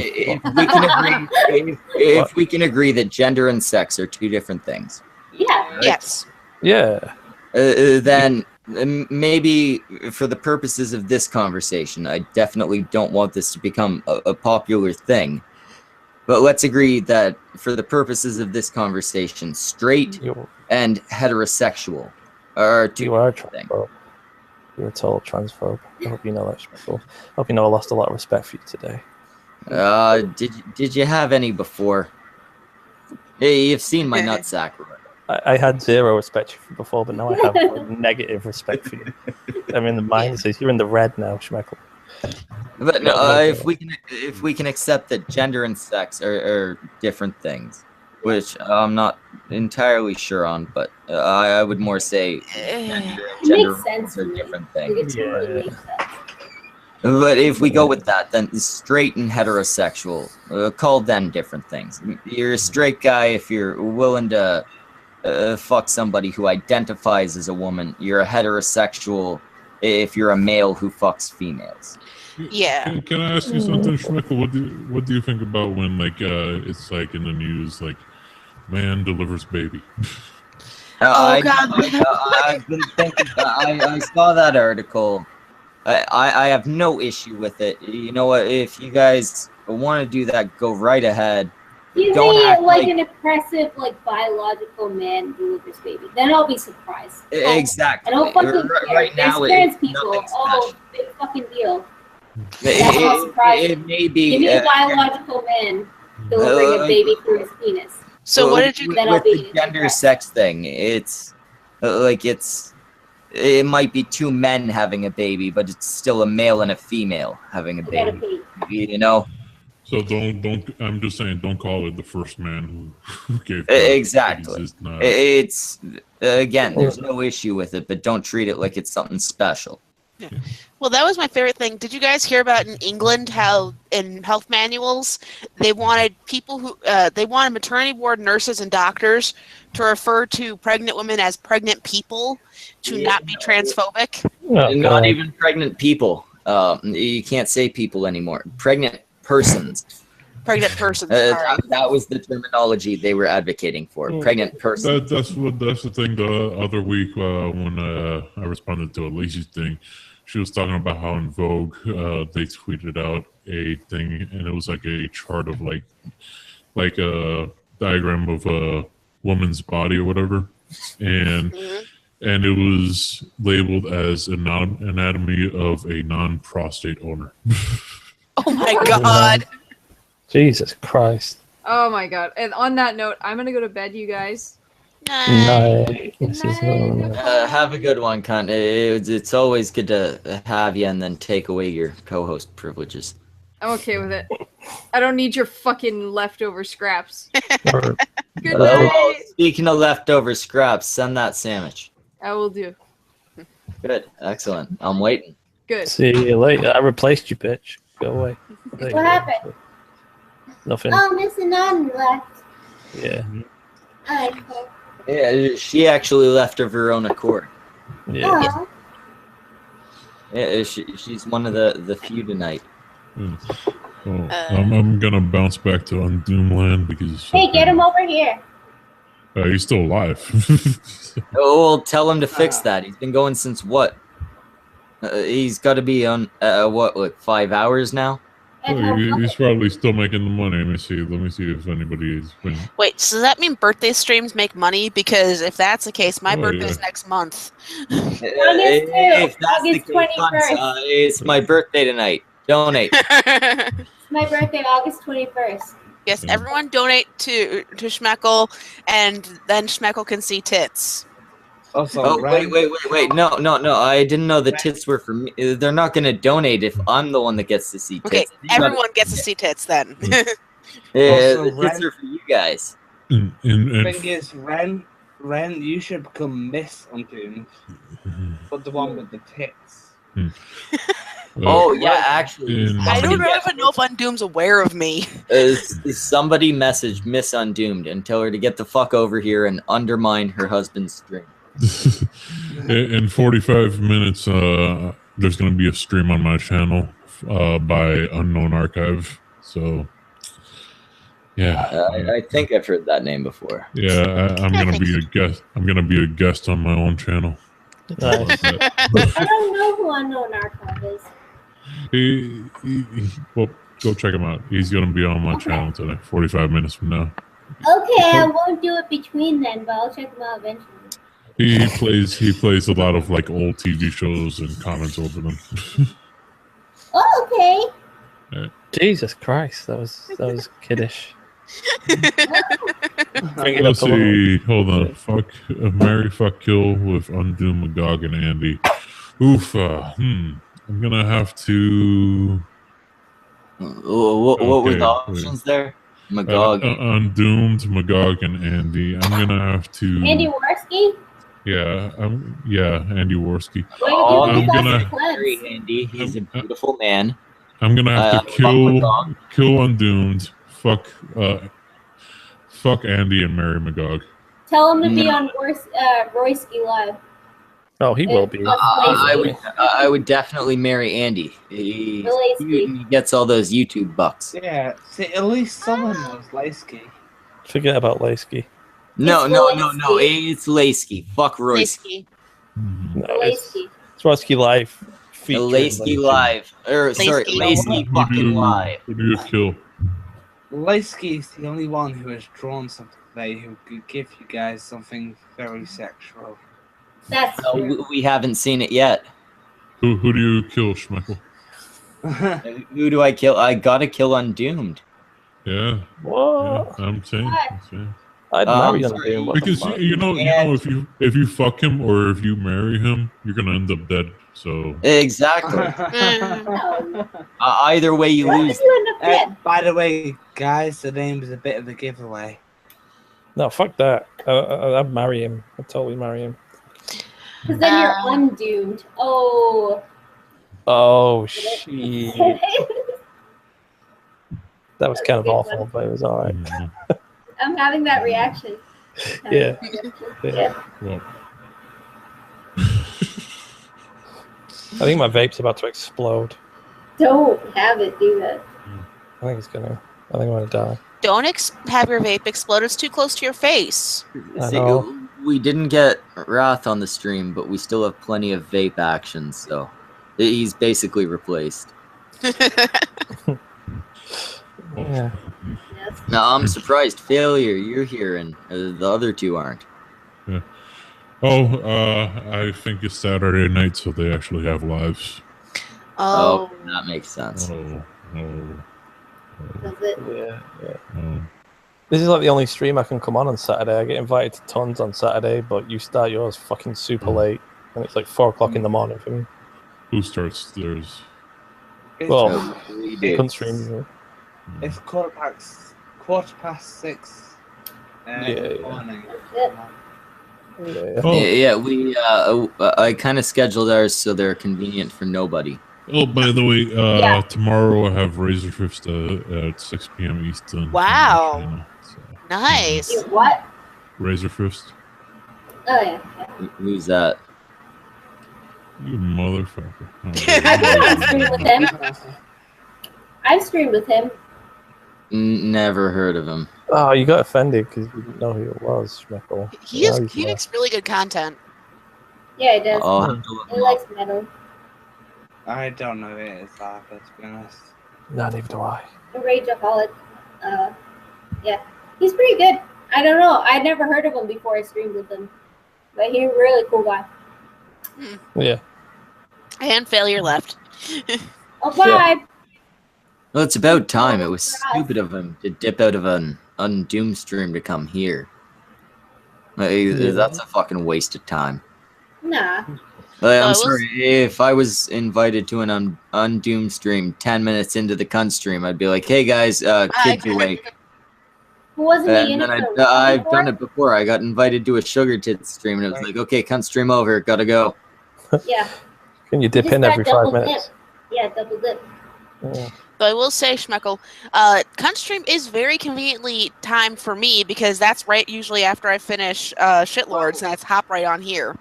If we can agree that gender and sex are two different things. Yeah. Right? Yes. Yeah. Then maybe for the purposes of this conversation, I definitely don't want this to become a popular thing. But let's agree that for the purposes of this conversation, straight and heterosexual are two different things. You're a total transphobe. I hope you know that, Schmeckle. I hope you know I lost a lot of respect for you today. Did you have any before? Hey, you've seen my nutsack. I had zero respect for you before, but now I have negative respect for you. I'm in the minuses. You're in the red now, Schmeckle. But no, if we can accept that gender and sex are different things, which I'm not entirely sure on, but I would more say gender are different things. But if we go with that, then straight and heterosexual, call them different things. You're a straight guy if you're willing to fuck somebody who identifies as a woman. You're a heterosexual if you're a male who fucks females. Yeah. Can I ask you something, Schmeckle? What do you think about when it's like in the news, like man delivers baby? God! I've been thinking. I saw that article. I have no issue with it. You know what? If you guys want to do that, go right ahead. You say like an oppressive, like biological man delivers baby, then I'll be surprised. Exactly. I don't fucking care. Right now, there's trans people. Oh, big fucking deal. It may be. Give me a biological man delivering a baby through his penis. So what did you? With the gender sex thing, it's it might be two men having a baby, but it's still a male and a female having a baby. You know. So don't. I'm just saying, don't call it the first man who gave. Exactly. It's again, there's no issue with it, but don't treat it like it's something special. Yeah. Well, that was my favorite thing. Did you guys hear about in England how in health manuals they wanted people who they wanted maternity ward nurses and doctors to refer to pregnant women as pregnant people to not be transphobic? Not even pregnant people. You can't say people anymore. Pregnant persons. Pregnant persons. That was the terminology they were advocating for. Pregnant persons. That's the thing. The other week when I responded to a lazy thing, she was talking about how in Vogue they tweeted out a thing, and it was like a chart of like a diagram of a woman's body or whatever, and it was labeled as anatomy of a non-prostate owner. Oh my god. Jesus Christ. Oh my god. And on that note, I'm gonna go to bed, you guys. Night. Have a good one, cunt. It's always good to have you and then take away your co-host privileges. I'm okay with it. I don't need your fucking leftover scraps. Good night. Speaking of leftover scraps, send that sandwich. I will do. Good. Excellent. I'm waiting. Good. See you later. I replaced you, bitch. Go away. What happened? Nothing. Oh, Miss Anon left. Yeah. Yeah, she actually left of her own accord. Yeah. Yeah, she's one of the few tonight. I'm gonna bounce back to Undoomland because. Hey, get him over here. He's still alive. Well, tell him to fix that. He's been going since what? He's got to be on what, like 5 hours now? He's probably still making the money. Let me see if anybody is. Wait, so does that mean birthday streams make money? Because if that's the case, my birthday's next month. If that's August the case, 21st. it's my birthday tonight. Donate. It's my birthday, August 21st. Yes, everyone donate to Schmeckle, and then Schmeckle can see tits. Also, wait. No. I didn't know the tits were for me. They're not going to donate if I'm the one that gets to see tits. Okay, everyone gets to see tits then. Yeah, the tits are for you guys. The thing is, Ren, you should become Miss Undoomed, but the one with the tits. Oh yeah, actually, I don't even know if Undoomed's aware of me. Somebody message Miss Undoomed and tell her to get the fuck over here and undermine her husband's stream. In 45 minutes, there's going to be a stream on my channel by Unknown Archive. So, yeah, I think I've heard that name before. Yeah, I'm going to be a guest. I'm going to be a guest on my own channel. I don't know who Unknown Archive is. Well, go check him out. He's going to be on my channel today, 45 minutes from now. Okay, I won't do it between then, but I'll check him out eventually. He plays a lot of like old TV shows and comments over them. Oh, okay. Yeah. Jesus Christ, that was kiddish. Let's see. Hold on. Marry, fuck, kill with Undoom, Magog, and Andy. Oof. I'm gonna have to. What were the options there? Magog, Undoomed, Magog, and Andy. I'm gonna have to. Andy Worski? Yeah, Andy Worski. I'm gonna marry Andy. He's a beautiful man. I'm gonna have to kill Undoomed, fuck Andy, and marry Magog. Tell him to be on Royski Live. Oh, he will be. I would definitely marry Andy. He gets all those YouTube bucks. Yeah, see, at least someone knows Laisky. Forget about Laisky. No, it's Laisky. Fuck Royski. No, it's Royski Live. Laisky Live. Sorry, Laisky fucking Live. Who do you kill? Laisky's the only one who has drawn something today who could give you guys something very sexual. That's true. We haven't seen it yet. Who do you kill, Schmeckle? Who do I kill? I gotta kill Undoomed. Yeah. What? Yeah, I'm saying. I'd marry Undoomed. Because you know, if you fuck him or if you marry him, you're gonna end up dead. So exactly. Either way, you lose. By the way, guys, the name is a bit of a giveaway. No, fuck that. I'd marry him. I'd totally marry him. Because then you're undoomed. Oh. Oh, shit. That was kind of awful, but it was alright. I'm having that reaction. Yeah. Well. I think my vape's about to explode. Don't have it do that. I think I'm gonna die. Don't have your vape explode. It's too close to your face. I know. We didn't get Wrath on the stream, but we still have plenty of vape actions, so he's basically replaced. Yeah. Now I'm surprised, Failure, you're here and the other two aren't. Yeah. Oh, I think it's Saturday night, so they actually have lives. Oh, that makes sense. Does it? Yeah. This is like the only stream I can come on Saturday. I get invited to tons on Saturday, but you start yours fucking super late, and it's like 4 o'clock in the morning for me. Who starts theirs? Well, couldn't stream. It's 6:15 morning. Yeah, we I kind of scheduled ours so they're convenient for nobody. Oh, by the way, tomorrow I have Razor Fist at 6 p.m. Eastern. Wow. Nice. What? Razor Fist. Oh, yeah. Who's that? You motherfucker. I've streamed with him. I've streamed with him. Never heard of him. Oh, you got offended because you didn't know who it was, Schmeckle. He makes really good content. Yeah, he does. He likes metal. I don't know who it is, to be honest. No, neither do I. A Rageaholic. Yeah. He's pretty good. I don't know. I'd never heard of him before I streamed with him. But he's a really cool guy. Yeah. And Failure left. Oh, bye. Well, it's about time. It was stupid of him to dip out of an Undoom stream to come here. That's a fucking waste of time. Nah. I'm sorry, if I was invited to an Undoom stream 10 minutes into the cunt stream, I'd be like, hey guys, kids awake. Wasn't he in I've done it before. I got invited to a Sugar Tits stream, and it was like, okay, cunt stream over, gotta go. Yeah. Can you dip in every 5 minutes? Yeah, double dip. Yeah. But I will say, Schmeckle, cunt stream is very conveniently timed for me because that's right usually after I finish Shitlords, and that's hop right on here.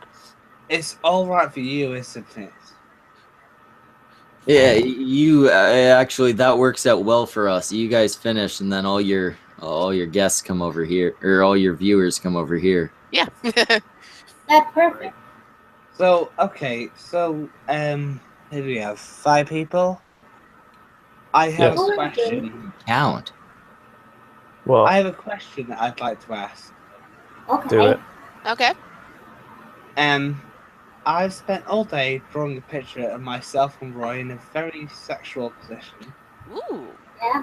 It's all right for you, isn't it? Yeah, you actually that works out well for us. You guys finish, and then all your guests come over here, or all your viewers come over here. Yeah. That's perfect. So okay, so here we have 5 people. I have a question. Count. Well, I have a question that I'd like to ask. Okay. Do it. Okay. I've spent all day drawing a picture of myself and Roy in a very sexual position. Ooh. Yeah.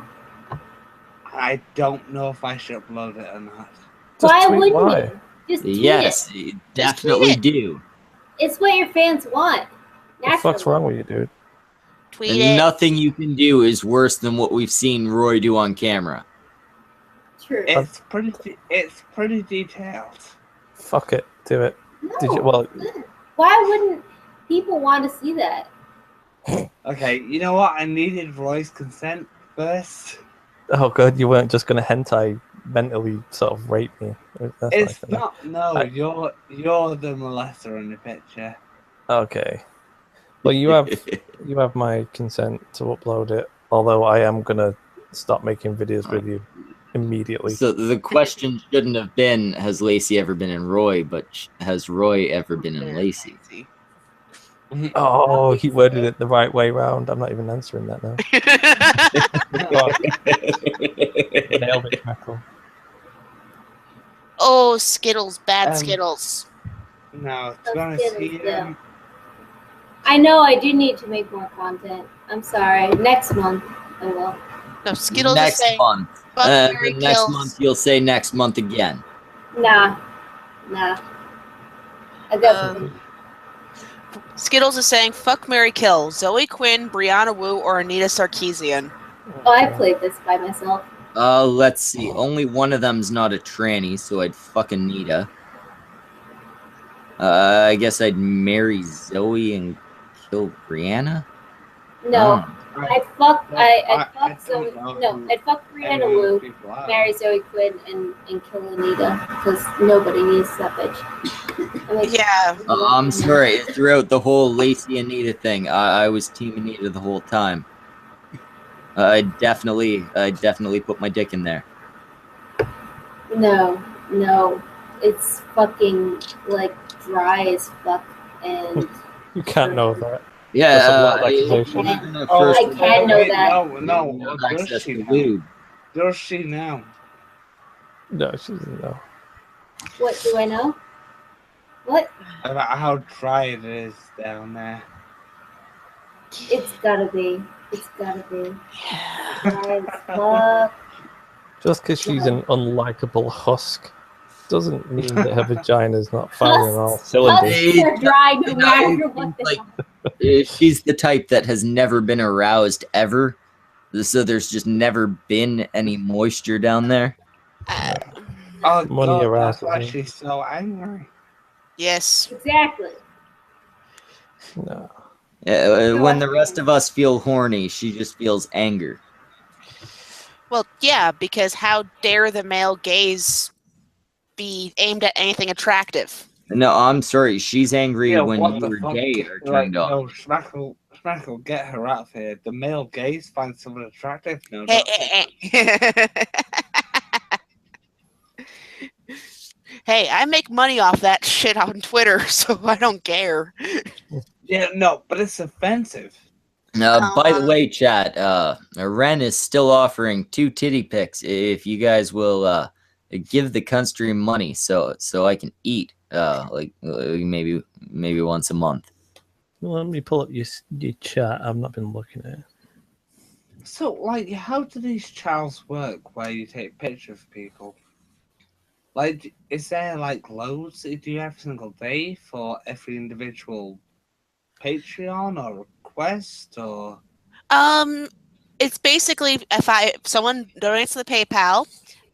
I don't know if I should upload it or not. Why wouldn't you? Just tweet yes, it. definitely do. It's what your fans want. What the fuck's wrong with you, dude? Tweet And it. nothing you can do is worse than what we've seen Roy do on camera. True. It's pretty detailed. Fuck it, do it. No. Did you? Well, Why wouldn't people want to see that? Okay, you know what? I needed Roy's consent first. oh god, you weren't just gonna hentai mentally sort of rape me. That's It's like, not. No, you're the molester in the picture. Okay. Well, you have my consent to upload it. Although I am gonna stop making videos with you immediately. So the question shouldn't have been, has Lacey ever been in Roy, but has Roy ever been in Lacey? Oh, he worded it the right way round. I'm not even answering that now. Nailed it, Michael. Oh, Skittles, bad Skittles. No, to be honest, I know I do need to make more content. I'm sorry. Next month I will. No, Skittles next is saying, month. fuck, Mary Next kills. month you'll say next month again. Nah. I got Skittles is saying, fuck, Mary kill. Zoe Quinn, Brianna Wu, or Anita Sarkeesian. Oh, I played this by myself. Let's see. Only one of them's not a tranny, so I'd fucking Nita. I guess I'd marry Zoe and kill Brianna? No. I'd fuck Zoe. No, I'd fuck Brianna Wu, marry Zoe Quinn, and kill Anita because nobody needs that bitch. Yeah. I'm sorry. Throughout the whole Lacey Anita thing, I was Team Anita the whole time. I'd definitely put my dick in there. No, it's fucking like dry as fuck, and you can't know that. Yeah, that's a lot of accusation. I can know that. No, does she now? Does she now? No, she doesn't know. What do I know? What? About how dry it is down there. It's gotta be. It's gotta be. Dry as fuck. Just because she's an unlikable husk doesn't mean that her vagina's not firing on all cylinders. Husks are dry no matter what She's the type that has never been aroused ever, so there's just never been any moisture down there. Oh, Money God, aroused. that's why she's so angry. Yes. Exactly. No. When the rest of us feel horny, she just feels anger. Well, yeah, because how dare the male gaze be aimed at anything attractive? No, I'm sorry. She's angry when what you the were fuck? gay or Like, turned on. no, Schmackle, get her out of here. The male gaze finds someone attractive. No, Hey, I make money off that shit on Twitter, so I don't care. Yeah, no, but it's offensive. By the way, chat, Ren is still offering 2 titty pics if you guys will give the country money so I can eat maybe once a month. Well, let me pull up your chat. I've not been looking at it. So, like, how do these channels work where you take pictures of people? Like, is there, like, loads that you do every single day for every individual Patreon or request, or? It's basically if someone donates to the PayPal,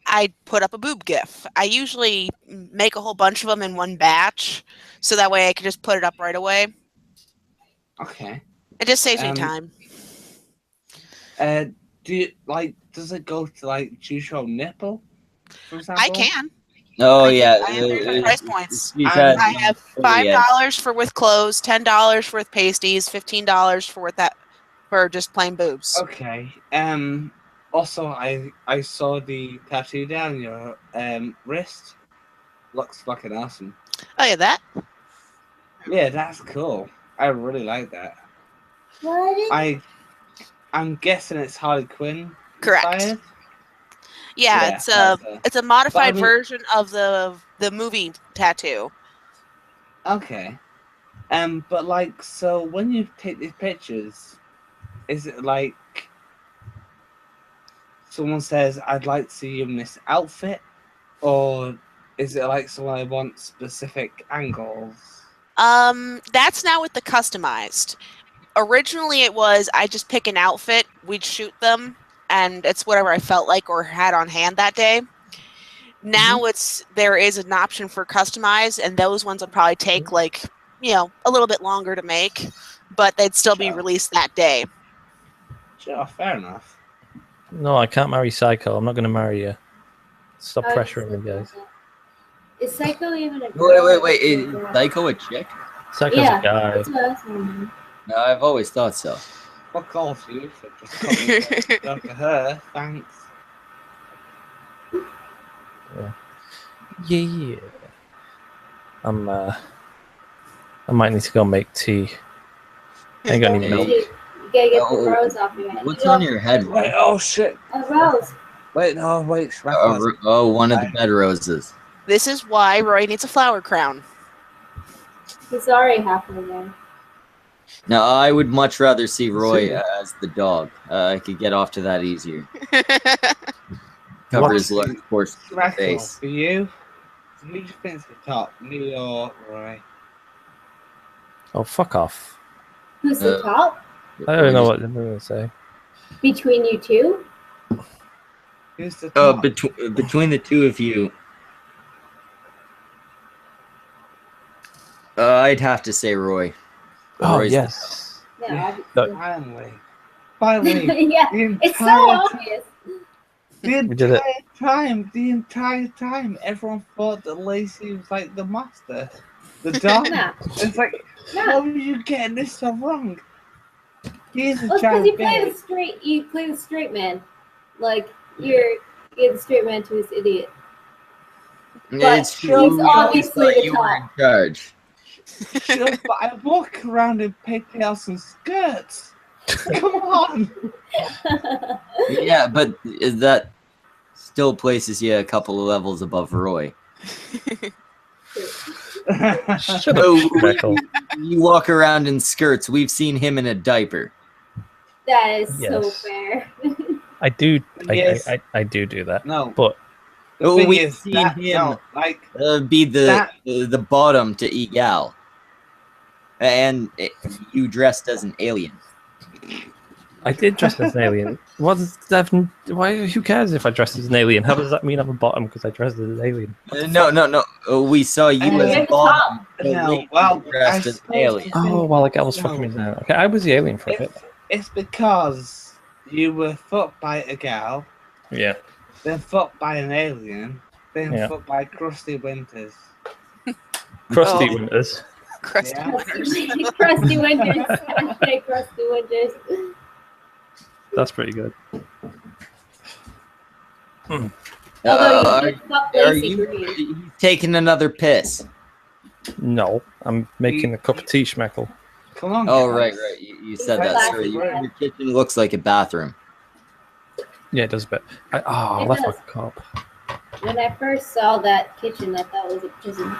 I put up a boob GIF. I usually make a whole bunch of them in one batch, so that way I can just put it up right away. Okay. It just saves me time. Does it go to, like, do you show nipple, for example? I can. Oh, yeah. I have different price points. I I have $5 for with clothes, $10 for with pasties, $15 for with that for just plain boobs. Okay. Also, I saw the tattoo down your wrist. Looks fucking awesome. Oh yeah, that. Yeah, that's cool. I really like that. What? I'm guessing it's Harley Quinn. Correct. Inspired? Yeah, it's a modified version of the movie tattoo. Okay. But like, so when you take these pictures, is it like someone says, "I'd like to see you in this outfit," or is it like someone wants specific angles? That's now with the customized. Originally, it was I just pick an outfit, we'd shoot them, and it's whatever I felt like or had on hand that day. Now there is an option for customized, and those ones will probably take like a little bit longer to make, but they'd still be released that day. Sure, fair enough. No, I can't marry Psycho. I'm not going to marry you. Stop pressuring me, guys. Is Psycho even a girl? Wait. Is Psycho a chick? Psycho's a guy. That's what I was wondering. No, I've always thought so. Fuck off, you. Just talk to her. Thanks. Yeah. I might need to go make tea. I ain't got any milk. You gotta get the rose off your head. What's on your head? Wait, oh shit. A rose. Wait, no, wait. One of the bed roses. This is why Roy needs a flower crown. He's already halfway there. No, I would much rather see Roy as the dog. I could get off to that easier. Cover his large portion of the face. For you, who do you think's the top, me or Roy? Oh, fuck off. Who's the top? I don't know what I'm going to say. Between you two? Who's the top? Between the two of you, I'd have to say Roy. Oh, Roy's yes. Yeah, Finally, yeah, it's so obvious. The entire time, everyone thought that Lacey was like the master, the dog. It's like, how are you getting this so wrong? He's a because giant you play bitch. the straight. You play the straight man. Like you're the straight man to his idiot. But It's true. he's obviously the you were in top. charge. Sure, but I walk around in pigtails and skirts. Come on. Yeah, but that still places you a couple of levels above Roy. Shut up, Michael. You walk around in skirts. We've seen him in a diaper. That is so Yes. fair. I do. Yes. I do that. No. But The thing we've is seen that, him no, like be that- the bottom to Egal. And you dressed as an alien. I did dress as an alien. What does that? Why? Who cares if I dress as an alien? How does that mean I'm a bottom because I dressed as an alien? No. We saw you as a bottom. No, well, dressed as an alien. Oh, well, like I was fucking me down. Okay, I was the alien for a bit. It's because you were fucked by a gal, Yeah. then fucked by an alien, then Yeah. fucked by Crusty Winters. Crusty Winters. Crusty Yeah. Winters. Crusty Winters. Hashtag Crusty Winters. That's pretty good. Although Are, you did fuck are Lacey you Green. taking another piss? No, I'm making a cup of tea, Schmeckle. Come on. Oh, guys. right. You said that. Classic, Sorry, yeah. your kitchen looks like a bathroom. Yeah, it does a bit. I It left my does. cup. When I first saw that kitchen, I thought it was a prison.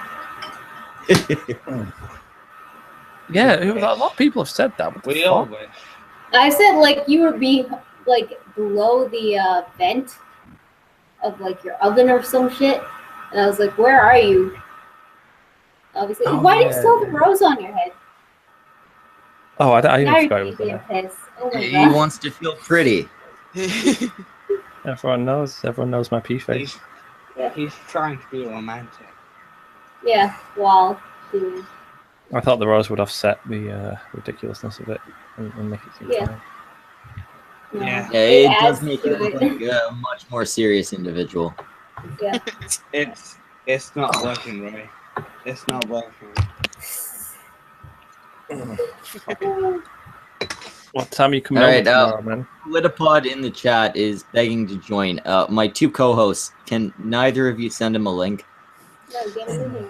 Yeah, a lot of people have said that. What the We fuck? all wish. I said like you were like below the vent of like your oven or some shit, and I was like, "Where are you?" Obviously, Oh, why do you yeah, still have the rose on your head? Oh, I Now even you're forgot it was taking there. a piss. Oh my He god. wants to feel pretty. Everyone knows my pee face. He's trying to be romantic. Yeah, while doing. I thought the rose would offset the ridiculousness of it and make it seem Yeah. fine. Yeah. Yeah, it does adds make to you look it. like a much more serious individual. Yeah. It's not working, Ray. It's not working. What time are you coming All over right, tomorrow, man? Litapod in the chat is begging to join. My two co-hosts, can neither of you send him a link? No, get him in here.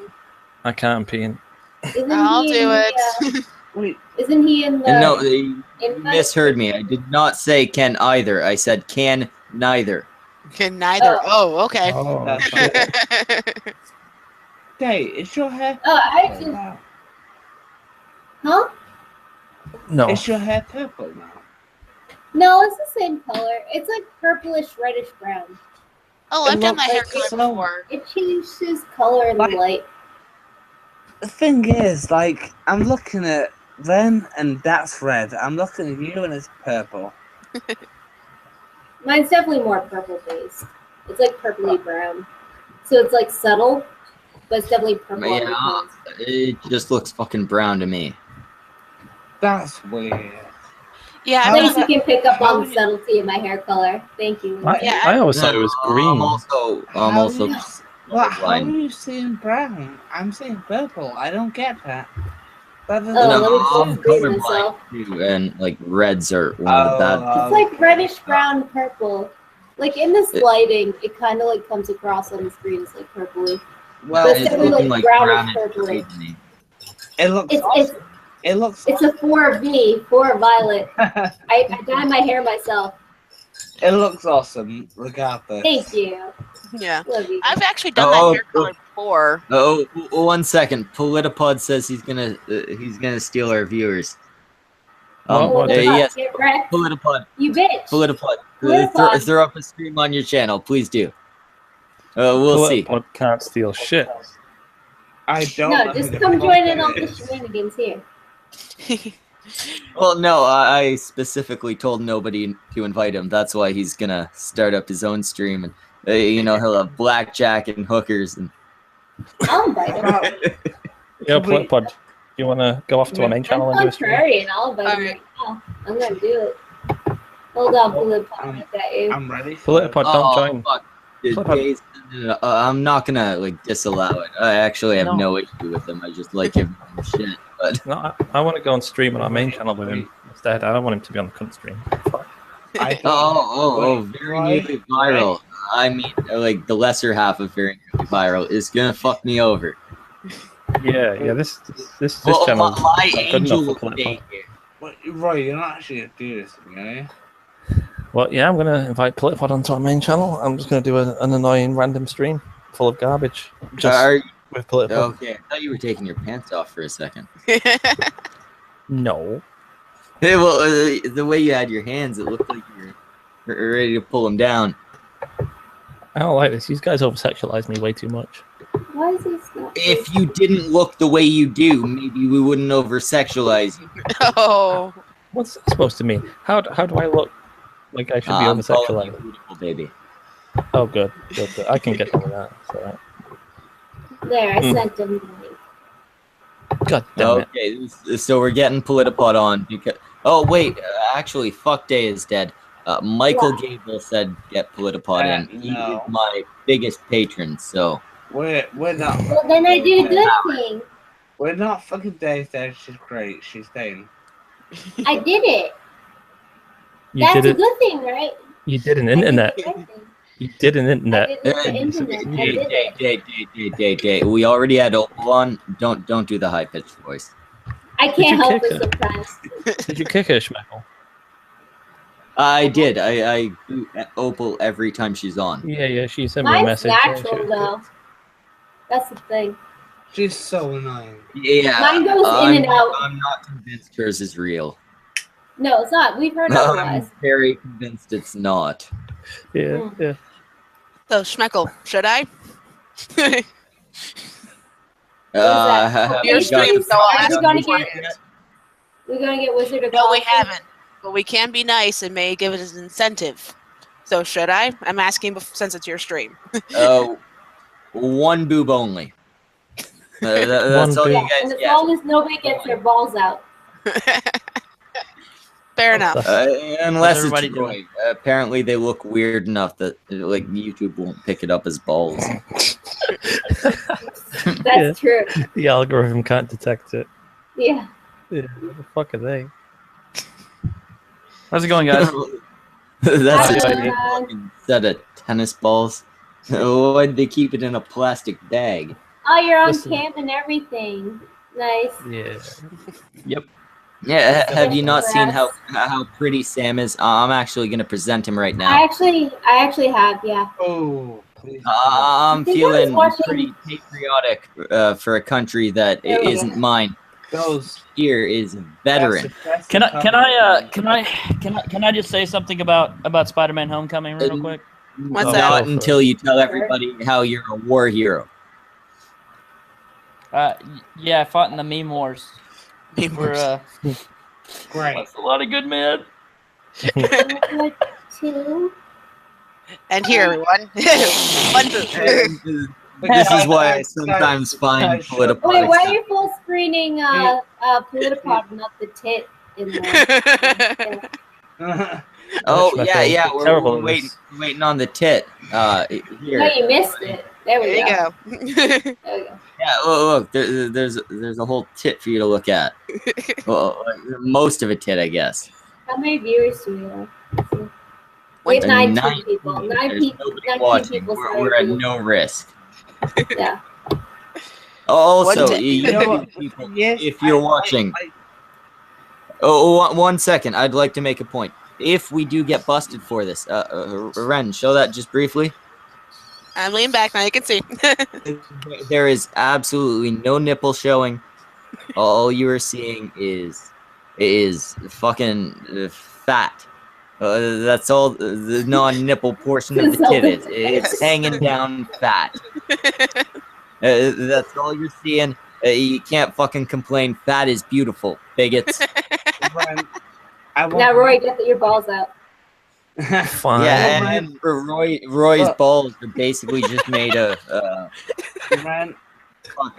I can't pee in. Isn't I'll he do in it. Wait. Isn't he in the? And no, you invite? misheard me. I did not say can either. I said can neither. Can neither. Oh, okay. Oh, shit. Hey, is your hair? Oh, I actually. Huh? No. Is your hair purple now? No, it's the same color. It's like purplish, reddish brown. Oh, I've done my hair looks color so- before. It changes color in the light. The thing is, like, I'm looking at Ren and that's red. I'm looking at you and it's purple. Mine's definitely more purple based. It's like purpley brown. So it's like subtle, but it's definitely purple. Yeah, undertones. it just looks fucking brown to me. That's weird. Yeah, At I've least done you can pick up on the subtlety of my hair color. Thank you. Yeah, I always thought it was green. I'm also What? How are blind. you seeing brown? I'm seeing purple. I don't get that. That doesn't Oh, No, let me I'm just freeze colorblind myself. too, and like reds are one of the bad. It's like reddish brown purple. Like in this lighting, it kind of like comes across on the screen as like purpley. Well, but it's it's definitely looking like like brownish brownish purpley. to me. It looks It's awesome. It looks it's a 4V, 4 violet. I dye my hair myself. It looks awesome, regardless. Thank you. Yeah. Love you. I've actually done Oh, that hair color before. Oh, 1 second. Politipod says he's gonna steal our viewers. Yes, Get wrecked. Politipod. You bitch. Politipod. Politipod. Throw up a stream on your channel, please do. We'll see. Politipod can't steal shit. I don't. No, know just who come the join fuck in on that the is. shenanigans here. Well, no, I specifically told nobody to invite him. That's why he's gonna start up his own stream, and he'll have blackjack and hookers and. I'll invite him. Yeah, Politipod, you want to go off to our main channel and do a stream? Contrarian, I'll invite him right now. I'm gonna do it. Hold on, Blue Pop, I got you. I'm ready. Politipod, don't join. Fuck. Politipod. I'm not gonna disallow it. I actually have no issue with him. I just like him shit. But No, I want to go and stream on our main channel with him. dead. I don't want him to be on the cunt stream. Fuck. Very nearly viral. I mean, like the lesser half of very nearly viral is gonna fuck me over. Yeah. This channel. My angel will stay here. Roy, you're not actually gonna do this, are you? Well, yeah, I'm gonna invite PolitiPod onto our main channel. I'm just gonna do an annoying random stream full of garbage. Just with PolitiPod. Okay, I thought you were taking your pants off for a second. No. Hey, well, the way you had your hands, it looked like you were ready to pull them down. I don't like this. These guys over-sexualize me way too much. Why is this not? If you didn't look the way you do, maybe we wouldn't over-sexualize you. Oh. What's that supposed to mean? How do I look like I should be over-sexualized? Beautiful, baby. Oh, good. I can get over that. So. There, I sent them. God damn it. Okay, so we're getting PolitiPod on because. Oh wait, actually, Fuck Day is dead. Michael Gable said get PolitiPod in. He is my biggest patron, so. We're not. Well, then I do a good thing. We're not fucking Day said she's great. She's staying. I did it. You That's did a it. good thing, right? You did an internet. You did an internet. We already had Opal on. Don't do the high pitched voice. I can't help it sometimes. Did you kick her, Schmeckle? I did. I do Opal every time she's on. Yeah. She sent me a Mine's message. natural though. That's the thing. She's so annoying. Yeah. Mine goes in and out. I'm not convinced hers is real. No, it's not. We've heard otherwise. I'm very convinced it's not. Yeah. So, Schmeckle, should I? Your stream, so I'll ask we're you gonna get Wizard of No, we Golf. haven't. But we can be nice and may give it as an incentive. So, should I? I'm asking since it's your stream. One boob only. That's all you guys And as get. long as nobody gets their balls out. Fair enough. Unless it's Roy. Apparently they look weird enough that like YouTube won't pick it up as balls. That's true. The algorithm can't detect it. Yeah. What the fuck are they? How's it going, guys? That's a fucking set of tennis balls. Why'd they keep it in a plastic bag? Oh, you're on cam and everything. Nice. Yeah. Yep. Yeah, have you not seen how pretty Sam is? I'm actually gonna present him right now. I actually have, yeah. Oh, please. I'm I think I was feeling watching- pretty patriotic for a country that isn't mine. Here is a veteran. Can I just say something about Spider-Man: Homecoming real quick? What's that? Not until you tell everybody how you're a war hero. Yeah, I fought in the meme wars. Great. That's a lot of good men. Two. And here, everyone. One boot. This is why I sometimes find PolitiPod. Wait, why are you full screening PolitiPod, not the tit in there? Oh yeah, we're waiting on the tit. Here. No, you missed it. There we go. There you go. Yeah, look, there's a whole tit for you to look at. Well, most of a tit, I guess. How many viewers do we have? We have 19 people. 19 people. We're at no risk. Yeah. Also, if you're watching, one second, I'd like to make a point. If we do get busted for this, Ren, show that just briefly. I'm leaning back now. You can see. There is absolutely no nipple showing. All you are seeing is fucking fat. That's all the non-nipple portion of the tit is. It's hanging down fat. That's all you're seeing. You can't fucking complain. Fat is beautiful, bigots. Now, Roy, get your balls out. Fine. Yeah, and for Roy's balls are basically just made of.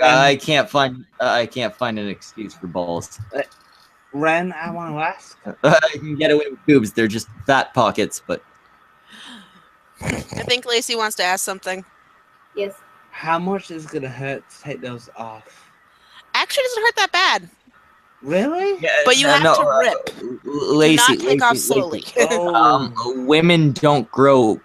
I can't find an excuse for balls. Ren, I want to ask. I can get away with boobs. They're just fat pockets, but. I think Lacey wants to ask something. Yes. How much is it gonna hurt to take those off? Actually, it doesn't hurt that bad. Really? Yeah, But you have to rip. Lacey, Do not take off slowly. Women don't grow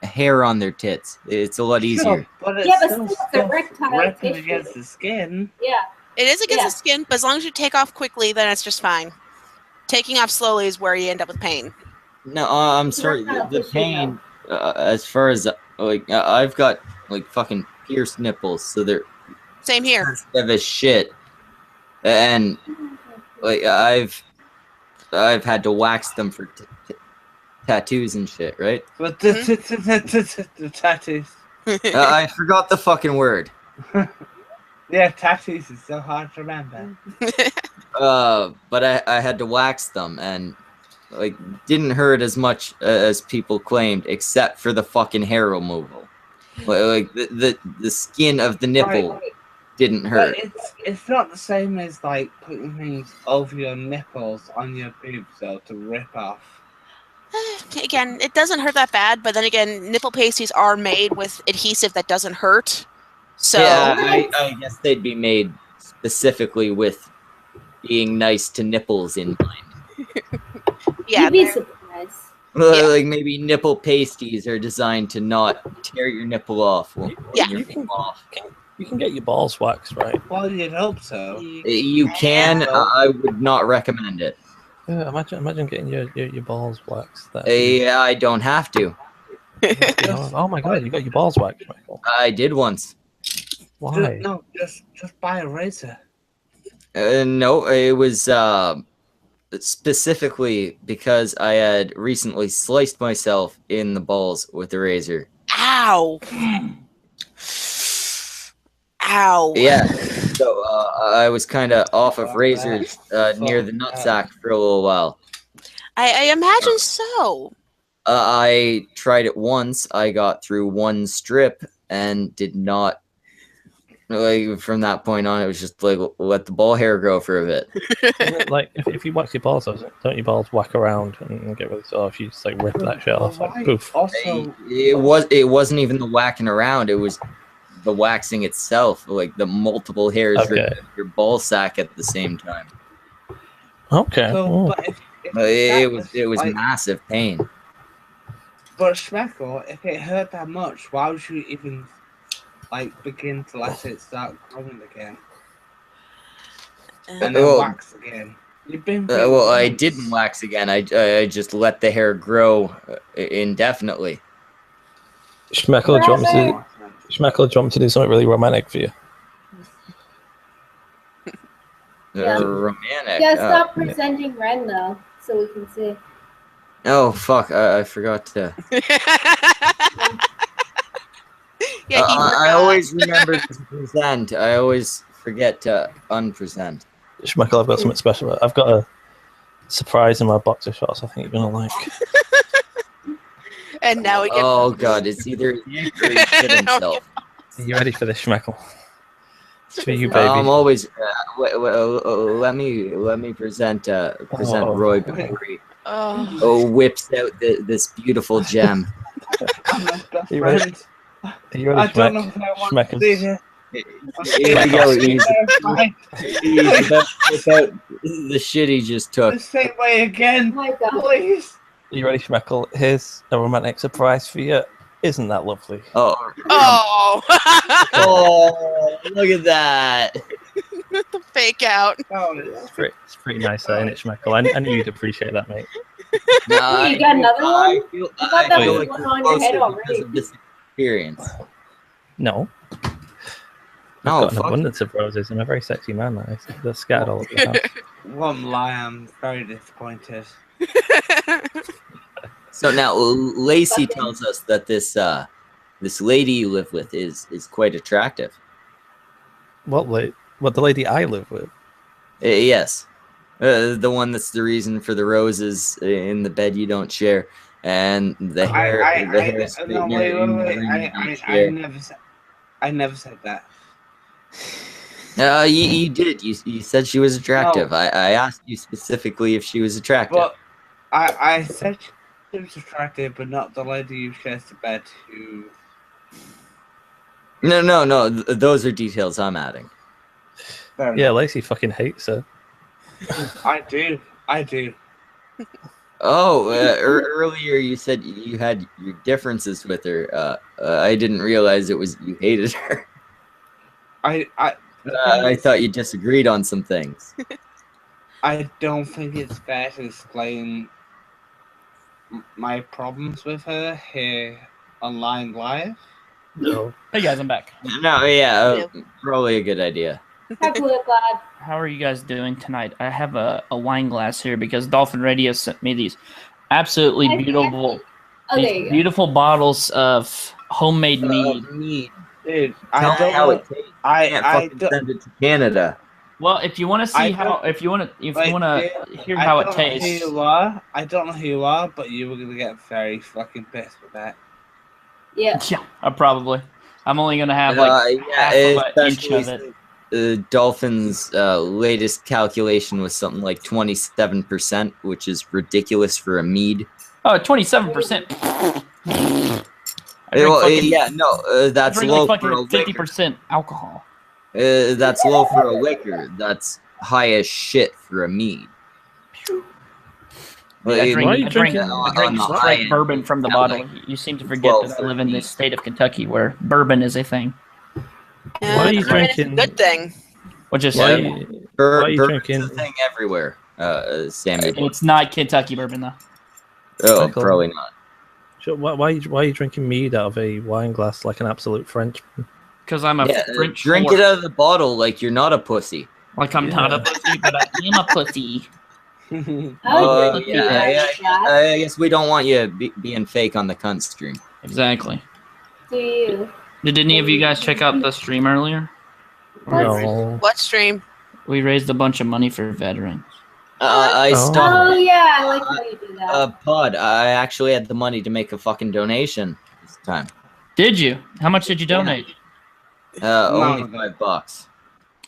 hair on their tits. It's a lot easier. But it's Yeah, but still still it's erectile ripping tissue. against the skin. Yeah. It is against the skin, but as long as you take off quickly, then it's just fine. Taking off slowly is where you end up with pain. No, I'm sorry. The pain, as far as I've got like fucking pierced nipples, so they're Same here. sensitive as shit, and like I've had to wax them for tattoos and shit, right? But the tattoos. I forgot the fucking word. Yeah, tattoos is so hard to remember. But I had to wax them, and like didn't hurt as much as people claimed, except for the fucking hair removal. Like the skin of the nipple didn't hurt. But it's not the same as like putting things over your nipples on your boobs though to rip off. Again, it doesn't hurt that bad, but then again, nipple pasties are made with adhesive that doesn't hurt. So yeah, I guess they'd be made specifically with being nice to nipples in mind. Yeah, You'd be surprised. Like maybe nipple pasties are designed to not tear your nipple off. You can get your balls waxed, right? Well, you'd hope so. You can. I would not recommend it. Yeah, imagine getting your balls waxed. Yeah, I don't have to. Oh my god, you got your balls waxed, Michael. I did once. Why? No, just buy a razor. No, it was specifically because I had recently sliced myself in the balls with a razor. Ow! Ow! Yeah, so I was kind of off of razors near the nutsack for a little while. I imagine so. I tried it once. I got through one strip and did not. Like from that point on, it was just like let the ball hair grow for a bit. Like if you wax your balls, don't your balls whack around and get rid of off? You just like rip that shit off, like poof. It wasn't even the whacking around. It was the waxing itself, like the multiple hairs ripping your ball sack at the same time. Okay. So, but it was like, massive pain. But Schmeckle, if it hurt that much, why would you even like begin to let it start growing again? And then wax again. You've been well, I didn't wax again. I just let the hair grow indefinitely. Schmeckle, do you want me to do something really romantic for you? Romantic. Yeah, stop presenting Ren though, so we can see. Oh fuck! I forgot to. Yeah, I always remember to present. I always forget to unpresent. Schmeckle, I've got something special. I've got a surprise in my boxer shorts. I think you're gonna like. And now we get. Oh god! It's either he or he shit himself. Are you ready for this, Schmeckle? It's for you, baby. I'm always. Let me present Roy Bakery. Whips out this beautiful gem. Are you ready? Are you ready, I don't know if I want to see it. Here we go. He's about the shit he just took. The same way again, please. Are you ready, Schmeckle? Here's a romantic surprise for you. Isn't that lovely? Oh. Oh. Oh, look at that. Fake out. It's pretty nice, isn't it, Schmeckle? I knew you'd appreciate that, mate. Hey, you got another one? I thought that was like one on your head already. of this experience. No. No, I've got an abundance of roses. I'm a very sexy man. They're scattered all over the house. One lie, I'm very disappointed. So now Lacey tells us that this lady you live with is quite attractive. What the lady I live with? Yes. The one that's the reason for the roses in the bed you don't share, and the hair. I never said that. You did. You said she was attractive. No. I asked you specifically if she was attractive. Well, I said she was attractive, but not the lady you shares the bed who. No. Those are details I'm adding. Yeah, Lacey fucking hates her. I do. I do. Oh, earlier you said you had your differences with her. I didn't realize it was you hated her. I thought you disagreed on some things. I don't think it's fair to explain my problems with her here online live. No. Hey guys, I'm back. No, yeah, probably a good idea. Hi, CLICKBAIT. How are you guys doing tonight? I have a wine glass here because Dolphin Radio sent me these absolutely beautiful, beautiful bottles of homemade mead. Dude, Tell me how it tastes. I can't fucking send it to Canada. Well, if you want to see how, if you want to hear how it tastes. I don't know who you are, but you were gonna get very fucking pissed with that. Yeah. Yeah, probably. I'm only gonna have like half of an inch of it. Dolphin's latest calculation was something like 27%, which is ridiculous for a mead. Oh, 27%. Yeah, no, that's low for a 50% alcohol. That's low for a liquor. That's high as shit for a mead. I drink straight bourbon from the bottle. You seem to forget that I live in the state of Kentucky where bourbon is a thing. Yeah, why are you drinking? Good thing. Which is why are you drinking? A thing everywhere, Sammy. It's not Kentucky bourbon though. Oh, probably not. Sure, why are you drinking mead out of a wine glass like an absolute Frenchman? Because I'm a French. Drink it out of the bottle like you're not a pussy. Like I'm not a pussy, but I am a pussy. I guess we don't want you being fake on the cunt stream. Exactly. Do you? Did any of you guys check out the stream earlier? No. What stream? We raised a bunch of money for veterans. I stopped. Oh yeah, I like how you do that. Pod, I actually had the money to make a fucking donation this time. Did you? How much did you donate? Only $5.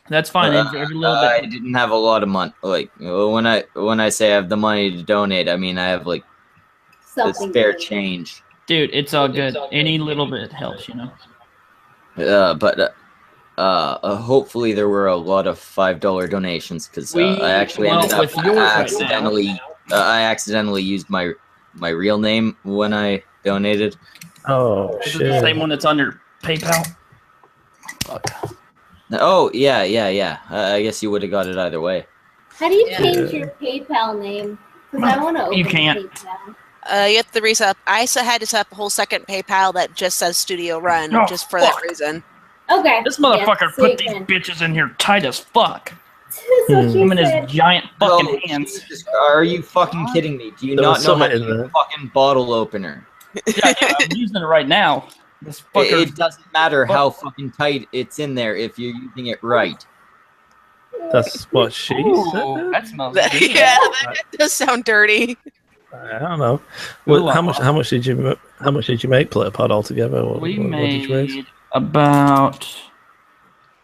That's fine. Every little bit. I didn't have a lot of money. Like when I say I have the money to donate, I mean I have like the spare change. Dude, it's all good. Any little bit helps, you know. But hopefully there were a lot of $5 donations because I actually ended up I accidentally used my real name when I donated. Oh Is shit! it the same one that's on your PayPal? Fuck. Oh yeah. I guess you would have got it either way. How do you change your PayPal name? Because I want to open You can't. PayPal. You have to reset up. I had to set up a whole second PayPal that just says Studio Run, just for that reason. Okay. This motherfucker put these bitches in here tight as fuck. That's Him and his giant fucking hands. Are you fucking kidding me? Do you not know how to use a fucking bottle opener? Yeah, I'm using it right now. This fucker. It doesn't matter how fucking tight it's in there if you're using it right. That's what she said. That smells good. Yeah, that does sound dirty. I don't know. Well, how much did you make Pod altogether? We made about,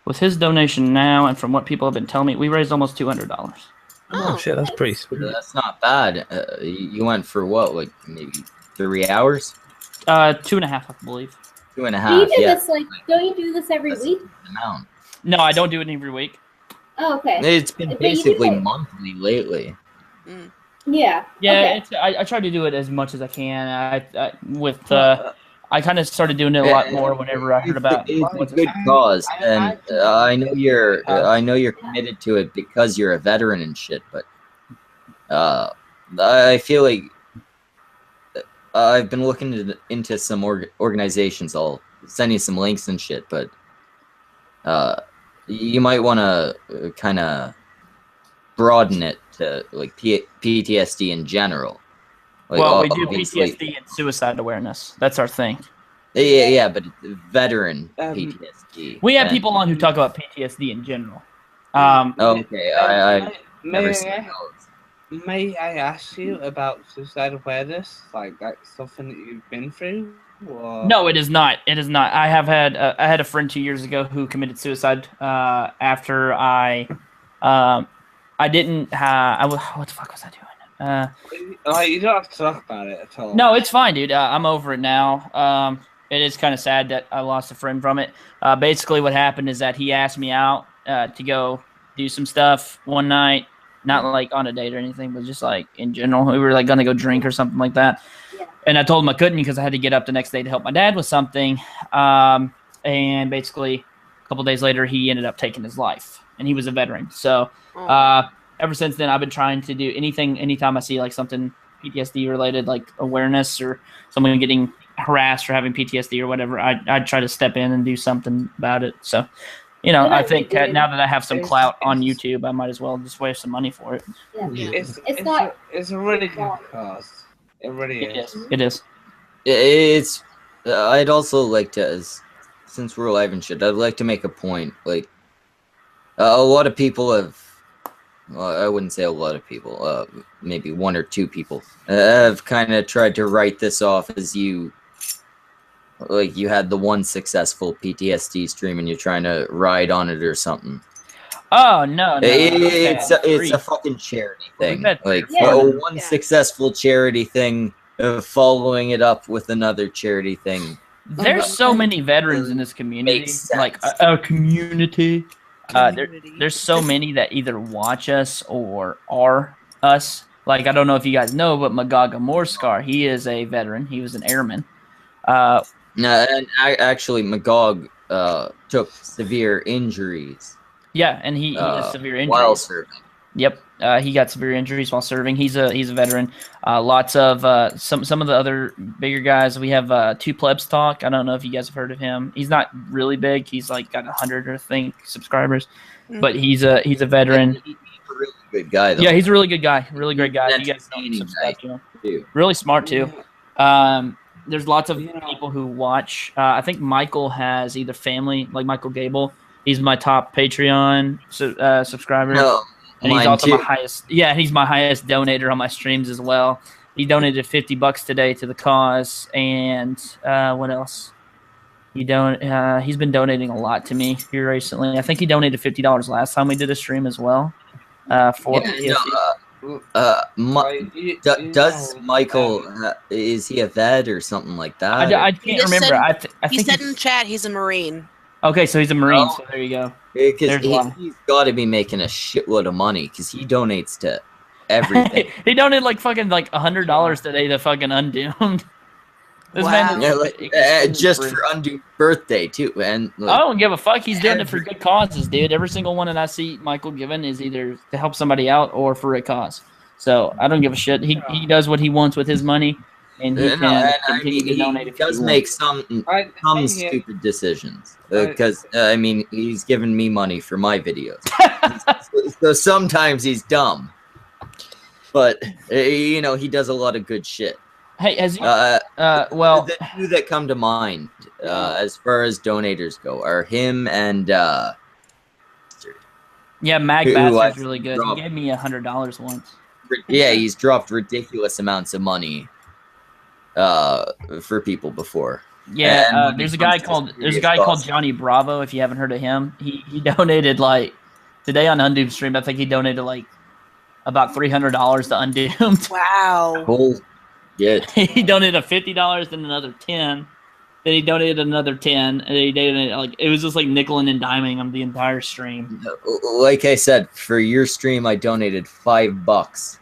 with his donation now and from what people have been telling me, we raised almost $200. Oh shit, that's pretty sweet. That's not bad. You went for what, like maybe 3 hours? 2.5, I believe. 2.5. Do you do this don't you do this every week? No, I don't do it every week. Oh, okay. It's been basically monthly lately. Mm. Yeah. Yeah, okay. I try to do it as much as I can. I kind of started doing it a lot more whenever I heard about it. It's a good cause, and I know you're committed to it because you're a veteran and shit. But I feel like I've been looking into some organizations. I'll send you some links and shit. But you might want to kind of broaden it to like PTSD in general. Like, well, we do PTSD and suicide awareness. That's our thing. Yeah, but veteran PTSD. We have people on who talk about PTSD in general. Okay, I never seen those. May I ask you about suicide awareness? Like that's something that you've been through? Or? No, it is not. It is not. I have had I had a friend 2 years ago who committed suicide after I didn't have. What the fuck was I doing? You don't have to talk about it at all. No, it's fine, dude. I'm over it now. It is kind of sad that I lost a friend from it. Basically, what happened is that he asked me out to go do some stuff one night. not like on a date or anything, but just like in general. We were like gonna go drink or something like that. Yeah. And I told him I couldn't because I had to get up the next day to help my dad with something. And basically, a couple days later, he ended up taking his life, and he was a veteran. So ever since then, I've been trying to do anything. Anytime I see like something PTSD related, like awareness or someone getting harassed or having PTSD or whatever, I'd try to step in and do something about it. So, you know, I think now that I have some clout on YouTube, I might as well just waste some money for it. Yeah. It's a really good cause. It really is. It is. It's. I'd also like to, since we're live and shit, I'd like to make a point. Like, a lot of people have. Well, I wouldn't say a lot of people. Maybe one or two people have kind of tried to write this off as you. Like you had the one successful PTSD stream and you're trying to ride on it or something. Oh no! It's a fucking charity thing. Like one successful charity thing, following it up with another charity thing. There's so many veterans in this community, like a community. There's so many that either watch us or are us. Like I don't know if you guys know, but Magaga Morskar, he is a veteran. He was an airman. And actually, Magog took severe injuries. Yeah, and he has severe injuries while serving. Yep, he got severe injuries while serving. He's a veteran. Lots of some of the other bigger guys. We have Two Plebs Talk. I don't know if you guys have heard of him. He's not really big. He's like got 100 I think subscribers, but he's a veteran. He's a really good guy though. Yeah, he's a really good guy. Really great guy. You guys don't subscribe to him. Really smart too. There's lots of people who watch. I think Michael has either family, like Michael Gable. He's my top Patreon subscriber. No, and he's also my highest. Yeah, he's my highest donator on my streams as well. He donated $50 today to the cause. And what else? He's been donating a lot to me here recently. I think he donated $50 last time we did a stream as well. Does Michael is he a vet or something like that? I can't remember. I think he said in chat he's a Marine. Okay, so he's a Marine. So there you go. Because he's got to be making a shitload of money because he donates to everything. He donated like $100 today to fucking Undoomed. This man just for Undoomed birthday too, and I don't give a fuck. He's doing it for good causes, dude. Every single one that I see Michael giving is either to help somebody out or for a cause. So I don't give a shit. He does what he wants with his money, and he can continue to donate. He does make some stupid decisions because I mean he's giving me money for my videos, so sometimes he's dumb, but you know he does a lot of good shit. Hey, as you, well, the two that come to mind as far as donators go are him and Mag Bastard's really good. He gave me $100 once. Yeah, he's dropped ridiculous amounts of money for people before. Yeah, there's a guy called Johnny Bravo. If you haven't heard of him, he donated like today on Undoomed stream. I think he donated like about $300 to Undoomed. Wow. Cool. Yeah. He donated $50, then another 10. Then he donated another 10, and then he donated like it was just like nickeling and diming him the entire stream. Like I said, for your stream, I donated $5.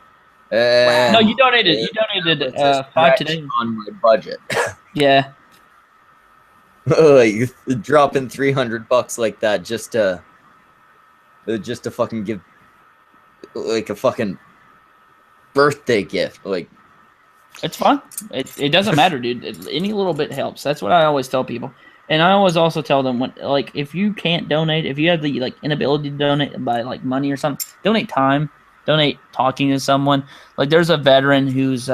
No, you donated 5 today on my budget. Yeah. Like dropping $300 like that just to fucking give like a fucking birthday gift, like. It's fun. It doesn't matter, dude. Any little bit helps. That's what I always tell people. And I always also tell them, when, like, if you can't donate, if you have the like inability to donate by like money or something, donate time, donate talking to someone. Like, there's a veteran who's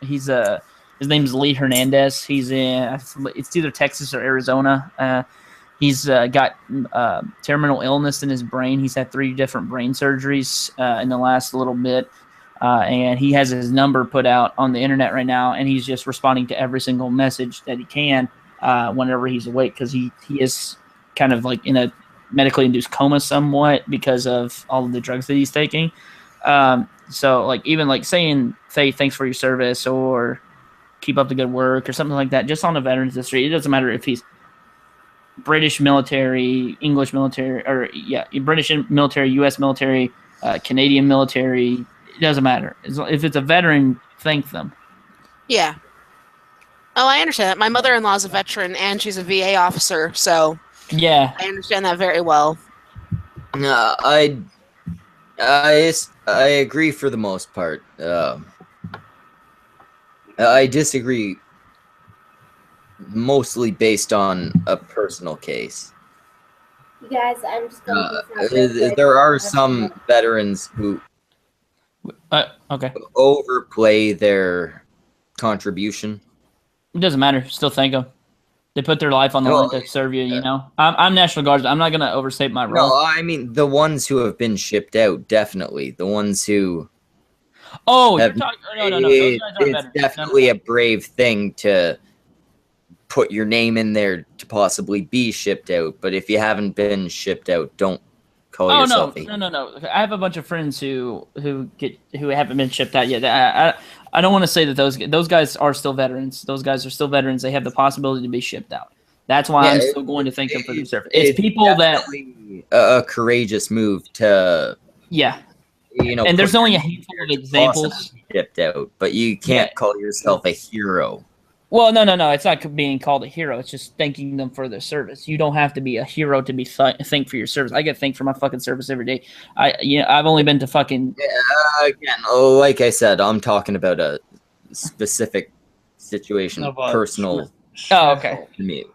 his name's Lee Hernandez. He's in it's either Texas or Arizona. He's got terminal illness in his brain. He's had 3 different brain surgeries in the last little bit. And he has his number put out on the internet right now, and he's just responding to every single message that he can whenever he's awake, because he is kind of like in a medically induced coma somewhat because of all of the drugs that he's taking. So like even like saying thanks for your service or keep up the good work or something like that, just on a veterans history. It doesn't matter if he's British military, English military, or British military, U.S. military, Canadian military. It doesn't matter. If it's a veteran, thank them. Yeah. Oh, I understand that. My mother-in-law is a veteran, and she's a VA officer, so yeah, I understand that very well. I agree for the most part. I disagree mostly based on a personal case. You guys, I'm just going to do something real quick. There are some veterans who overplay their contribution. It doesn't matter. Still thank them. They put their life on the line to serve you. You know, I'm National Guard. I'm not gonna overstate my role. No, I mean the ones who have been shipped out. Definitely the ones who. Oh, you're talking. No. Those guys aren't it's definitely a brave thing to put your name in there to possibly be shipped out. But if you haven't been shipped out, don't call yourself. No. I have a bunch of friends who haven't been shipped out yet. I don't want to say that those guys are still veterans. Those guys are still veterans. They have the possibility to be shipped out. That's why I'm still going to thank them for their service. It's people that a courageous move to and there's only a handful of examples shipped out, but you can't call yourself a hero. Well, no. It's not being called a hero. It's just thanking them for their service. You don't have to be a hero to be thanked for your service. I get thanked for my fucking service every day. I've only been to fucking. Again, like I said, I'm talking about a specific situation, personal. Oh, okay. To me,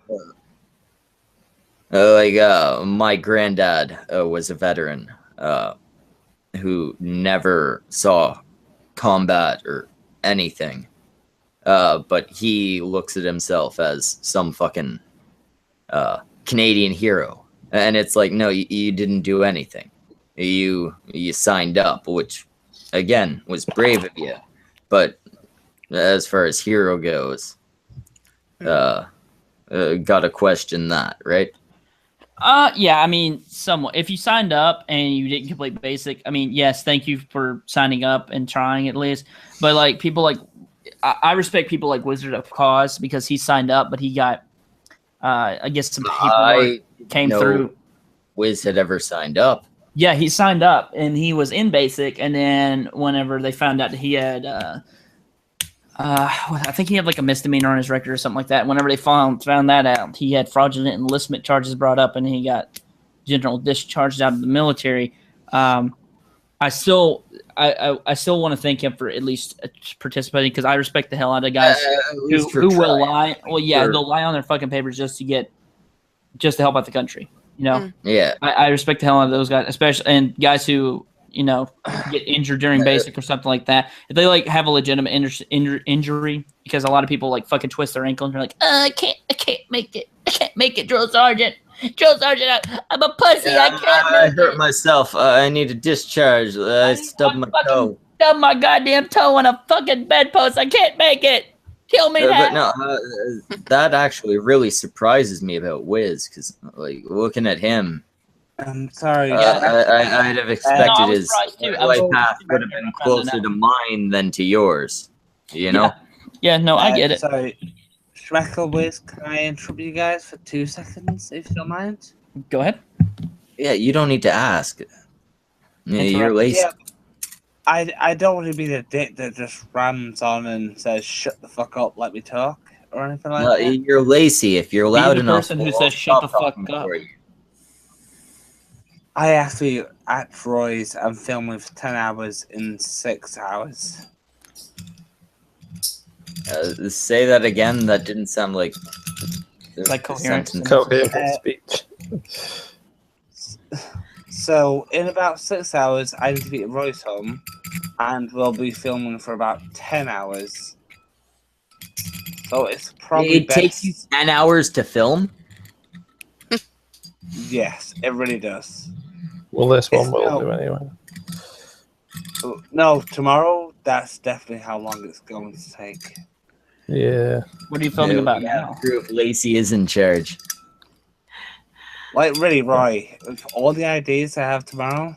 my granddad was a veteran who never saw combat or anything. But he looks at himself as some fucking Canadian hero, and it's like, no, you didn't do anything. You signed up, which again was brave of you. But as far as hero goes, gotta question that, right? Yeah, I mean, somewhat. If you signed up and you didn't complete basic, I mean, yes, thank you for signing up and trying at least. But like people like. I respect people like Wizard of Cause because he signed up, but he got, I guess, some paperwork came through. Wiz had ever signed up. Yeah, he signed up, and he was in basic, and then whenever they found out that he had, I think he had like a misdemeanor on his record or something like that. Whenever they found that out, he had fraudulent enlistment charges brought up, and he got general discharged out of the military. I still want to thank him for at least participating because I respect the hell out of guys who will lie. Well, yeah, they'll lie on their fucking papers just to help out the country. You know, yeah. I respect the hell out of those guys, especially and guys who get injured during basic or something like that. If they like have a legitimate injury, because a lot of people like fucking twist their ankle and they're like, I can't make it, drill sergeant. Drill sergeant, I'm a pussy. I can't. I hurt myself. I need a discharge. I stubbed my toe. Stubbed my goddamn toe on a fucking bedpost. I can't make it. Kill me now. But no, that actually really surprises me about Wiz because, like, looking at him. I'm sorry. I'd have expected his life path would have been closer to mine than to yours. You know? Yeah. No, I get it. Sorry. Wiz, can I interrupt you guys for 2 seconds, if you don't mind? Go ahead. Yeah, you don't need to ask. Yeah, you're lazy. Yeah, I don't want to be the dick that just rams on and says, shut the fuck up, let me talk, or anything like that. You're lazy. If you're loud enough. Person who says, shut the fuck up. I actually, at Roy's, I'm filming for 10 hours in 6 hours. Say that again. That didn't sound like coherent speech. So in about 6 hours, I need to be at Roy's home, and we'll be filming for about 10 hours. So it's probably it takes you 10 hours to film. Yes, it really does. Well, this one will do anyway. No, tomorrow. That's definitely how long it's going to take. Yeah. What are you filming about now? Proof Lacey is in charge. Like, really, Roy, with all the ideas I have tomorrow,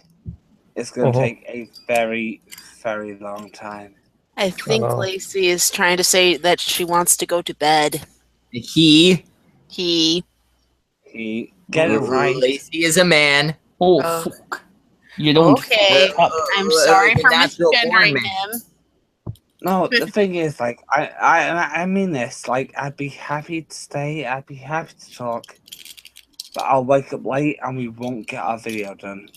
it's going to take a very, very long time. I think Lacey is trying to say that she wants to go to bed. He. Get it right. Lacey is a man. Oh, fuck. You don't. Okay, I'm sorry for misgendering him. No, the thing is, like, I mean this. Like, I'd be happy to stay. I'd be happy to talk. But I'll wake up late and we won't get our video done.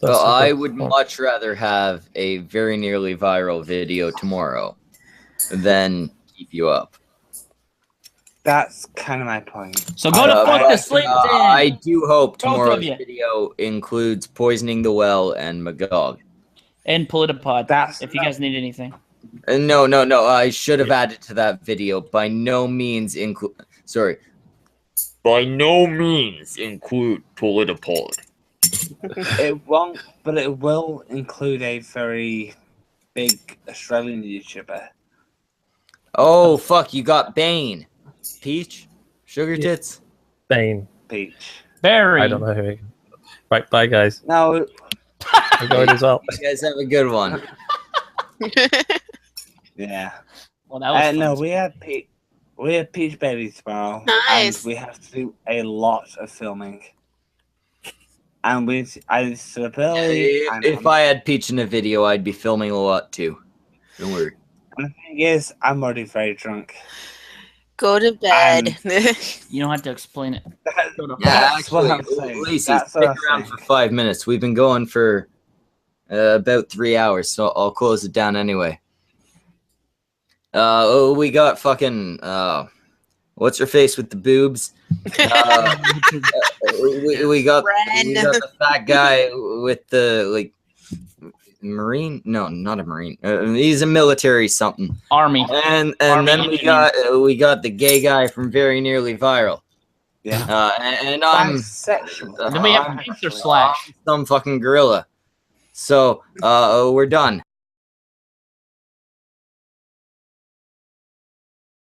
Well, I would much rather have a very nearly viral video tomorrow than keep you up. That's kind of my point. So go to fuck to sleep then. I do hope tomorrow's video includes poisoning the well and Magog. And Politipod, if you guys need anything. No. I should have added to that video. By no means include... Sorry. By no means include Politipod. It won't, but it will include a very big Australian YouTuber. Oh, fuck, you got Bane. Peach? Sugar Tits? Bane. Peach. Barry. I don't know who he... Right, bye, guys. No. I'm going as well. You guys have a good one. Yeah. Well, that was fun. No, we have Peach Baby tomorrow. Nice. And we have to do a lot of filming. And I stood up early. If I had Peach in a video, I'd be filming a lot too. Don't worry. And the thing is, I'm already very drunk. Go to bed. You don't have to explain it. That's what I'm saying. Lacey, stick around for 5 minutes. We've been going for about 3 hours, so I'll close it down anyway. We got fucking what's her face with the boobs? We got the fat guy with the like Marine. No, not a Marine. He's a military something. Army. And Army then we got the gay guy from Very Nearly Viral. Yeah. And I'm Then we have Apes or Slash. some fucking gorilla. So we're done.